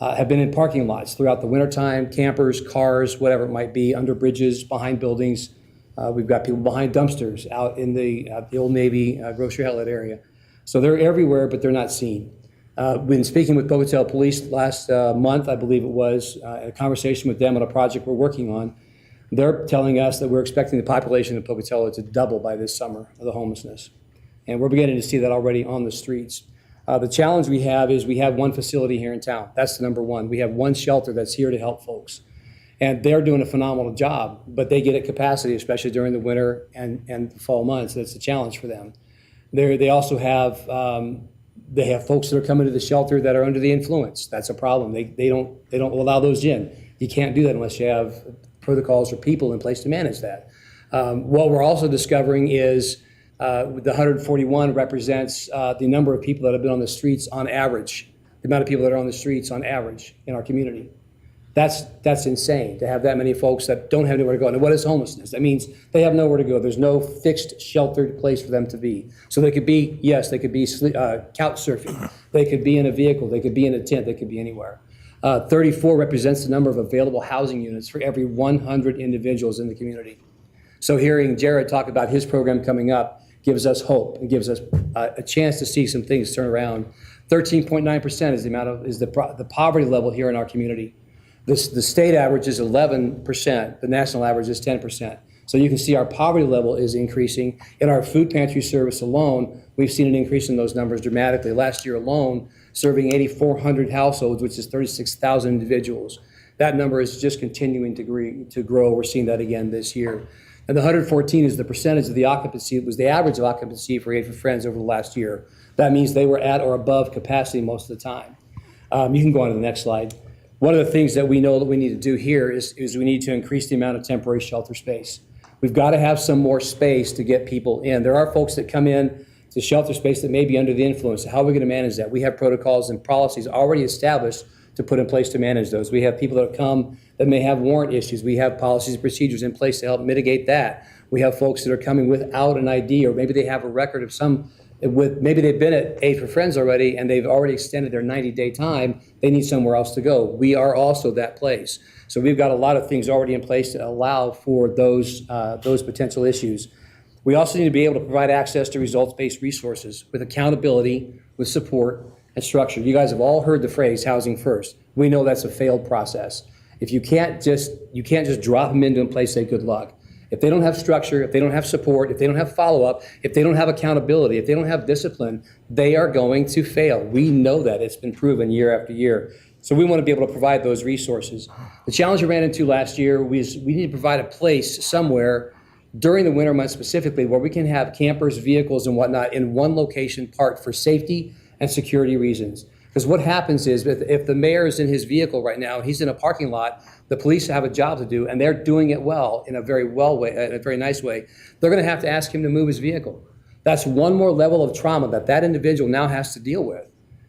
have been in parking lots throughout the wintertime, campers, cars, whatever it might be, under bridges, behind buildings. We've got people behind dumpsters out in the Old Navy grocery outlet area. So they're everywhere, but they're not seen. We've been speaking with Pocatello Police last month, I believe it was, a conversation with them on a project we're working on. They're telling us that we're expecting the population of Pocatello to double by this summer of the homelessness. And we're beginning to see that already on the streets. The challenge we have is we have one facility here in town. That's the number one. We have one shelter that's here to help folks. And they're doing a phenomenal job, but they get at capacity, especially during the winter and the fall months. That's a challenge for them. They also have folks that are coming to the shelter that are under the influence. That's a problem. They don't allow those in. You can't do that unless you have protocols or people in place to manage that. What we're also discovering is the 141 represents the number of people that have been on the streets on average, the amount of people that are on the streets on average in our community. That's insane to have that many folks that don't have anywhere to go. And what is homelessness? That means they have nowhere to go. There's no fixed sheltered place for them to be. So they could be, yes, they could be couch surfing. They could be in a vehicle. They could be in a tent. They could be anywhere. 34 represents the number of available housing units for every 100 individuals in the community. So hearing Jared talk about his program coming up gives us hope and gives us a chance to see some things turn around. 13.9% is the poverty level here in our community. The state average is 11%. The national average is 10%. So you can see our poverty level is increasing. In our food pantry service alone, we've seen an increase in those numbers dramatically. Last year alone, serving 8,400 households, which is 36,000 individuals. That number is just continuing to grow. We're seeing that again this year. And the 114 is the percentage of the occupancy. It was the average of occupancy for Aid for Friends over the last year. That means they were at or above capacity most of the time. You can go on to the next slide. One of the things that we know that we need to do here is we need to increase the amount of temporary shelter space. We've got to have some more space to get people in. There are folks that come in to shelter space that may be under the influence. How are we going to manage that? We have protocols and policies already established to put in place to manage those. We have people that come that may have warrant issues. We have policies and procedures in place to help mitigate that. We have folks that are coming without an ID, or maybe they have a record of maybe they've been at Aid for Friends already and they've already extended their 90-day time. They need somewhere else to go. We are also that place. So we've got a lot of things already in place to allow for those potential issues. We also need to be able to provide access to results-based resources with accountability, with support and structure. You guys have all heard the phrase housing first. We know that's a failed process. If you can't just drop them into a place, say good luck. If they don't have structure, if they don't have support, if they don't have follow-up, if they don't have accountability, if they don't have discipline, they are going to fail. We know that. It's been proven year after year. So we want to be able to provide those resources. The challenge we ran into last year was we need to provide a place somewhere during the winter months specifically where we can have campers, vehicles, and whatnot in one location parked for safety and security reasons. Because what happens is if the mayor is in his vehicle right now, he's in a parking lot, the police have a job to do, and they're doing it well in a very nice way. They're going to have to ask him to move his vehicle. That's one more level of trauma that individual now has to deal with.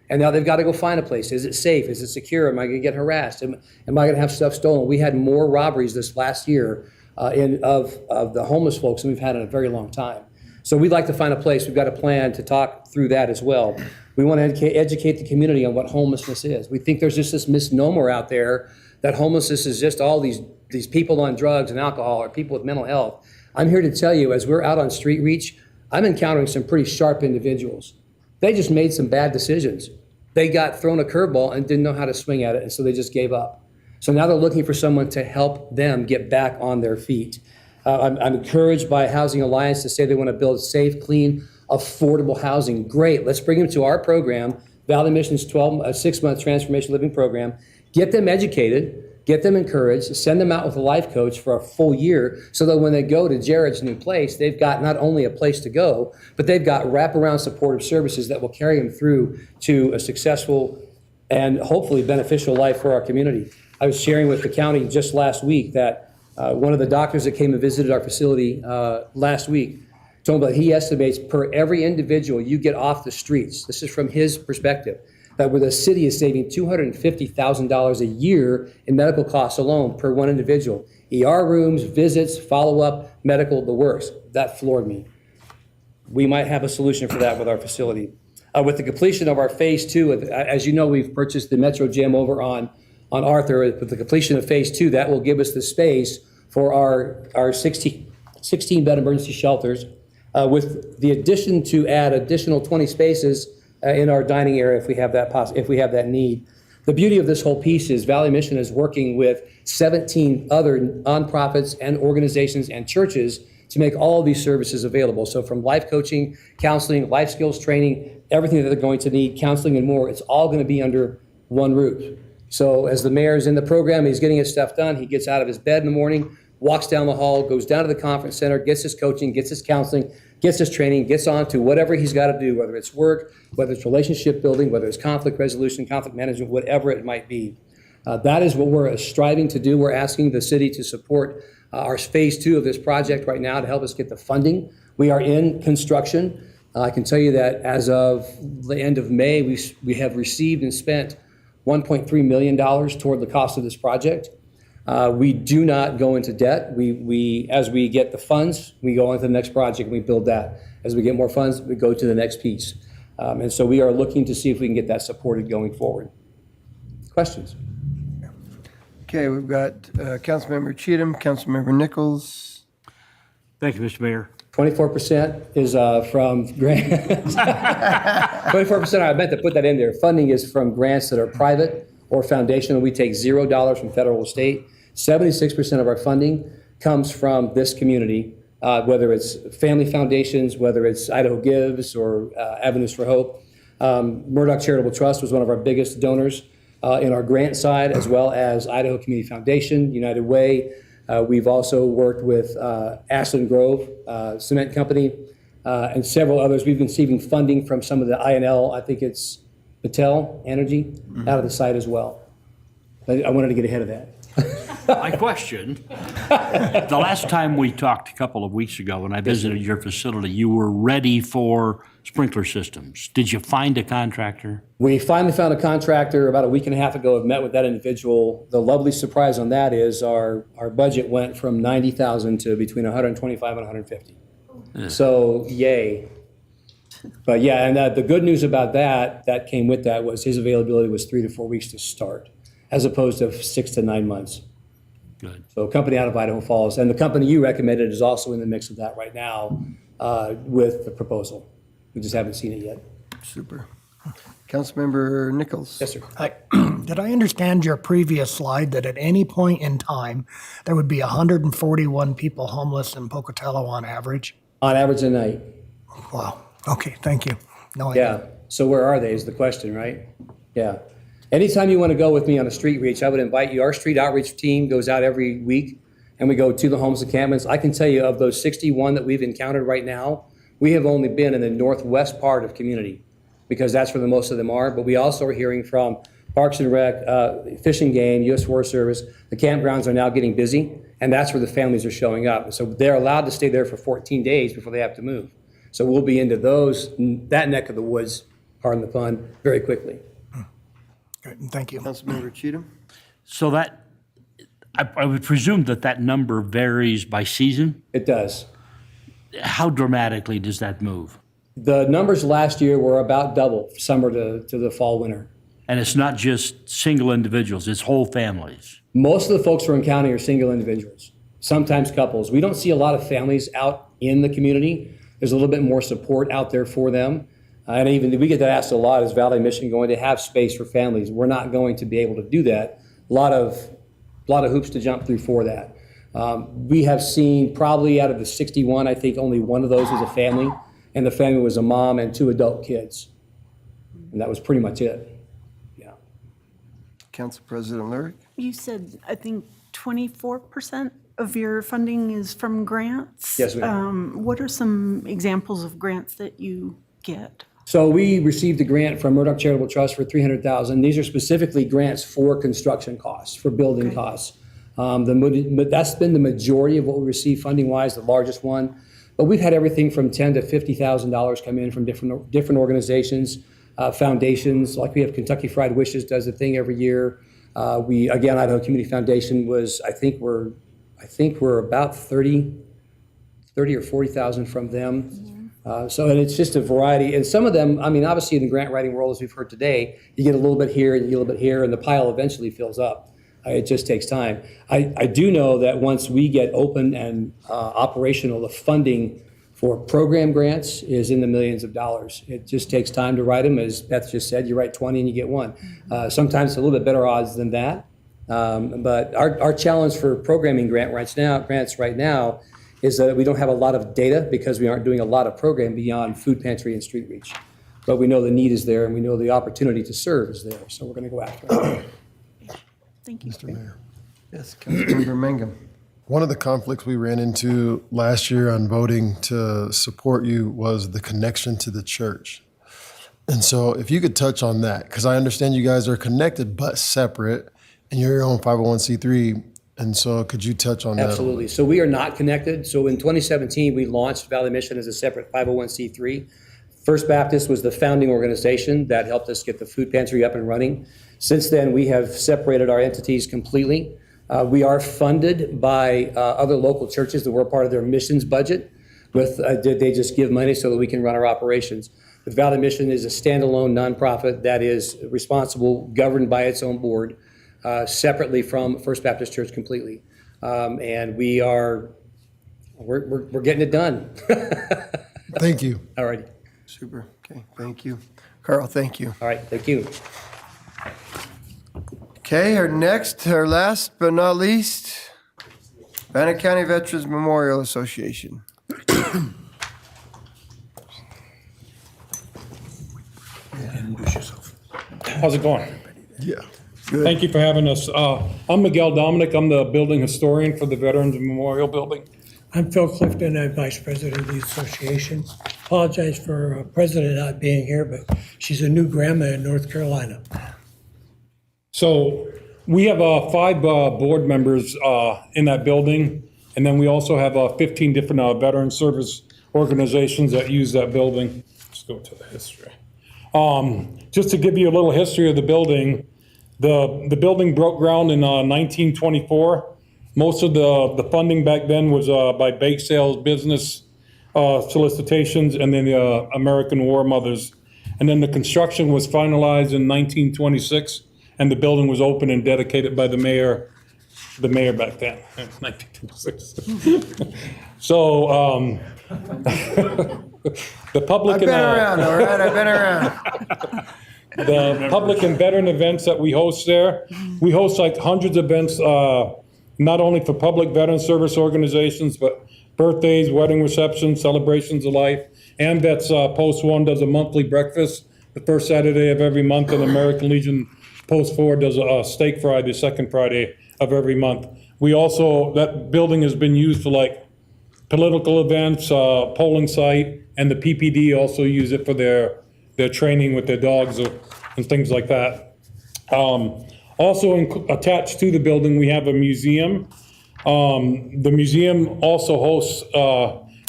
And now they've got to go find a place. Is it safe? Is it secure? Am I going to get harassed? Am I going to have stuff stolen? We had more robberies this last year of the homeless folks than we've had in a very long time. So we'd like to find a place. We've got a plan to talk through that as well. We want to educate the community on what homelessness is. We think there's just this misnomer out there that homelessness is just all these people on drugs and alcohol or people with mental health. I'm here to tell you, as we're out on Street Reach, I'm encountering some pretty sharp individuals. They just made some bad decisions. They got thrown a curveball and didn't know how to swing at it, and so they just gave up. So now they're looking for someone to help them get back on their feet. I'm encouraged by Housing Alliance to say they want to build safe, clean, affordable housing. Great, let's bring them to our program, Valley Mission's 6-month transformation living program. Get them educated, get them encouraged, send them out with a life coach for a full year so that when they go to Jared's new place, they've got not only a place to go, but they've got wraparound supportive services that will carry them through to a successful and hopefully beneficial life for our community. I was sharing with the county just last week that one of the doctors that came and visited our facility last week told me that he estimates per every individual you get off the streets, this is from his perspective, that where the city is saving $250,000 a year in medical costs alone per one individual. ER rooms, visits, follow-up, medical, the works. That floored me. We might have a solution for that with our facility. With the completion of our phase 2, as you know, we've purchased the Metro Gym over on Arthur. With the completion of phase 2, that will give us the space for our 16-bed emergency shelters, with the addition to add additional 20 spaces in our dining area if we have that need. The beauty of this whole piece is Valley Mission is working with 17 other nonprofits and organizations and churches to make all of these services available. So from life coaching, counseling, life skills training, everything that they're going to need, counseling and more, it's all going to be under one roof. So as the mayor's in the program, he's getting his stuff done, he gets out of his bed in the morning, walks down the hall, goes down to the conference center, gets his coaching, gets his counseling, gets his training, gets on to whatever he's got to do, whether it's work, whether it's relationship building, whether it's conflict resolution, conflict management, whatever it might be. That is what we're striving to do. We're asking the city to support our phase 2 of this project right now to help us get the funding. We are in construction. I can tell you that as of the end of May, we have received and spent $1.3 million toward the cost of this project. We do not go into debt. As we get the funds, we go on to the next project and we build that. As we get more funds, we go to the next piece. And so we are looking to see if we can get that supported going forward. Questions? Okay, we've got Councilmember Cheatham, Councilmember Nichols. Thank you, Mr. Mayor. 24% is from grants. 24%, I meant to put that in there. Funding is from grants that are private or foundational. We take $0 from federal or state. 76% of our funding comes from this community, whether it's family foundations, whether it's Idaho Gives or Avenues for Hope. Murdoch Charitable Trust was one of our biggest donors in our grant side, as well as Idaho Community Foundation, United Way. We've also worked with Ashland Grove Cement Company and several others. We've been receiving funding from some of the INL, I think it's Pocatello Energy, out of the site as well. I wanted to get ahead of that. My question, the last time we talked a couple of weeks ago when I visited your facility, you were ready for sprinkler systems. Did you find a contractor? We finally found a contractor about a week and a half ago. I've met with that individual. The lovely surprise on that is our budget went from 90,000 to between 125 and 150. So yay. But yeah, and the good news about that came with that was his availability was 3 to 4 weeks to start, as opposed to 6 to 9 months. Good. So a company out of Idaho Falls, and the company you recommended is also in the mix of that right now with the proposal. We just haven't seen it yet. Super. Councilmember Nichols. Yes, sir. Did I understand your previous slide that at any point in time, there would be 141 people homeless in Pocatello on average? On average a night. Wow. Okay, thank you. No idea. Yeah. So where are they is the question, right? Yeah. Anytime you want to go with me on a street reach, I would invite you. Our street outreach team goes out every week and we go to the homeless encampments. I can tell you of those 61 that we've encountered right now, we have only been in the northwest part of community because that's where the most of them are. But we also are hearing from Parks and Rec, Fish and Game, U.S. Forest Service. The campgrounds are now getting busy, and that's where the families are showing up. So they're allowed to stay there for 14 days before they have to move. So we'll be into that neck of the woods, pardon the pun, very quickly. Good, thank you. Councilmember Cheatham. So that, I would presume that number varies by season? It does. How dramatically does that move? The numbers last year were about double, summer to the fall, winter. And it's not just single individuals, it's whole families. Most of the folks we're encountering are single individuals, sometimes couples. We don't see a lot of families out in the community. There's a little bit more support out there for them. And even we get that asked a lot, is Valley Mission going to have space for families? We're not going to be able to do that. A lot of hoops to jump through for that. We have seen probably out of the 61, I think only one of those was a family, and the family was a mom and 2 adult kids. And that was pretty much it. Yeah. Council President Lyric. You said, I think, 24% of your funding is from grants? Yes, ma'am. What are some examples of grants that you get? So we received a grant from Murdoch Charitable Trust for $300,000. These are specifically grants for construction costs, for building costs. That's been the majority of what we receive funding-wise, the largest one. But we've had everything from $10,000 to $50,000 come in from different organizations, foundations. Like we have Kentucky Fried Wishes does a thing every year. Idaho Community Foundation was, I think we're about 30 or 40,000 from them. And it's just a variety. And some of them, I mean, obviously in the grant writing world, as we've heard today, you get a little bit here and you get a little bit here, and the pile eventually fills up. It just takes time. I do know that once we get open and operational, the funding for program grants is in the millions of dollars. It just takes time to write them. As Beth just said, you write 20 and you get one. Sometimes it's a little bit better odds than that. But our challenge for programming grants right now is that we don't have a lot of data because we aren't doing a lot of program beyond food pantry and street reach. But we know the need is there and we know the opportunity to serve is there. So we're going to go after it. Thank you. Mr. Mayor. Yes, Councilmember Mangum. One of the conflicts we ran into last year on voting to support you was the connection to the church. And so if you could touch on that, because I understand you guys are connected but separate, and you're your own 501c3. And so could you touch on that? Absolutely. So we are not connected. So in 2017, we launched Valley Mission as a separate 501c3. First Baptist was the founding organization that helped us get the food pantry up and running. Since then, we have separated our entities completely. We are funded by other local churches that were part of their missions budget. They just give money so that we can run our operations. The Valley Mission is a standalone nonprofit that is responsible, governed by its own board, separately from First Baptist Church completely. And we're getting it done. Thank you. All right. Super. Okay, thank you. Carl, thank you. All right, thank you. Okay, our last but not least, Bannock County Veterans Memorial Association. How's it going? Yeah. Good. Thank you for having us. I'm Miguel Dominic. I'm the building historian for the Veterans Memorial Building. I'm Phil Clifton. I'm Vice President of the association. Apologize for President not being here, but she's a new grandma in North Carolina. So we have 5 board members in that building, and then we also have 15 different veteran service organizations that use that building. Let's go to the history. Just to give you a little history of the building, the building broke ground in 1924. Most of the funding back then was by bake sales, business solicitations, and then the American War Mothers. And then the construction was finalized in 1926, and the building was opened and dedicated by the mayor back then, 1926. So the public. I've been around, all right, I've been around. The public and veteran events that we host there, we host like hundreds of events, not only for public veteran service organizations, but birthdays, wedding receptions, celebrations of life. And that's Post 1 does a monthly breakfast the first Saturday of every month, and American Legion Post 4 does a steak Friday, second Friday of every month. We also, that building has been used for like political events, polling site, and the PPD also use it for their training with their dogs and things like that. Also attached to the building, we have a museum. The museum also hosts,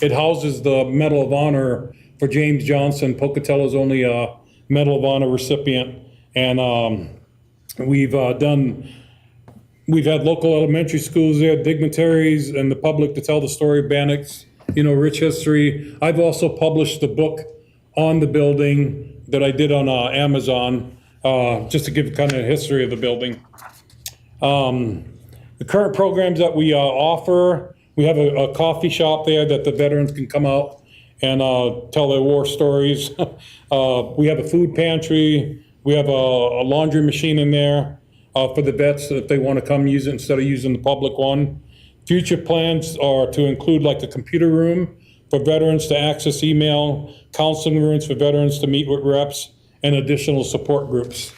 it houses the Medal of Honor for James Johnson, Pocatello's only Medal of Honor recipient. And we've had local elementary schools there, dignitaries, and the public to tell the story of Bannock's, rich history. I've also published the book on the building that I did on Amazon, just to give kind of a history of the building. The current programs that we offer, we have a coffee shop there that the veterans can come out and tell their war stories. We have a food pantry. We have a laundry machine in there for the vets if they want to come use it instead of using the public one. Future plans are to include like a computer room for veterans to access email, counseling rooms for veterans to meet with reps, and additional support groups.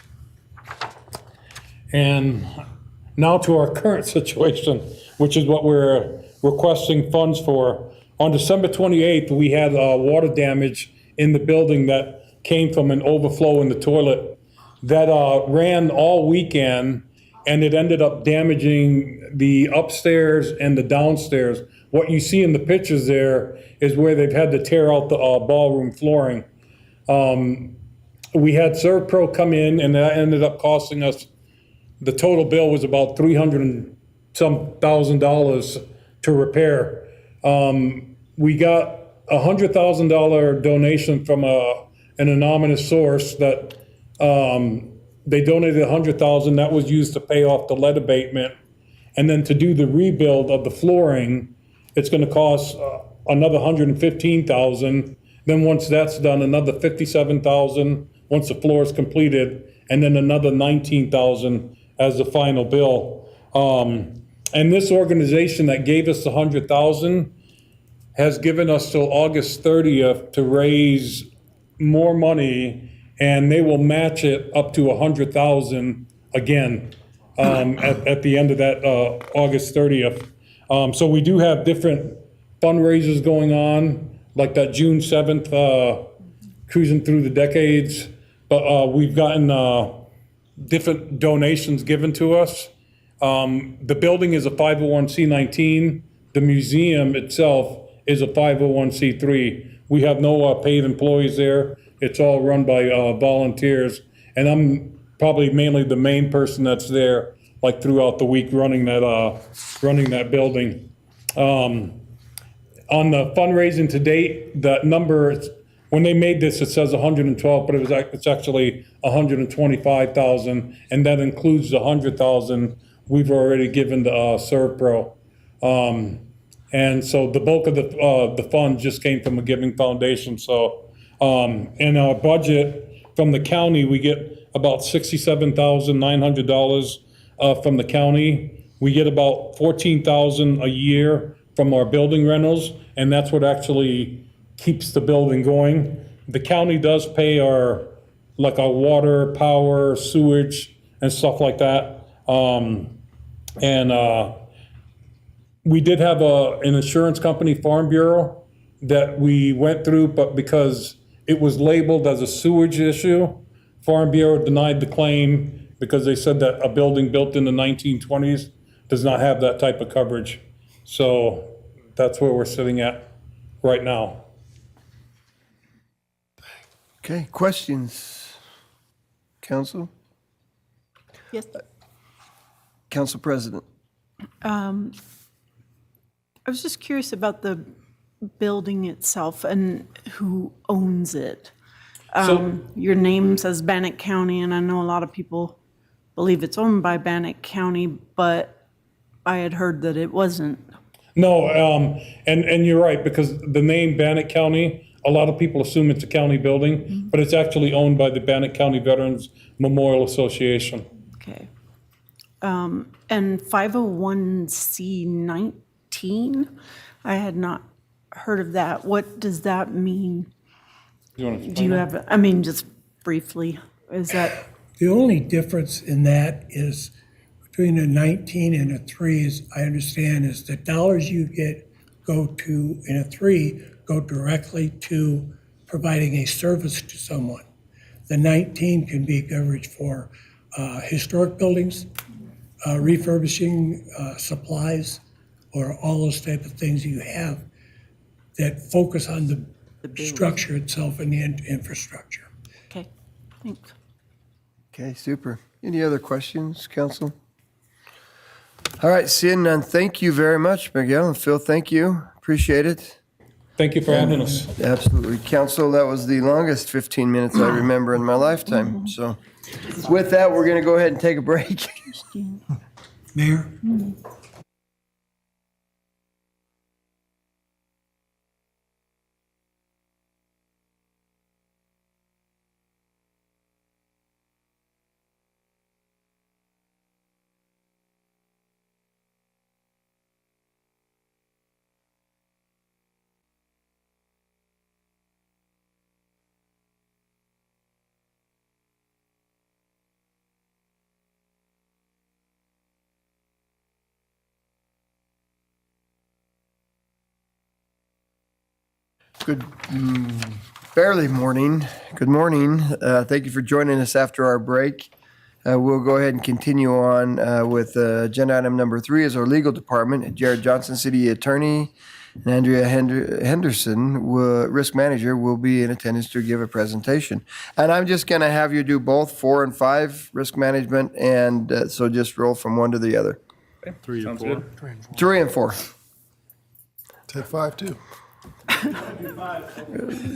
And now to our current situation, which is what we're requesting funds for. On December 28th, we had water damage in the building that came from an overflow in the toilet that ran all weekend, and it ended up damaging the upstairs and the downstairs. What you see in the pictures there is where they've had to tear out the ballroom flooring. We had ServPro come in, and that ended up costing us, the total bill was about $300,000 and some to repair. We got a $100,000 donation from an anonymous source that they donated $100,000. That was used to pay off the lead abatement. And then to do the rebuild of the flooring, it's going to cost another $115,000. Then once that's done, another $57,000 once the floor is completed, and then another $19,000 as the final bill. And this organization that gave us the $100,000 has given us till August 30th to raise more money, and they will match it up to $100,000 again at the end of that August 30th. So we do have different fundraisers going on, like that June 7th, Cruising Through the Decades. But we've gotten different donations given to us. The building is a 501c19. The museum itself is a 501c3. We have no paid employees there. It's all run by volunteers. And I'm probably mainly the main person that's there, like throughout the week, running that building. On the fundraising to date, the number, when they made this, it says 112, but it's actually 125,000, and that includes the 100,000 we've already given to ServPro. And so the bulk of the funds just came from a giving foundation. So in our budget from the county, we get about $67,900 from the county. We get about $14,000 a year from our building rentals, and that's what actually keeps the building going. The county does pay our water, power, sewage, and stuff like that. We did have an insurance company, Farm Bureau, that we went through, but because it was labeled as a sewage issue, Farm Bureau denied the claim because they said that a building built in the 1920s does not have that type of coverage. So that's where we're sitting at right now. Okay, questions? Council? Yes. Council President? I was just curious about the building itself and who owns it. Your name says Bannock County, and I know a lot of people believe it's owned by Bannock County, but I had heard that it wasn't. No, and you're right, because the name Bannock County, a lot of people assume it's a county building, but it's actually owned by the Bannock County Veterans Memorial Association. Okay. And 501c19, I had not heard of that. What does that mean? You want to Do you have, I mean, just briefly, is that? The only difference in that is between a 19 and a 3, as I understand, is the dollars you get go to, in a 3, go directly to providing a service to someone. The 19 can be coverage for historic buildings, refurbishing supplies, or all those type of things you have that focus on the structure itself and the infrastructure. Okay, thanks. Okay, super. Any other questions, council? All right, seeing none, thank you very much, Miguel and Phil, thank you. Appreciate it. Thank you for having us. Absolutely. Council, that was the longest 15 minutes I remember in my lifetime. So with that, we're going to go ahead and take a break. Mayor? Good, barely morning. Good morning. Thank you for joining us after our break. We'll go ahead and continue on with agenda item number 3 is our legal department. Jared Johnson, city attorney, and Andrea Henderson, risk manager, will be in attendance to give a presentation. And I'm just going to have you do both 4 and 5 risk management, and so just roll from one to the other. 3 to 4. 3 and 4. Take 5 too.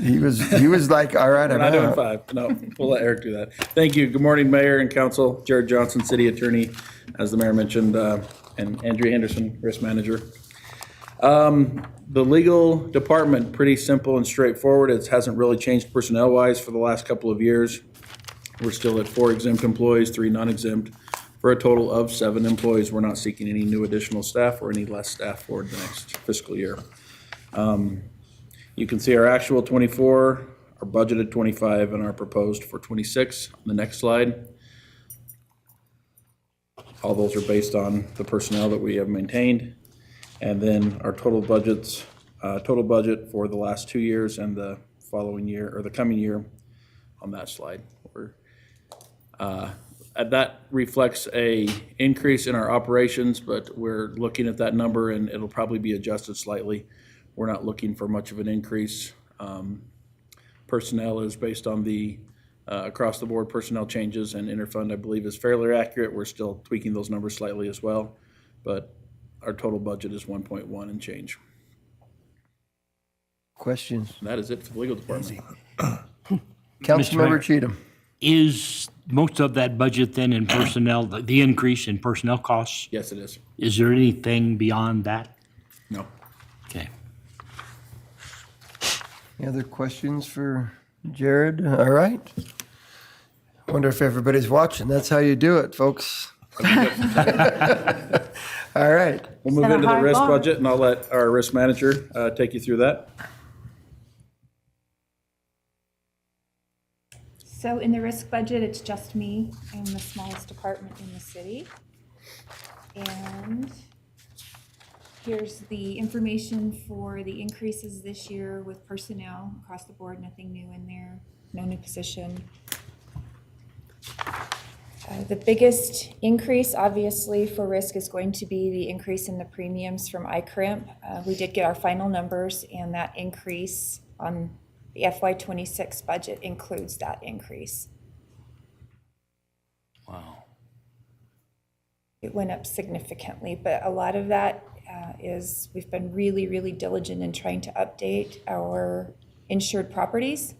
He was like, all right, We're I'm not doing out. 5. No, we'll let Eric do that. Thank you. Good morning, Mayor and Council. Jared Johnson, City Attorney, as the Mayor mentioned, and Andrea Henderson, Risk Manager. The legal department, pretty simple and straightforward. It hasn't really changed personnel-wise for the last couple of years. We're still at 4 exempt employees, 3 non-exempt, for a total of 7 employees. We're not seeking any new additional staff or any less staff for the next fiscal year. You can see our actual 24, our budgeted 25, and our proposed for 26 on the next slide. All those are based on the personnel that we have maintained. And then our total budgets, total budget for the last 2 years and the following year, or the coming year on that slide. That reflects a increase in our operations, but we're looking at that number and it'll probably be adjusted slightly. We're not looking for much of an increase. Personnel is based on the across-the-board personnel changes, and interfund, I believe, is fairly accurate. We're still tweaking those numbers slightly as well, but our total budget is 1.1 and change. Questions? And that is it for the legal department. Councilmember Cheatham. Is most of that budget then in personnel, the increase in personnel costs? Yes, it is. Is there anything beyond that? No. Okay. Any other questions for Jared? All right. Wonder if everybody's watching. That's how you do it, folks. All right. We'll move into the risk budget, and I'll let our risk manager take you through that. So in the risk budget, it's just me. I'm the smallest department in the city. And here's the information for the increases this year with personnel across the board, nothing new in there, no new position. The biggest increase, obviously, for risk is going to be the increase in the premiums from ICRIMP. We did get our final numbers, and that increase on The FY26 budget includes that increase. Wow. It went up significantly, but a lot of that is we've been really, really diligent in trying to update our insured properties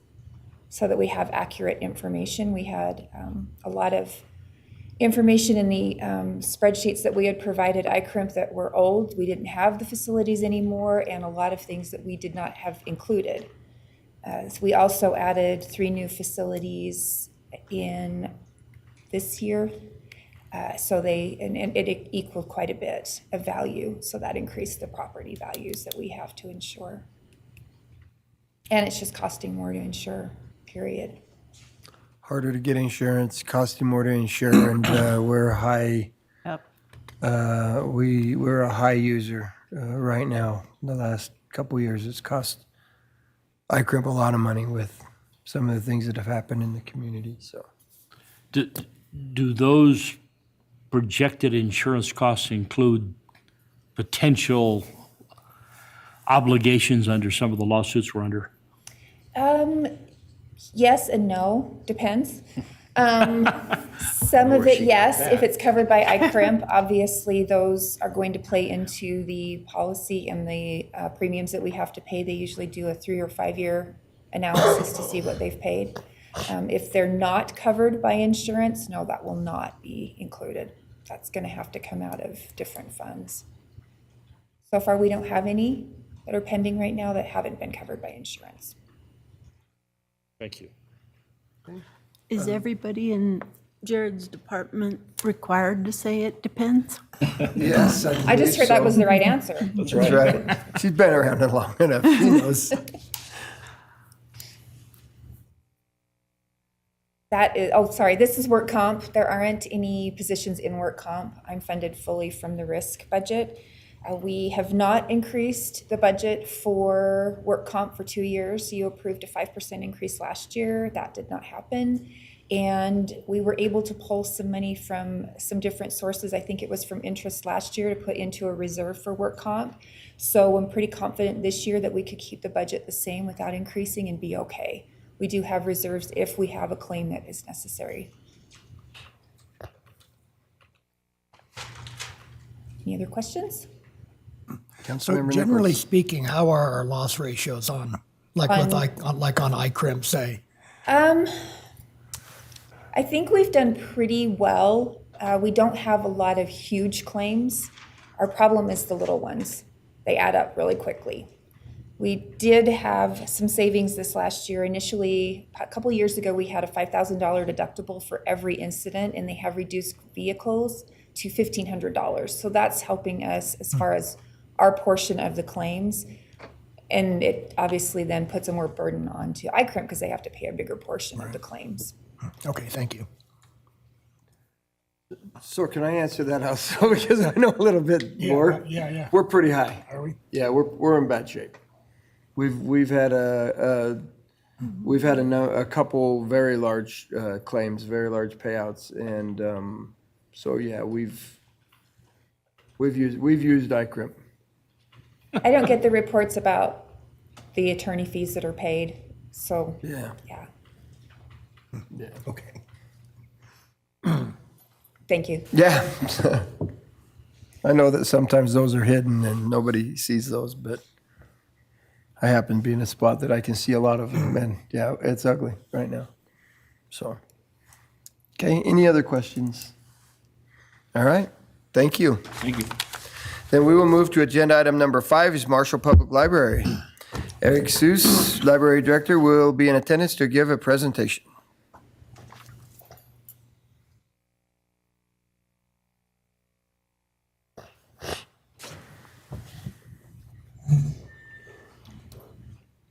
so that we have accurate information. We had a lot of information in the spreadsheets that we had provided ICRIMP that were old. We didn't have the facilities anymore, and a lot of things that we did not have included. So we also added 3 new facilities in this year. And it equaled quite a bit of value, so that increased the property values that we have to insure. And it's just costing more to insure, period. Harder to get insurance, costing more to insure, and we're a high. Yep. We're a high user right now. The last couple of years, it's cost ICRIMP a lot of money with some of the things that have happened in the community. So, Do those projected insurance costs include potential obligations under some of the lawsuits we're under? Yes and no, depends. Some of it, yes, if it's covered by ICRIMP, obviously those are going to play into the policy and the premiums that we have to pay. They usually do a 3 or 5 year analysis to see what they've paid. If they're not covered by insurance, no, that will not be included. That's going to have to come out of different funds. So far, we don't have any that are pending right now that haven't been covered by insurance. Thank you. Is everybody in Jared's department required to say it depends? yes. I just heard that was the right answer. That's right. She's been around it long enough. She knows. That is, oh, sorry, this is work comp. There aren't any positions in work comp. I'm funded fully from the risk budget. We have not increased the budget for work comp for 2 years. You approved a 5% increase last year. That did not happen. And we were able to pull some money from some different sources. I think it was from interest last year to put into a reserve for work comp. So I'm pretty confident this year that we could keep the budget the same without increasing and be okay. We do have reserves if we have a claim that is necessary. Any other questions? So generally speaking, how are our loss ratios on, like on ICRIMP, say? I think we've done pretty well. We don't have a lot of huge claims. Our problem is the little ones. They add up really quickly. We did have some savings this last year. Initially, a couple years ago, we had a $5,000 deductible for every incident, and they have reduced vehicles to $1,500. So that's helping us as far as our portion of the claims. And it obviously then puts a more burden onto ICRIMP because they have to pay a bigger portion of the claims. Okay, thank you. So can I answer that also? Because I know a little bit more. Yeah. We're pretty high. Are we? Yeah, we're in bad shape. We've had a couple very large claims, very large payouts, and so yeah, we've used ICRIMP. I don't get the reports about the attorney fees that are paid. So Yeah. Okay. Thank you. Yeah. I know that sometimes those are hidden and nobody sees those, but I happen to be in a spot that I can see a lot of them, and yeah, it's ugly right now. So, okay, any other questions? All right, thank you. Thank you. Then we will move to agenda item number 5 is Marshall Public Library. Eric Seuss, Library Director, will be in attendance to give a presentation.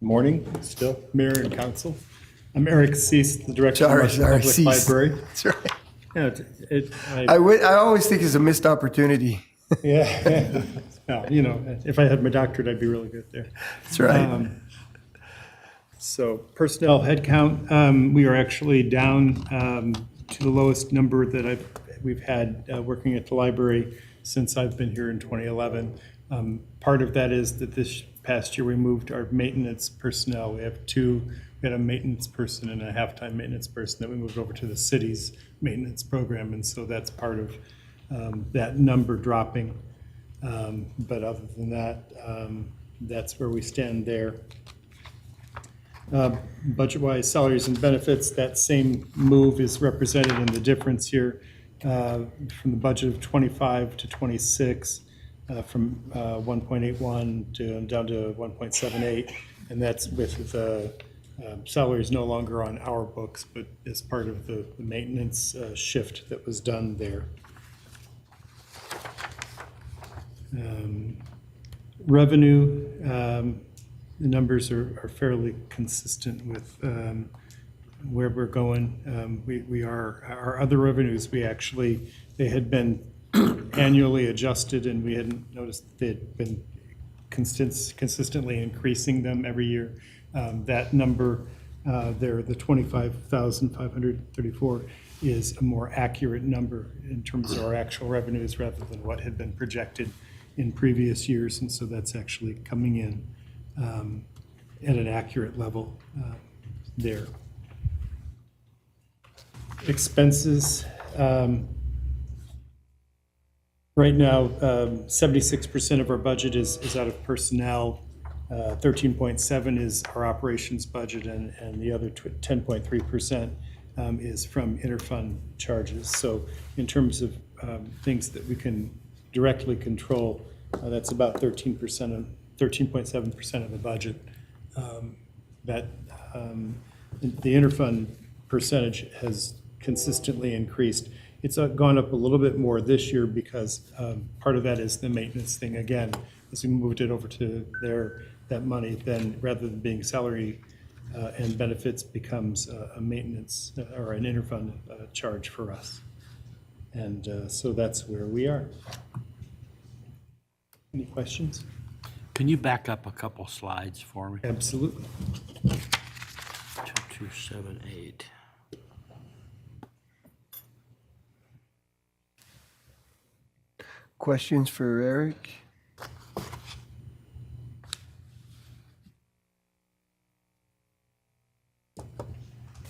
Morning, still, Mayor and Council. I'm Eric Seuss, the Director of Marshall Public Seuss. Library. That's right. Yeah, I always think it's a missed opportunity. Yeah. Well, you know, if I had my doctorate, I'd be really good there. That's right. So personnel headcount, we are actually down to the lowest number that we've had working at the library since I've been here in 2011. Part of that is that this past year, we moved our maintenance personnel. We have two, we had a maintenance person and a half-time maintenance person that we moved over to the city's maintenance program. And so that's part of that number dropping. But other than that, that's where we stand there. Budget-wise, salaries and benefits, that same move is represented in the difference here from the budget of 25 to 26, from 1.81 to down to 1.78, and that's with the salaries no longer on our books, but as part of the maintenance shift that was done there. Revenue, the numbers are fairly consistent with where we're going. We are, our other revenues, they had been annually adjusted, and we hadn't noticed that they'd been consistently increasing them every year. That number there, the 25,534, is a more accurate number in terms of our actual revenues rather than what had been projected in previous years, and so that's actually coming in at an accurate level there. Expenses. Right now, 76% of our budget is out of personnel. 13.7 is our operations budget, and the other 10.3% is from interfund charges. So in terms of things that we can directly control, that's about 13.7% of the budget. The interfund percentage has consistently increased. It's gone up a little bit more this year because part of that is the maintenance thing. Again, as we moved it over to that money, then rather than being salary and benefits, becomes a maintenance or an interfund charge for us. And so that's where we are. Any questions? Can you back up a couple slides for me? Absolutely. 2278. Questions for Eric?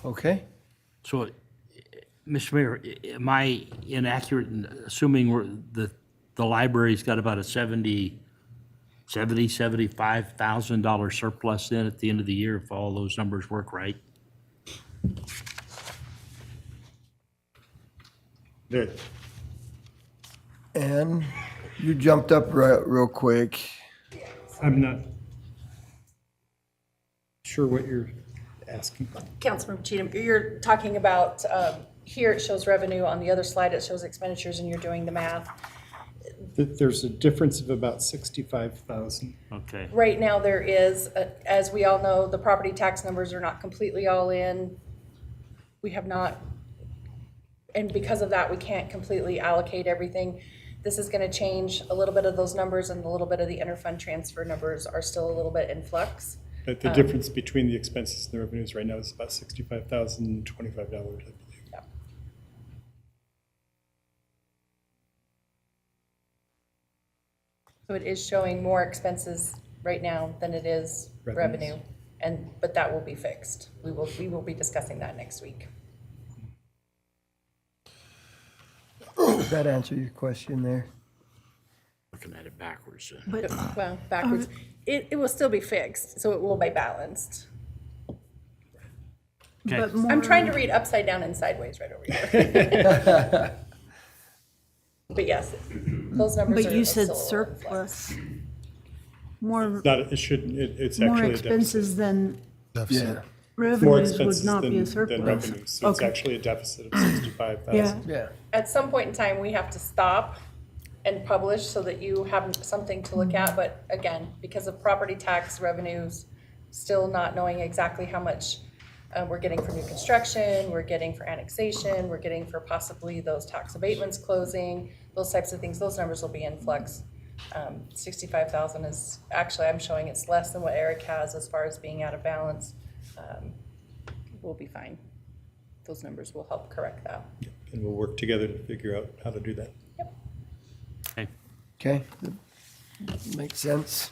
Okay. So, Mr. Mayor, am I inaccurate in assuming the library's got about a $75,000 surplus in at the end of the year if all those numbers work right? Good. And you jumped up real quick. I'm not sure what you're asking. Councilmember Cheatham, you're talking about, here it shows revenue, on the other slide it shows expenditures, and you're doing the math. There's a difference of about 65,000. Okay. Right now there is, as we all know, the property tax numbers are not completely all in. We have not, and because of that, we can't completely allocate everything. This is going to change a little bit of those numbers, and a little bit of the interfund transfer numbers are still a little bit in flux. But the difference between the expenses and the revenues right now is about $65,025, I believe. Yeah. So it is showing more expenses right now than it is revenue, but that will be fixed. We will be discussing that next week. Does that answer your question there? Looking at it backwards. Well, backwards. It will still be fixed, so it will be balanced. Okay. But more, I'm trying to read upside down and sideways right over here. But yes, those numbers are but you said still a little in flux. surplus. More, It's more actually a deficit. expenses than Yeah. More revenues would expenses not be a than surplus. revenues, so it's Okay. actually a deficit of 65,000. Yeah. At some point in time, we have to stop and publish so that you have something to look at. But again, because of property tax revenues, still not knowing exactly how much we're getting for new construction, we're getting for annexation, we're getting for possibly those tax abatements closing, those types of things, those numbers will be in flux. 65,000 is, actually, I'm showing it's less than what Eric has as far as being out of balance. We'll be fine. Those numbers will help correct that. And we'll work together to figure out how to do that. Okay. Okay. Makes sense.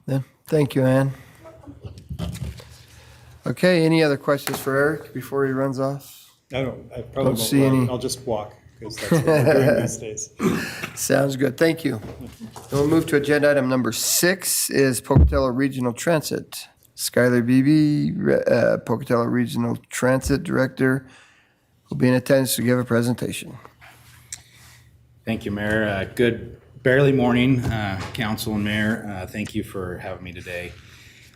Then, thank you, Ann. Okay, any other questions for Eric before he runs off? I Don't probably see won't any. run. I'll just walk, because that's what we're doing these days. Sounds good, thank you. And we'll move to agenda item number 6 is Pocatello Regional Transit. Skylar Beebe, Pocatello Regional Transit Director, will be in attendance to give a presentation. Thank you, Mayor. Good barely morning, council and mayor. Thank you for having me today.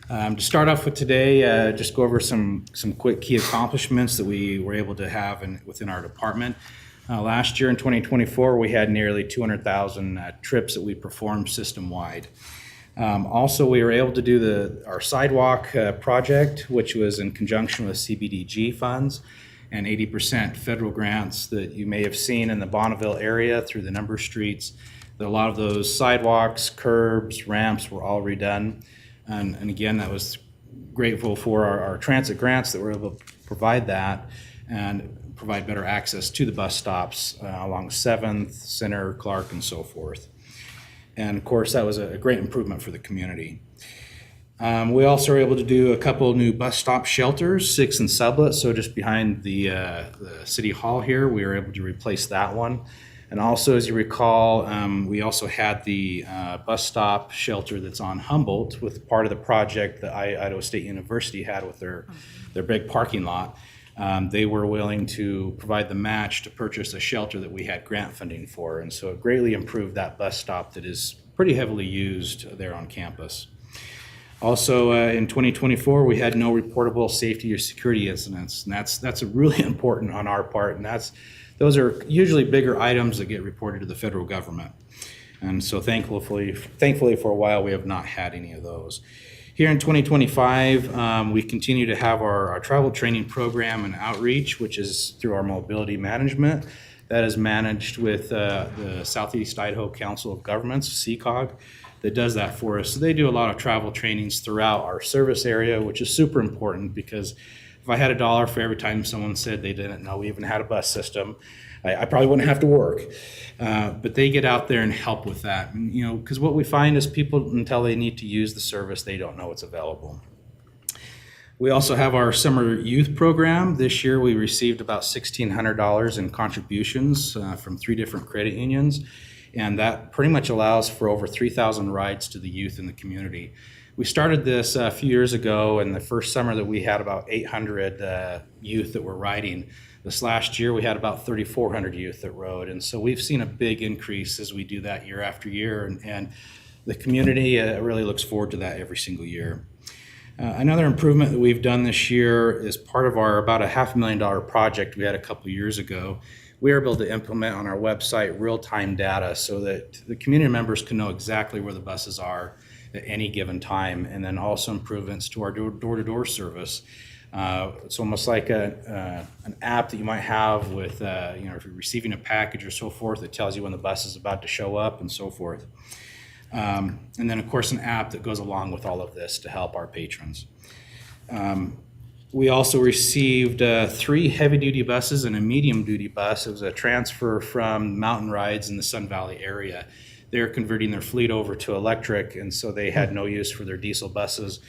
To start off with today, just go over some quick key accomplishments that we were able to have within our department. Last year in 2024, we had nearly 200,000 trips that we performed system-wide. Also, we were able to do our sidewalk project, which was in conjunction with CBDG funds and 80% federal grants that you may have seen in the Bonneville area through the number of streets. That a lot of those sidewalks, curbs, ramps were all redone. And again, that was grateful for our transit grants that were able to provide that and provide better access to the bus stops along 7th, Center, Clark, and so forth. And of course, that was a great improvement for the community. We also were able to do a couple of new bus stop shelters, 6th and Sublet, so just behind the city hall here, we were able to replace that one. And also, as you recall, we also had the bus stop shelter that's on Humboldt with part of the project that Idaho State University had with their big parking lot. They were willing to provide the match to purchase a shelter that we had grant funding for. And so it greatly improved that bus stop that is pretty heavily used there on campus. Also, in 2024, we had no reportable safety or security incidents, and that's really important on our part, and those are usually bigger items that get reported to the federal government. And so thankfully for a while, we have not had any of those. Here in 2025, we continue to have our travel training program and outreach, which is through our mobility management. That is managed with the Southeast Idaho Council of Governments, CCOG, that does that for us. So they do a lot of travel trainings throughout our service area, which is super important because if I had $1 for every time someone said they didn't know we even had a bus system, I probably wouldn't have to work. But they get out there and help with that. And, because what we find is people, until they need to use the service, they don't know it's available. We also have our summer youth program. This year we received about $1,600 in contributions from 3 different credit unions. And that pretty much allows for over 3,000 rides to the youth in the community. We started this a few years ago, and the first summer that we had about 800 youth that were riding. This last year we had about 3,400 youth that rode, and so we've seen a big increase as we do that year after year, and the community really looks forward to that every single year. Another improvement that we've done this year is part of our about a $500,000 project we had a couple years ago. We were able to implement on our website real-time data so that the community members can know exactly where the buses are at any given time, and then also improvements to our door-to-door service. It's almost like an app that you might have with, if you're receiving a package or so forth, that tells you when the bus is about to show up and so forth. And then, of course, an app that goes along with all of this to help our patrons. We also received 3 heavy-duty buses and a medium-duty bus. It was a transfer from mountain rides in the Sun Valley area. They're converting their fleet over to electric, and so they had no use for their diesel buses.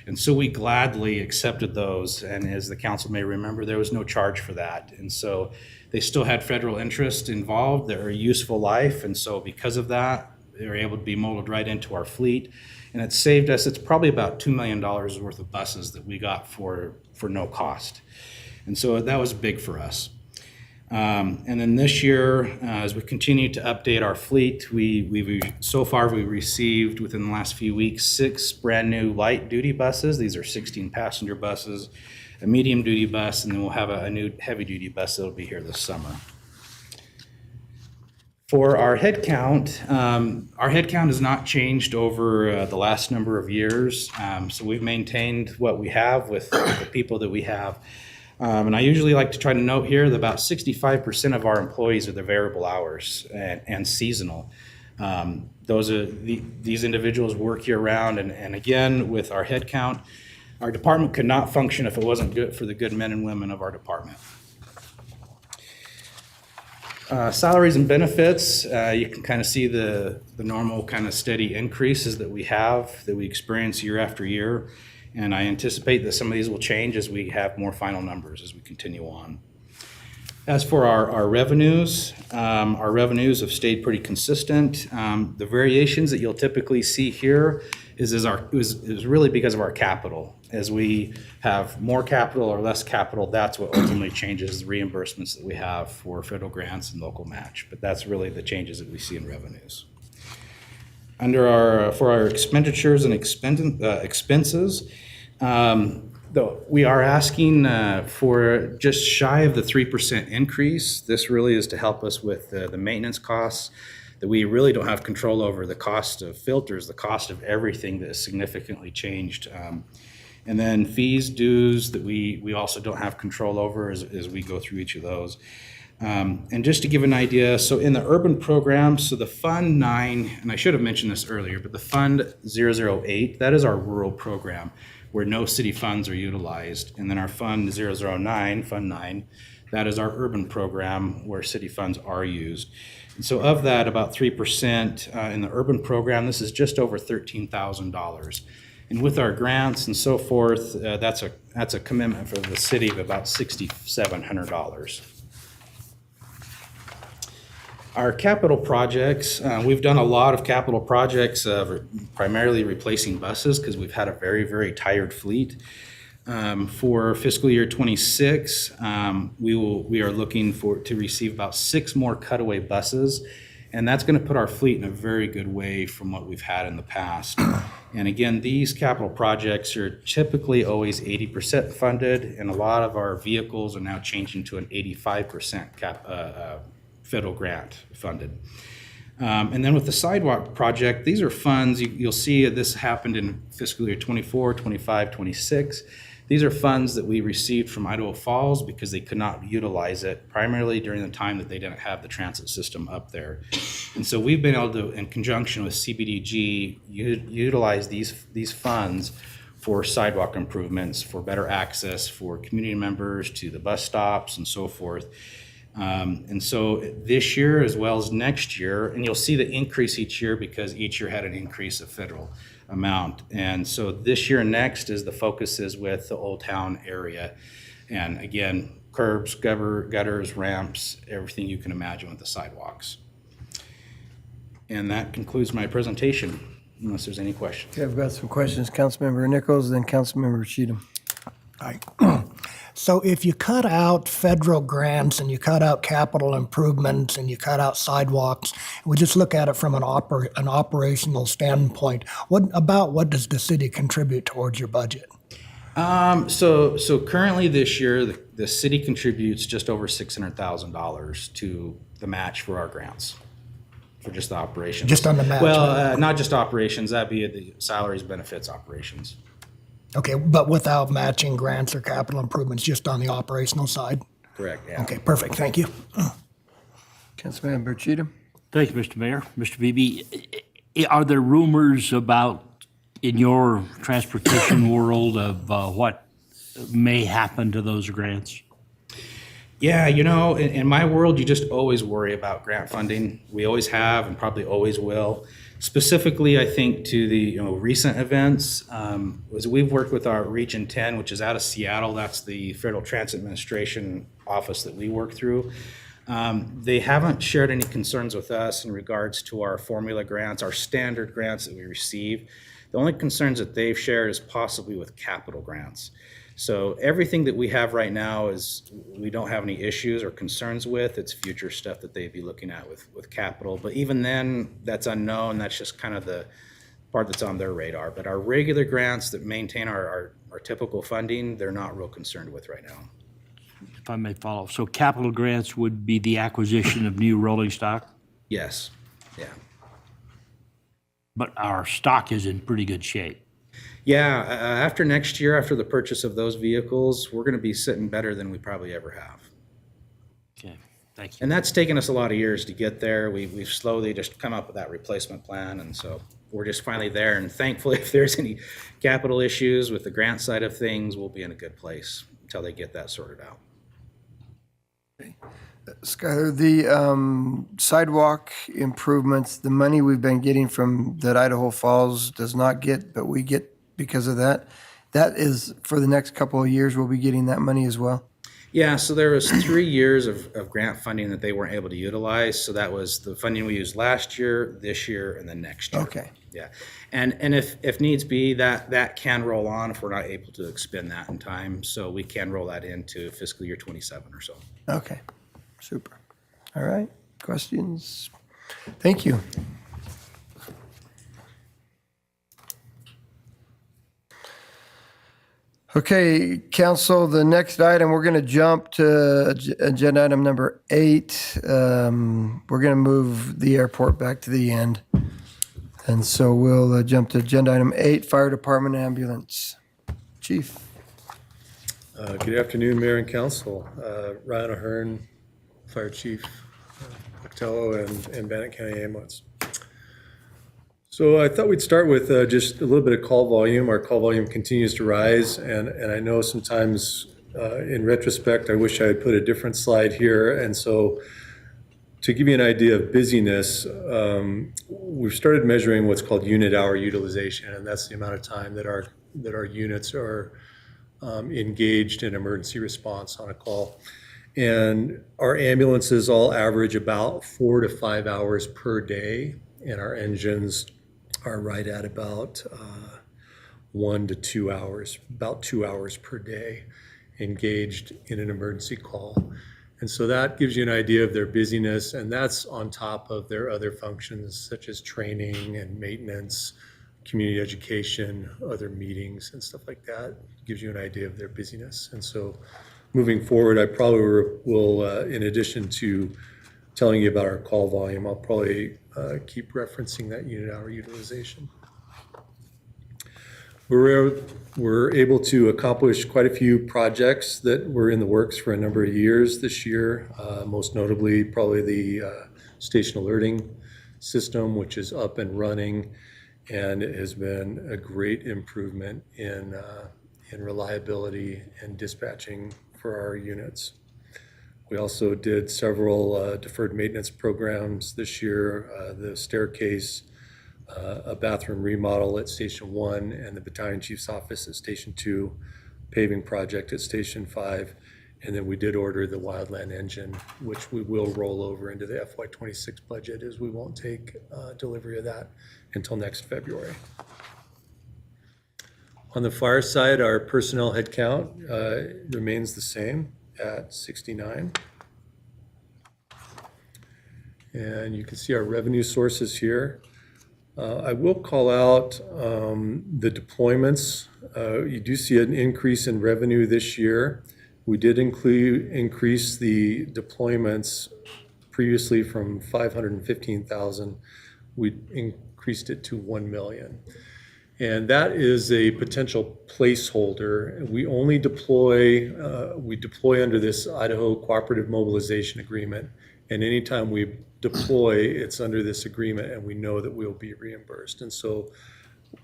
And so we gladly accepted those, and as the council may remember, there was no charge for that. And so they still had federal interest involved. They're a useful life, and so because of that, they were able to be molded right into our fleet. And it saved us, it's probably about $2 million worth of buses that we got for no cost. And so that was big for us. And then this year, as we continue to update our fleet, so far we received within the last few weeks 6 brand new light duty buses. These are 16 passenger buses, a medium duty bus, and then we'll have a new heavy duty bus that'll be here this summer. For our headcount has not changed over the last number of years. So we've maintained what we have with the people that we have. And I usually like to try to note here that about 65% of our employees are the variable hours and seasonal. These individuals work year round. And again, with our headcount, our department could not function if it wasn't good for the good men and women of our department. Salaries and benefits, you can kind of see the normal kind of steady increases that we experience year after year. And I anticipate that some of these will change as we have more final numbers as we continue on. As for our revenues have stayed pretty consistent. The variations that you'll typically see here is really because of our capital. As we have more capital or less capital, that's what ultimately changes the reimbursements that we have for federal grants and local match. But that's really the changes that we see in revenues. For our expenditures and expenses, though we are asking for just shy of the 3% increase. This really is to help us with the maintenance costs that we really don't have control over, the cost of filters, the cost of everything that has significantly changed. And then fees, dues that we also don't have control over as we go through each of those. And just to give an idea, so in the urban program, so the Fund 9, and I should have mentioned this earlier, but the Fund 008, that is our rural program where no city funds are utilized. And then our Fund 009, Fund 9, that is our urban program where city funds are used. And so of that, about 3% in the urban program, this is just over $13,000. And with our grants and so forth, that's a commitment for the city of about $6,700. Our capital projects, we've done a lot of capital projects, primarily replacing buses because we've had a very, very tired fleet. For fiscal year 26, we are looking to receive about 6 more cutaway buses, and that's going to put our fleet in a very good way from what we've had in the past. And again, these capital projects are typically always 80% funded, and a lot of our vehicles are now changing to an 85% federal grant funded. And then with the sidewalk project, these are funds, you'll see this happened in fiscal year 24, 25, 26. These are funds that we received from Idaho Falls because they could not utilize it, primarily during the time that they didn't have the transit system up there. And so we've been able to, in conjunction with CBDG, utilize these funds for sidewalk improvements, for better access for community members to the bus stops and so forth. And so this year as well as next year, and you'll see the increase each year because each year had an increase of federal amount. And so this year and next is the focus is with the Old Town area. And again, curbs, gutters, ramps, everything you can imagine with the sidewalks. And that concludes my presentation, unless there's any questions. Okay, I've got some questions. Councilmember Nichols, then Councilmember Cheatham. So if you cut out federal grants and you cut out capital improvements and you cut out sidewalks, we just look at it from an operational standpoint. What does the city contribute towards your budget? So currently this year, the city contributes just over $600,000 to the match for our grants, for just the operations. Just on the match? Well, not just operations, that'd be the salaries, benefits, operations. Okay, but without matching grants or capital improvements, just on the operational side? Correct, yeah. Okay, perfect, thank you. Councilmember Cheatham. Thank you, Mr. Mayor. Mr. Beebe, are there rumors about, in your transportation world, of what may happen to those grants? Yeah, in my world, you just always worry about grant funding. We always have and probably always will. Specifically, I think to the recent events, as we've worked with our Region 10, which is out of Seattle, that's the Federal Transit Administration office that we work through. They haven't shared any concerns with us in regards to our formula grants, our standard grants that we receive. The only concerns that they've shared is possibly with capital grants. So everything that we have right now is we don't have any issues or concerns with. It's future stuff that they'd be looking at with capital. But even then, that's unknown. That's just kind of the part that's on their radar. But our regular grants that maintain our typical funding, they're not real concerned with right now. If I may follow. So capital grants would be the acquisition of new rolling stock? Yes, yeah. But our stock is in pretty good shape. Yeah, after next year, after the purchase of those vehicles, we're going to be sitting better than we probably ever have. Okay, thank you. And that's taken us a lot of years to get there. We've slowly just come up with that replacement plan, and so we're just finally there. And thankfully, if there's any capital issues with the grant side of things, we'll be in a good place until they get that sorted out. Skylar, the sidewalk improvements, the money we've been getting from that Idaho Falls does not get, but we get because of that. That is for the next couple of years, we'll be getting that money as well. Yeah, so there was 3 years of grant funding that they weren't able to utilize. So that was the funding we used last year, this year, and then next year. Okay. Yeah, and if needs be, that can roll on if we're not able to expend that in time. So we can roll that into fiscal year 27 or so. Okay, super. All right, questions? Thank you. Okay, council, the next item, we're going to jump to agenda item number 8. We're going to move the airport back to the end. And so we'll jump to agenda item 8, fire department ambulance. Chief. Good afternoon, Mayor and Council. Ryan Ahern, Fire Chief, Pocatello and Bannock County Ambulance. So I thought we'd start with just a little bit of call volume. Our call volume continues to rise, and I know sometimes in retrospect, I wish I had put a different slide here. And so to give you an idea of busyness, we've started measuring what's called unit hour utilization, and that's the amount of time that our units are engaged in emergency response on a call. And our ambulances all average about 4 to 5 hours per day, and our engines are right at about 1 to 2 hours, about 2 hours per day engaged in an emergency call. And so that gives you an idea of their busyness, and that's on top of their other functions such as training and maintenance, community education, other meetings and stuff like that. It gives you an idea of their busyness. And so moving forward, I probably will, in addition to telling you about our call volume, I'll probably keep referencing that unit hour utilization. We're able to accomplish quite a few projects that were in the works for a number of years this year, most notably probably the station alerting system, which is up and running, and it has been a great improvement in reliability and dispatching for our units. We also did several deferred maintenance programs this year, the staircase, a bathroom remodel at Station 1, and the Battalion Chief's Office at Station 2, paving project at Station 5, and then we did order the Wildland engine, which we will roll over into the FY26 budget, as we won't take delivery of that until next February. On the fire side, our personnel headcount remains the same at 69. And you can see our revenue sources here. I will call out the deployments. You do see an increase in revenue this year. We did increase the deployments previously from 515,000. We increased it to 1 million. And that is a potential placeholder. We only deploy, under this Idaho Cooperative Mobilization Agreement. And anytime we deploy, it's under this agreement, and we know that we'll be reimbursed. And so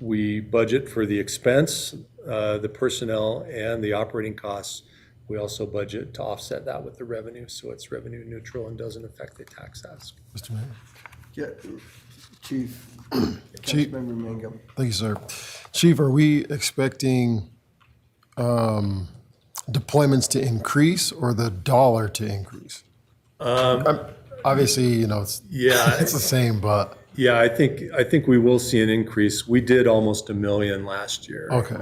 we budget for the expense, the personnel, and the operating costs. We also budget to offset that with the revenue, so it's revenue neutral and doesn't affect the tax ask. Mr. Mayor? Yeah, Chief. Chief. Councilmember Mangum. Thank you, sir. Chief, are we expecting deployments to increase or the dollar to increase? Obviously, it's it's the same, but yeah, I think we will see an increase. We did almost 1 million last year. Okay.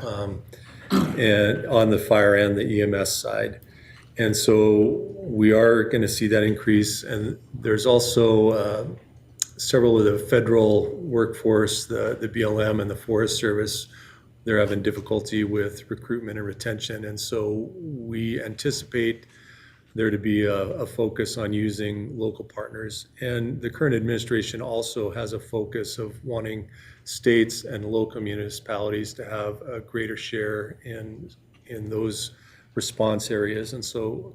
And on the fire and the EMS side, and so we are going to see that increase. And there's also several of the federal workforce, the BLM and the Forest Service. They're having difficulty with recruitment and retention, and so we anticipate there to be a focus on using local partners. And the current administration also has a focus of wanting states and local municipalities to have a greater share in those response areas. And so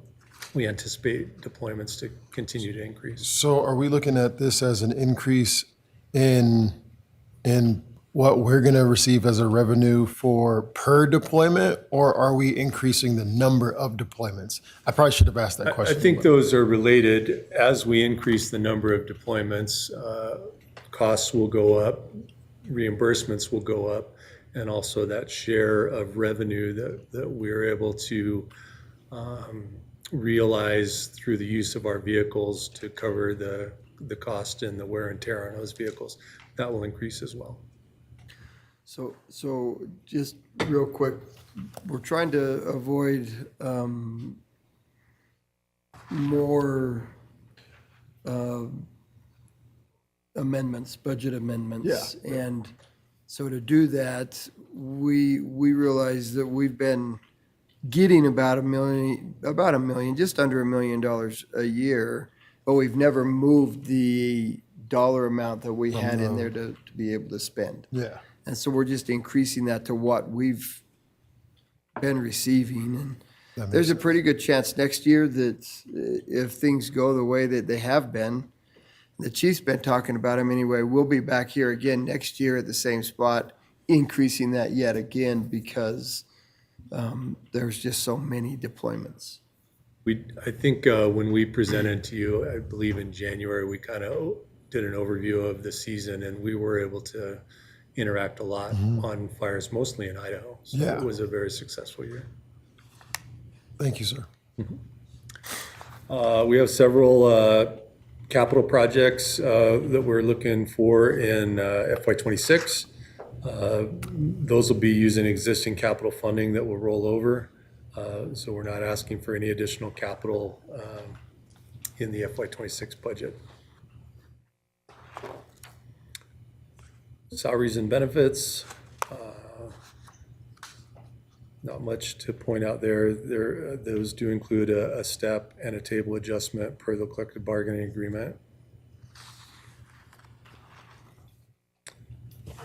we anticipate deployments to continue to increase. So are we looking at this as an increase in what we're going to receive as a revenue for per deployment, or are we increasing the number of deployments? I probably should have asked that I question. think those are related. As we increase the number of deployments, costs will go up, reimbursements will go up, and also that share of revenue that we're able to realize through the use of our vehicles to cover the cost and the wear and tear on those vehicles, that will increase as well. So just real quick, we're trying to avoid more amendments, budget amendments. Yeah. And so to do that, we realize that we've been getting about a million, just under $1 million a year, but we've never moved the dollar amount that we had in there to be able to spend. Yeah. And so we're just increasing that to what we've been receiving. And there's a pretty good chance next year that if things go the way that they have been, the chief's been talking about them anyway, we'll be back here again next year at the same spot, increasing that yet again because there's just so many deployments. I think when we presented to you, I believe in January, we kind of did an overview of the season, and we were able to interact a lot on fires, mostly in Idaho. So Yeah. It was a very successful year. Thank you, sir. We have several capital projects that we're looking for in FY26. Those will be using existing capital funding that will roll over. So we're not asking for any additional capital in the FY26 budget. Salaries and benefits, not much to point out there. Those do include a step and a table adjustment per the collective bargaining agreement.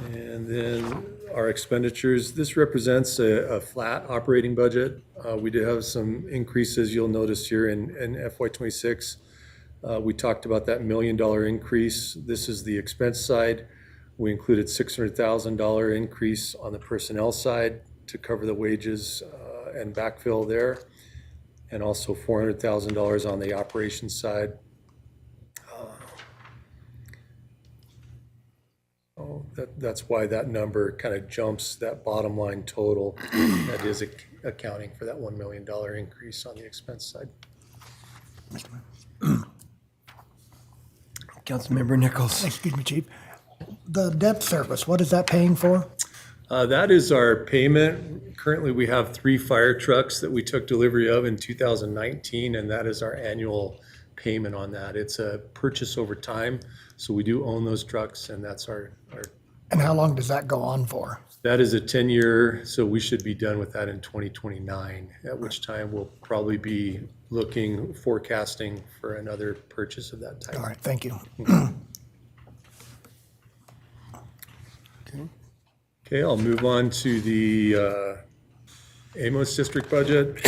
And then our expenditures, this represents a flat operating budget. We did have some increases you'll notice here in FY26. We talked about that $1 million increase. This is the expense side. We included $600,000 increase on the personnel side to cover the wages and backfill there, and also $400,000 on the operations side. That's why that number kind of jumps that bottom line total. That is accounting for that $1 million increase on the expense side. Councilmember Nichols. Excuse me, Chief. The debt service, what is that paying for? That is our payment. Currently, we have 3 fire trucks that we took delivery of in 2019, and that is our annual payment on that. It's a purchase over time, so we do own those trucks, and that's our. And how long does that go on for? That is a 10-year, so we should be done with that in 2029, at which time we'll probably be forecasting for another purchase of that type. All right, thank you. Okay, I'll move on to the Amos District budget.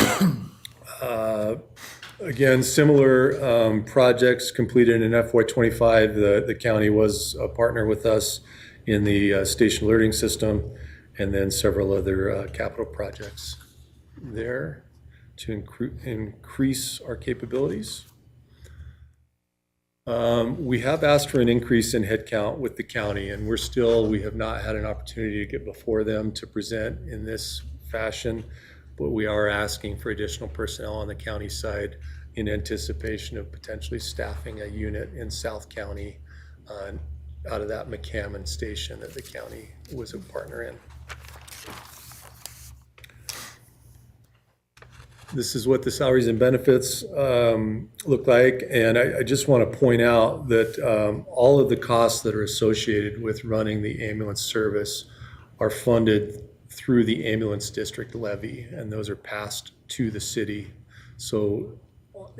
Again, similar projects completed in FY25. The county was a partner with us in the station alerting system, and then several other capital projects there to increase our capabilities. We have asked for an increase in headcount with the county, and we have not had an opportunity to get before them to present in this fashion, but we are asking for additional personnel on the county side in anticipation of potentially staffing a unit in South County out of that McCammon station that the county was a partner in. This is what the salaries and benefits look like, and I just want to point out that all of the costs that are associated with running the ambulance service are funded through the ambulance district levy, and those are passed to the city. So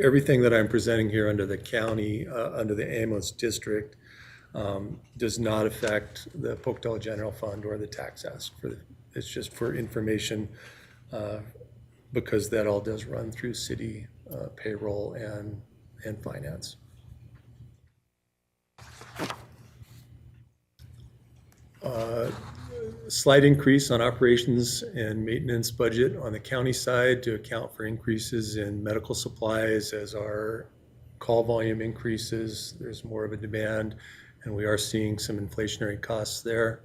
everything that I'm presenting here under the county, under the ambulance district, does not affect the Pocatello General Fund or the tax ask. It's just for information, because that all does run through city payroll and finance. slight increase on operations and maintenance budget on the county side to account for increases in medical supplies as our call volume increases. There's more of a demand, and we are seeing some inflationary costs there.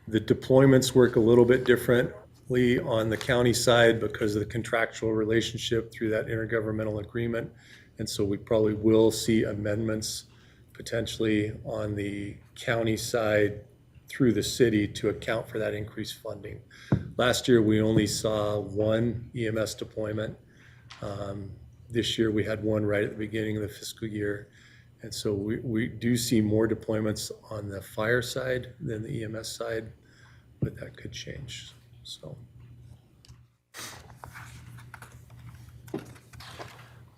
The deployments work a little bit differently on the county side because of the contractual relationship through that intergovernmental agreement. And so we probably will see amendments potentially on the county side through the city to account for that increased funding. Last year, we only saw one EMS deployment. This year, we had one right at the beginning of the fiscal year. And so we do see more deployments on the fire side than the EMS side, but that could change. So.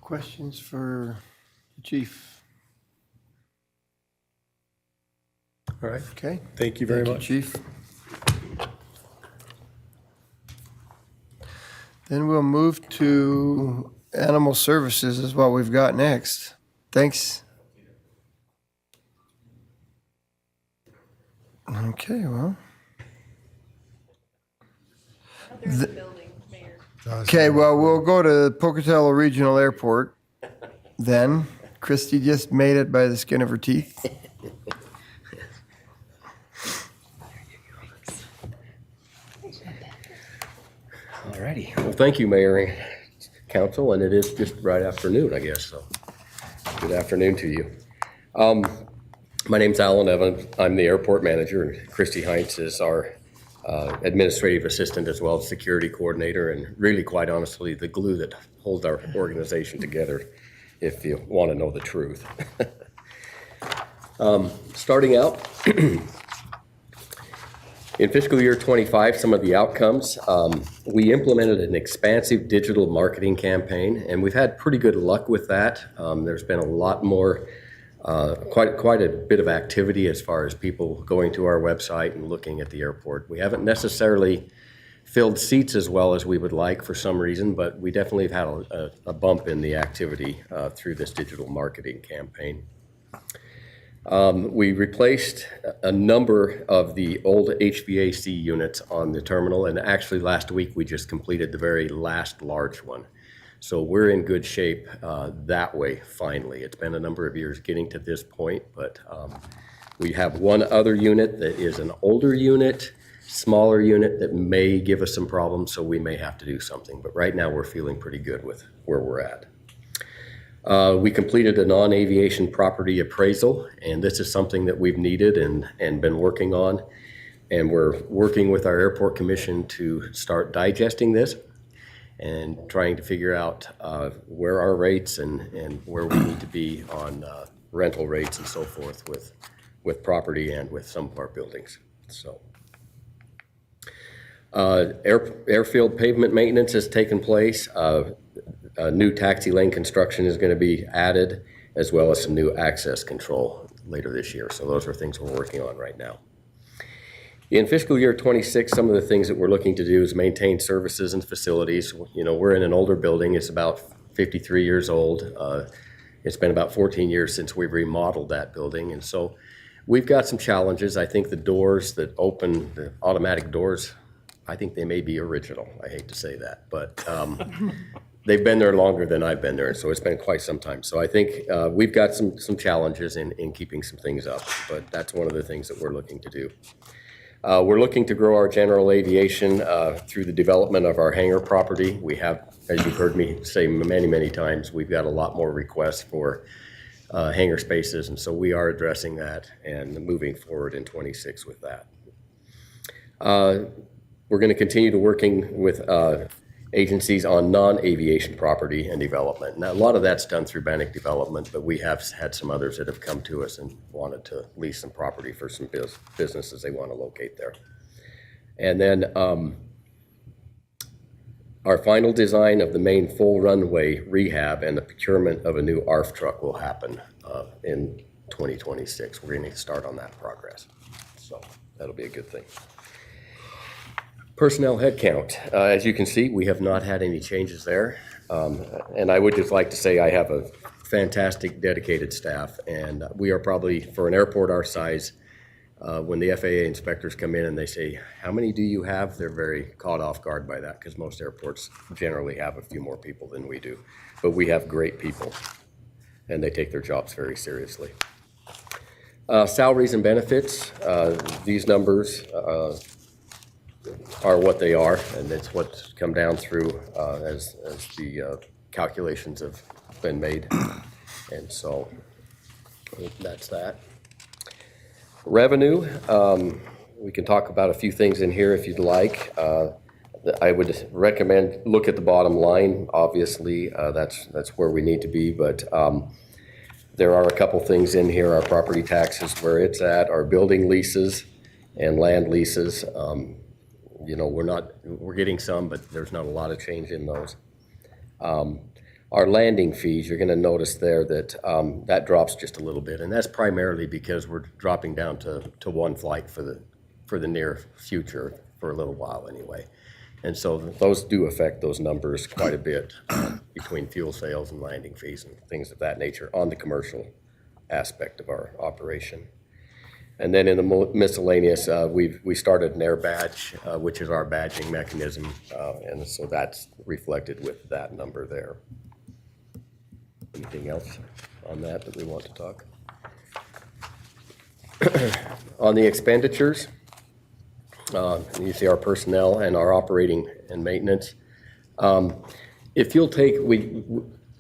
Questions for the chief? All right. Okay. Thank you very much. Chief. Then we'll move to animal services is what we've got next. Thanks. Okay, well. Okay, well, we'll go to Pocatello Regional Airport then. Christy just made it by the skin of her teeth. Alrighty. Well, thank you, Mayor and Council, and it is just right afternoon, I guess, so good afternoon to you. My name's Alan Evans. I'm the airport manager, and Christy Heinz is our administrative assistant as well as security coordinator, and really, quite honestly, the glue that holds our organization together, if you want to know the truth. Starting out, in fiscal year 25, some of the outcomes, we implemented an expansive digital marketing campaign, and we've had pretty good luck with that. There's been a lot more, quite a bit of activity as far as people going to our website and looking at the airport. We haven't necessarily filled seats as well as we would like for some reason, but we definitely have had a bump in the activity through this digital marketing campaign. We replaced a number of the old HVAC units on the terminal, and actually last week we just completed the very last large one. So we're in good shape that way, finally. It's been a number of years getting to this point, but we have one other unit that is an older unit, smaller unit that may give us some problems, so we may have to do something. But right now we're feeling pretty good with where we're at. We completed a non-aviation property appraisal, and this is something that we've needed and been working on. And we're working with our airport commission to start digesting this and trying to figure out where our rates and where we need to be on rental rates and so forth with property and with some of our buildings. So airfield pavement maintenance has taken place. A new taxi lane construction is going to be added, as well as some new access control later this year. So those are things we're working on right now. In fiscal year 26, some of the things that we're looking to do is maintain services and facilities. You know, we're in an older building. It's about 53 years old. It's been about 14 years since we've remodeled that building. And so we've got some challenges. I think the doors that open, the automatic doors, I think they may be original. I hate to say that, but they've been there longer than I've been there, so it's been quite some time. So I think we've got some challenges in keeping some things up, but that's one of the things that we're looking to do. We're looking to grow our general aviation through the development of our hangar property. We have, as you've heard me say many, many times, we've got a lot more requests for hangar spaces, and so we are addressing that and moving forward in 26 with that. We're going to continue to working with agencies on non-aviation property and development. Now, a lot of that's done through Bannock Development, but we have had some others that have come to us and wanted to lease some property for some businesses they want to locate there. And then our final design of the main full runway rehab and the procurement of a new ARF truck will happen in 2026. We're going to start on that progress. So that'll be a good thing. Personnel headcount. As you can see, we have not had any changes there. And I would just like to say I have a fantastic, dedicated staff, and we are probably, for an airport our size, When the FAA inspectors come in and they say, how many do you have? They're very caught off guard by that because most airports generally have a few more people than we do. But we have great people and they take their jobs very seriously. Salaries and benefits, these numbers are what they are, and it's what's come down through as the calculations have been made. And so that's that. Revenue, we can talk about a few things in here if you'd like. I would recommend look at the bottom line. Obviously, that's where we need to be, but there are a couple things in here. Our property taxes, where it's at, our building leases and land leases. You know, we're getting some, but there's not a lot of change in those. Our landing fees, you're going to notice there that that drops just a little bit, and that's primarily because we're dropping down to one flight for the near future, for a little while anyway. And so those do affect those numbers quite a bit between fuel sales and landing fees and things of that nature on the commercial aspect of our operation. And then in the miscellaneous, we started an air badge, which is our badging mechanism, and so that's reflected with that number there. Anything else on that we want to talk? On the expenditures, you see our personnel and our operating and maintenance. If you'll take,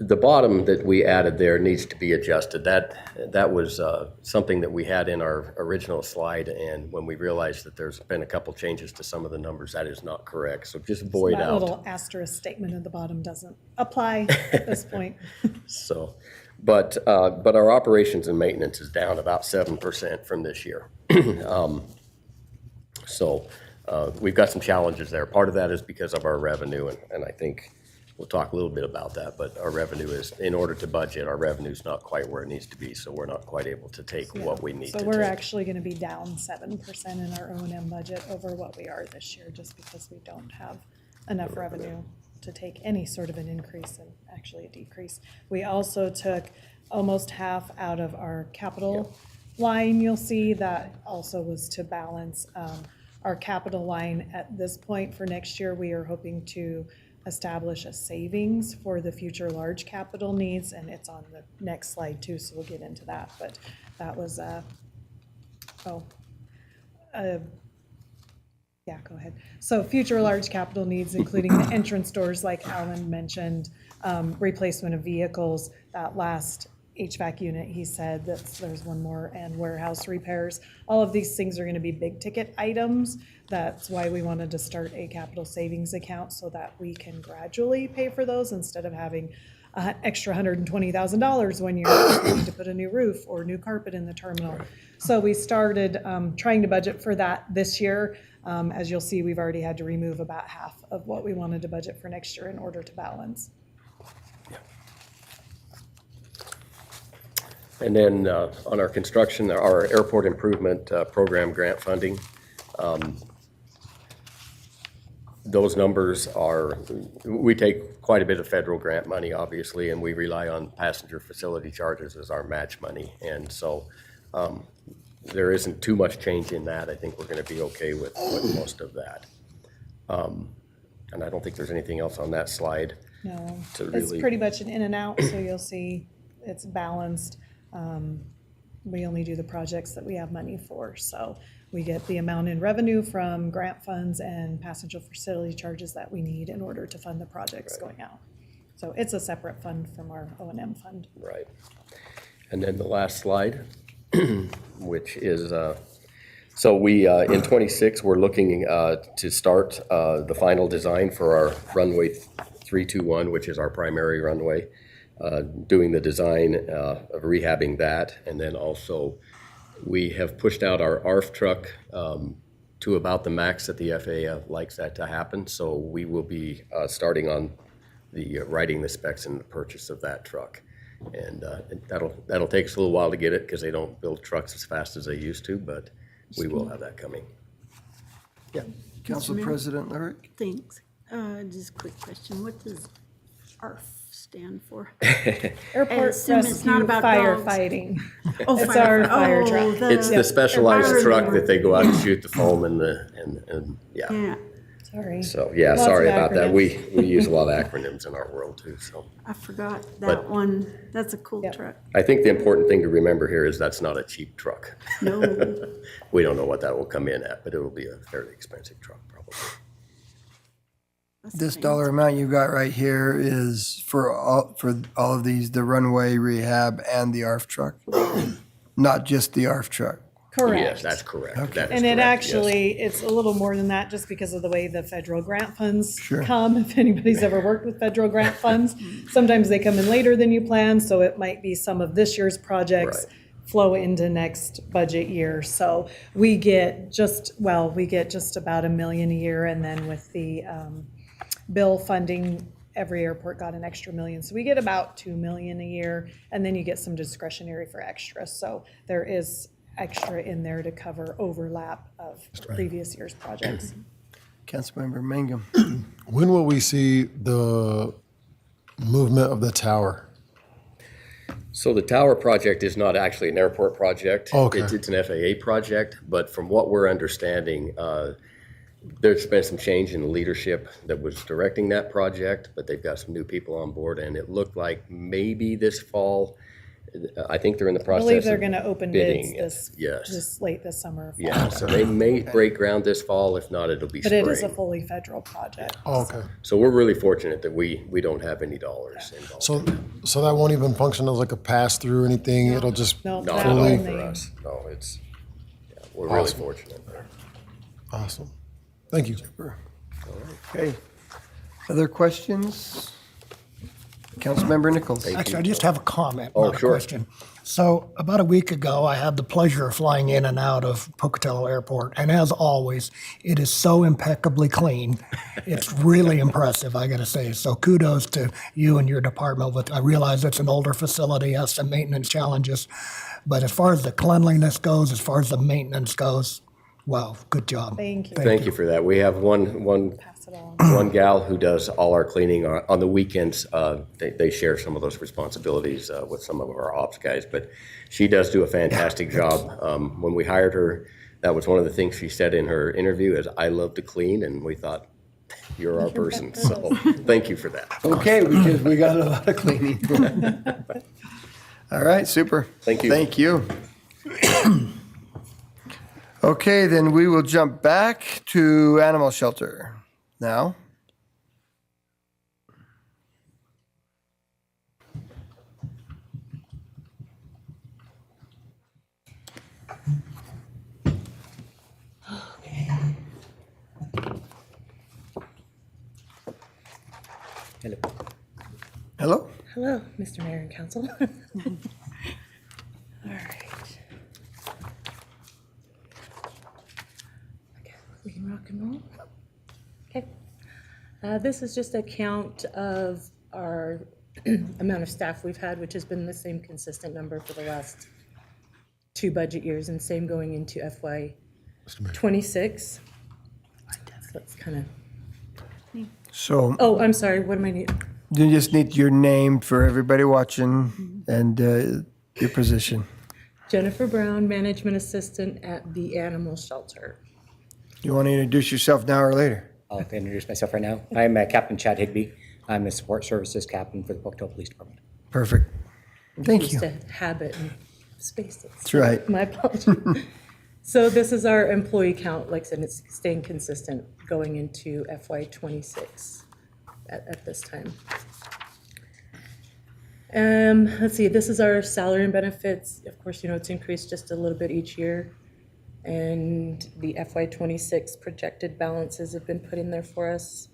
the bottom that we added there needs to be adjusted. That was something that we had in our original slide, and when we realized that there's been a couple changes to some of the numbers, that is not correct. So just void That out. little asterisk statement at the bottom doesn't apply at this point. So, but our operations and maintenance is down about 7% from this year. So we've got some challenges there. Part of that is because of our revenue, and I think we'll talk a little bit about that, but our revenue is, in order to budget, our revenue's not quite where it needs to be, so we're not quite able to take what we need to So take. we're actually going to be down 7% in our O&M budget over what we are this year, just because we don't have enough revenue to take any sort of an increase and actually a decrease. We also took almost half out of our capital line. You'll see that also was to balance our capital line. At this point for next year, we are hoping to establish a savings for the future large capital needs, and it's on the next slide too, so we'll get into that. But that was yeah, go ahead. So future large capital needs, including the entrance doors, like Alan mentioned, replacement of vehicles, that last HVAC unit, he said that there's one more, and warehouse repairs. All of these things are going to be big ticket items. That's why we wanted to start a capital savings account, so that we can gradually pay for those instead of having an extra $120,000 when you're need to put a new roof or new carpet in the terminal. So we started trying to budget for that this year. As you'll see, we've already had to remove about half of what we wanted to budget for next year in order to balance. And then on our construction, our airport improvement program grant funding, those numbers are, we take quite a bit of federal grant money, obviously, and we rely on passenger facility charges as our match money. And so there isn't too much change in that. I think we're going to be okay with most of that. And I don't think there's anything else on that slide. No, to it's really, pretty much an in and out, so you'll see it's balanced. We only do the projects that we have money for, so we get the amount in revenue from grant funds and passenger facility charges that we need in order to fund the projects going out. So it's a separate fund from our O&M fund. Right. And then the last slide, which is, so we, in 26, we're looking to start the final design for our runway 321, which is our primary runway. Doing the design of rehabbing that, and then also we have pushed out our ARF truck to about the max that the FAA likes that to happen. So we will be starting on the writing the specs and the purchase of that truck, and that'll take us a little while to get it because they don't build trucks as fast as they used to, but we will have that coming. Yeah, Council Mayor? President Lyric? Thanks. Just a quick question. What does ARF stand for? Airport assume it's not rescue about dogs. firefighting. Oh, It's our fire oh, truck. It's the specialized fire truck alarm. that they go out and shoot the foam and yeah. Yeah, Sorry. So, yeah, Lots sorry of about that. acronyms. We use a lot of acronyms in our world too, so. I forgot But- that one. That's a cool truck. I think the important thing to remember here is that's not a cheap truck. No. We don't know what that will come in at, but it'll be a fairly expensive truck probably. This dollar amount you got right here is for all of these, the runway rehab and the ARF truck, not just the ARF truck. Correct. Yes, that's correct. That is And it correct, yes. actually, it's a little more than that just because of the way the federal grant funds Sure. come. If anybody's ever worked with federal grant funds, sometimes they come in later than you plan, so it might be some of this year's projects flow into next budget year. So we get just about $1 million a year, and then with the bill funding, every airport got an extra $1 million. So we get about $2 million a year, and then you get some discretionary for extra. So there is extra in there to cover overlap of previous year's projects. Councilmember Mangum. When will we see the movement of the tower? So the tower project is not actually an airport project. Okay. It's an FAA project, but from what we're understanding, there's been some change in the leadership that was directing that project, but they've got some new people on board, and it looked like maybe this fall, I think they're in the I process believe they're of going to open bidding bids it. this late this summer. or fall. Yeah, so they may break ground this fall. If not, it'll be But spring. it is a fully federal project. Oh, okay. So we're really fortunate that we don't have any dollars involved. So that won't even function as like a pass-through or anything? It'll just No, Not at that all fully? for us. No, it's, we're really Awesome. fortunate there. Awesome. Thank you. Okay. Other questions? Councilmember Nichols. Actually, I just have a comment, Oh, not a sure. question. So about a week ago, I had the pleasure of flying in and out of Pocatello Airport, and as always, it is so impeccably clean. It's really impressive, I gotta say. So kudos to you and your department. I realize it's an older facility, has some maintenance challenges, but as far as the cleanliness goes, as far as the maintenance goes, wow, good job. Thank you. Thank you for that. We have one gal who does all our cleaning on the weekends. They share some of those responsibilities with some of our ops guys, but she does do a fantastic job. When we hired her, that was one of the things she said in her interview is, "I love to clean," and we thought, you're our person. So thank you for that. Okay, because we got a lot of cleaning. All right, super. Thank you. Thank you. Okay, then we will jump back to animal shelter now. Hello. Hello? Hello, Mr. Mayor and Council. All right. Okay, we can rock and roll. Okay. This is just a count of our amount of staff we've had, which has been the same consistent number for the last 2 budget years, and same going into FY '26. So that's kind of, So oh, I'm sorry, what am I need? you just need your name for everybody watching and your position. Jennifer Brown, Management Assistant at the Animal Shelter. You want to introduce yourself now or later? I'll introduce myself right now. I'm Captain Chad Higby. I'm the Support Services Captain for the Pocatello Police Department. Perfect. Thank you. Just a habit and spaces. That's right. My apologies. So this is our employee count. Like I said, it's staying consistent going into FY '26 at this time. Let's see, this is our salary and benefits. Of course, you know, it's increased just a little bit each year. And the FY '26 projected balances have been put in there for us.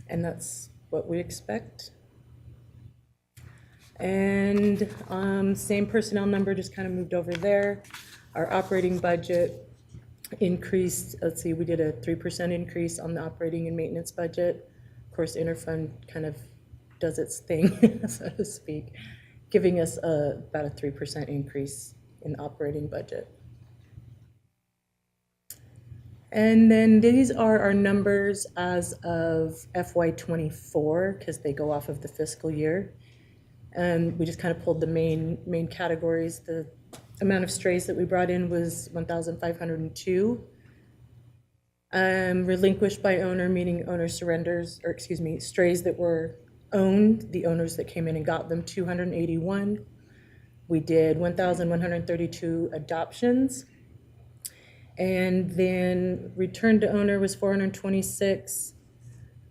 And that's what we expect. And same personnel number just kind of moved over there. Our operating budget increased, let's see, we did a 3% increase on the operating and maintenance budget. Of course, interfund kind of does its thing, so to speak, giving us about a 3% increase in operating budget. And then these are our numbers as of FY '24, because they go off of the fiscal year. And we just kind of pulled the main categories. The amount of strays that we brought in was 1,502. Relinquished by owner, meaning owner surrenders, or excuse me, strays that were owned, the owners that came in and got them, 281. We did 1,132 adoptions. And then returned to owner was 426.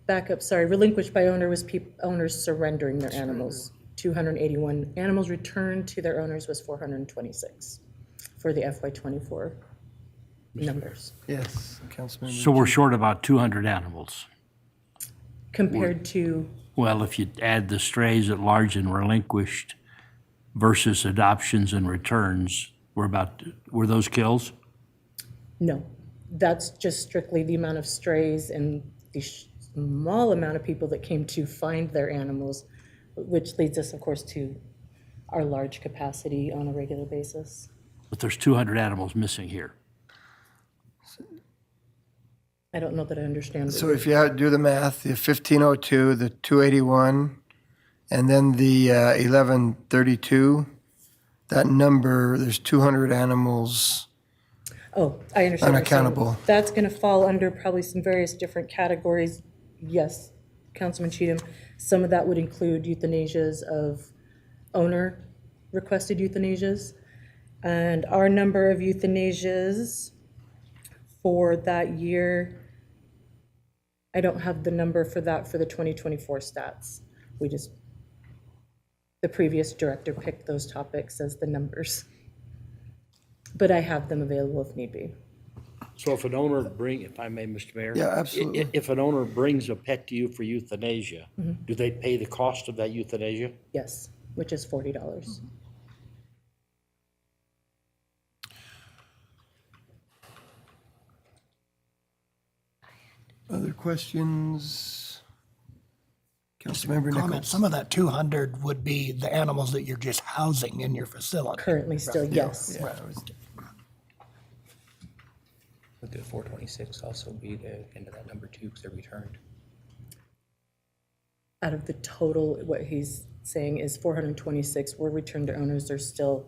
Relinquished by owner was owners surrendering their animals. 281 animals returned to their owners was 426 for the FY '24 numbers. Yes, Councilmember. So we're short about 200 animals. Compared to, Well, if you add the strays at large and relinquished versus adoptions and returns, were those kills? no, that's just strictly the amount of strays and the small amount of people that came to find their animals, which leads us, of course, to our large capacity on a regular basis. But there's 200 animals missing here. I don't know that I understand. So if you do the math, the 1,502, the 281, and then the 1,132, that number, there's 200 animals. Oh, I understand. what you're saying. Unaccountable. That's going to fall under probably some various different categories. Yes, Councilman Cheatham, some of that would include euthanasias of owner requested euthanasias. And our number of euthanasias for that year, I don't have the number for that for the 2024 stats. The previous director picked those topics as the numbers. But I have them available if need be. So if an owner if I may, Mr. Mayor? Yeah, absolutely. If an owner brings a pet to you for euthanasia, do they pay the cost of that euthanasia? Yes, which is $40. Other questions? Councilmember Comment, Nichols. some of that 200 would be the animals that you're just housing in your facility. Currently still, yes. Yeah. Would the 426 also be the end of that number too, because they're returned? Out of the total, what he's saying is 426 were returned to owners. There's still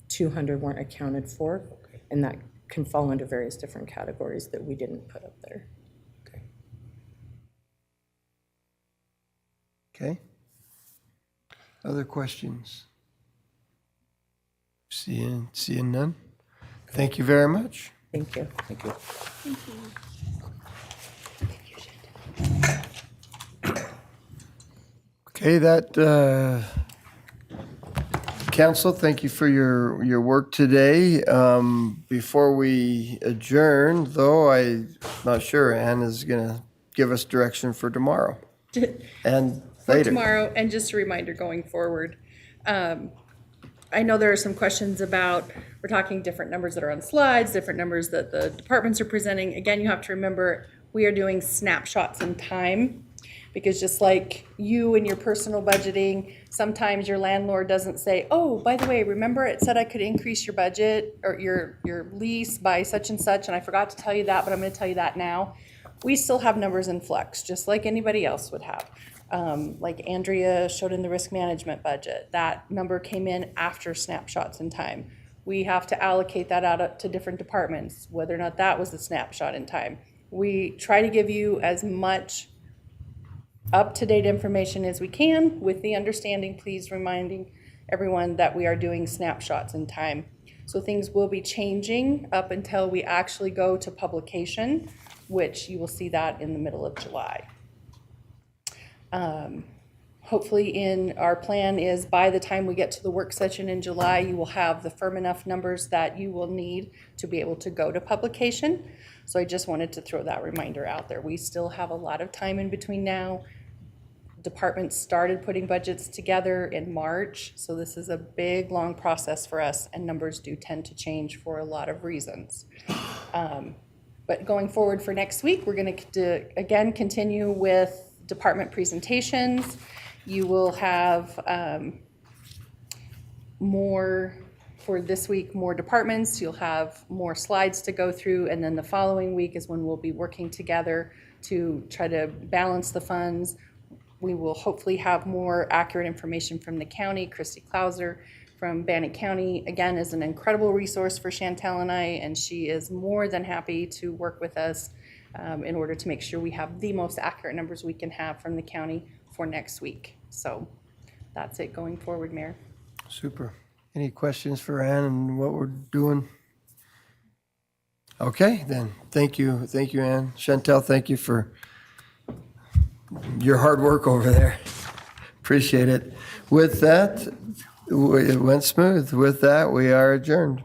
200 weren't accounted for. And that can fall under various different categories that we didn't put up there. Okay. Other questions? Seeing none? Thank you very much. Thank you. Thank you. Okay, council, thank you for your work today. Before we adjourn, though, I'm not sure, Ann is going to give us direction for tomorrow and For later. tomorrow, and just a reminder going forward. I know there are some questions about, we're talking different numbers that are on slides, different numbers that the departments are presenting. Again, you have to remember, we are doing snapshots in time. Because just like you and your personal budgeting, sometimes your landlord doesn't say, oh, by the way, remember it said I could increase your budget or your lease by such and such, and I forgot to tell you that, but I'm gonna tell you that now. We still have numbers in flux, just like anybody else would have. Like Andrea showed in the risk management budget, that number came in after snapshots in time. We have to allocate that out to different departments, whether or not that was the snapshot in time. We try to give you as much up-to-date information as we can, with the understanding, please reminding everyone that we are doing snapshots in time. So things will be changing up until we actually go to publication, which you will see that in the middle of July. Hopefully our plan is by the time we get to the work session in July, you will have the firm enough numbers that you will need to be able to go to publication. So I just wanted to throw that reminder out there. We still have a lot of time in between now. Departments started putting budgets together in March, so this is a big, long process for us, and numbers do tend to change for a lot of reasons. But going forward for next week, we're going to, again, continue with department presentations. You will have more for this week, more departments, you'll have more slides to go through, and then the following week is when we'll be working together to try to balance the funds. We will hopefully have more accurate information from the county. Christy Clauser from Bannock County, again, is an incredible resource for Chantel and I, and she is more than happy to work with us in order to make sure we have the most accurate numbers we can have from the county for next week. So that's it going forward, Mayor. Super. Any questions for Ann and what we're doing? Okay, then. Thank you. Thank you, Ann. Chantel, thank you for your hard work over there. Appreciate it. With that, it went smooth. With that, we are adjourned.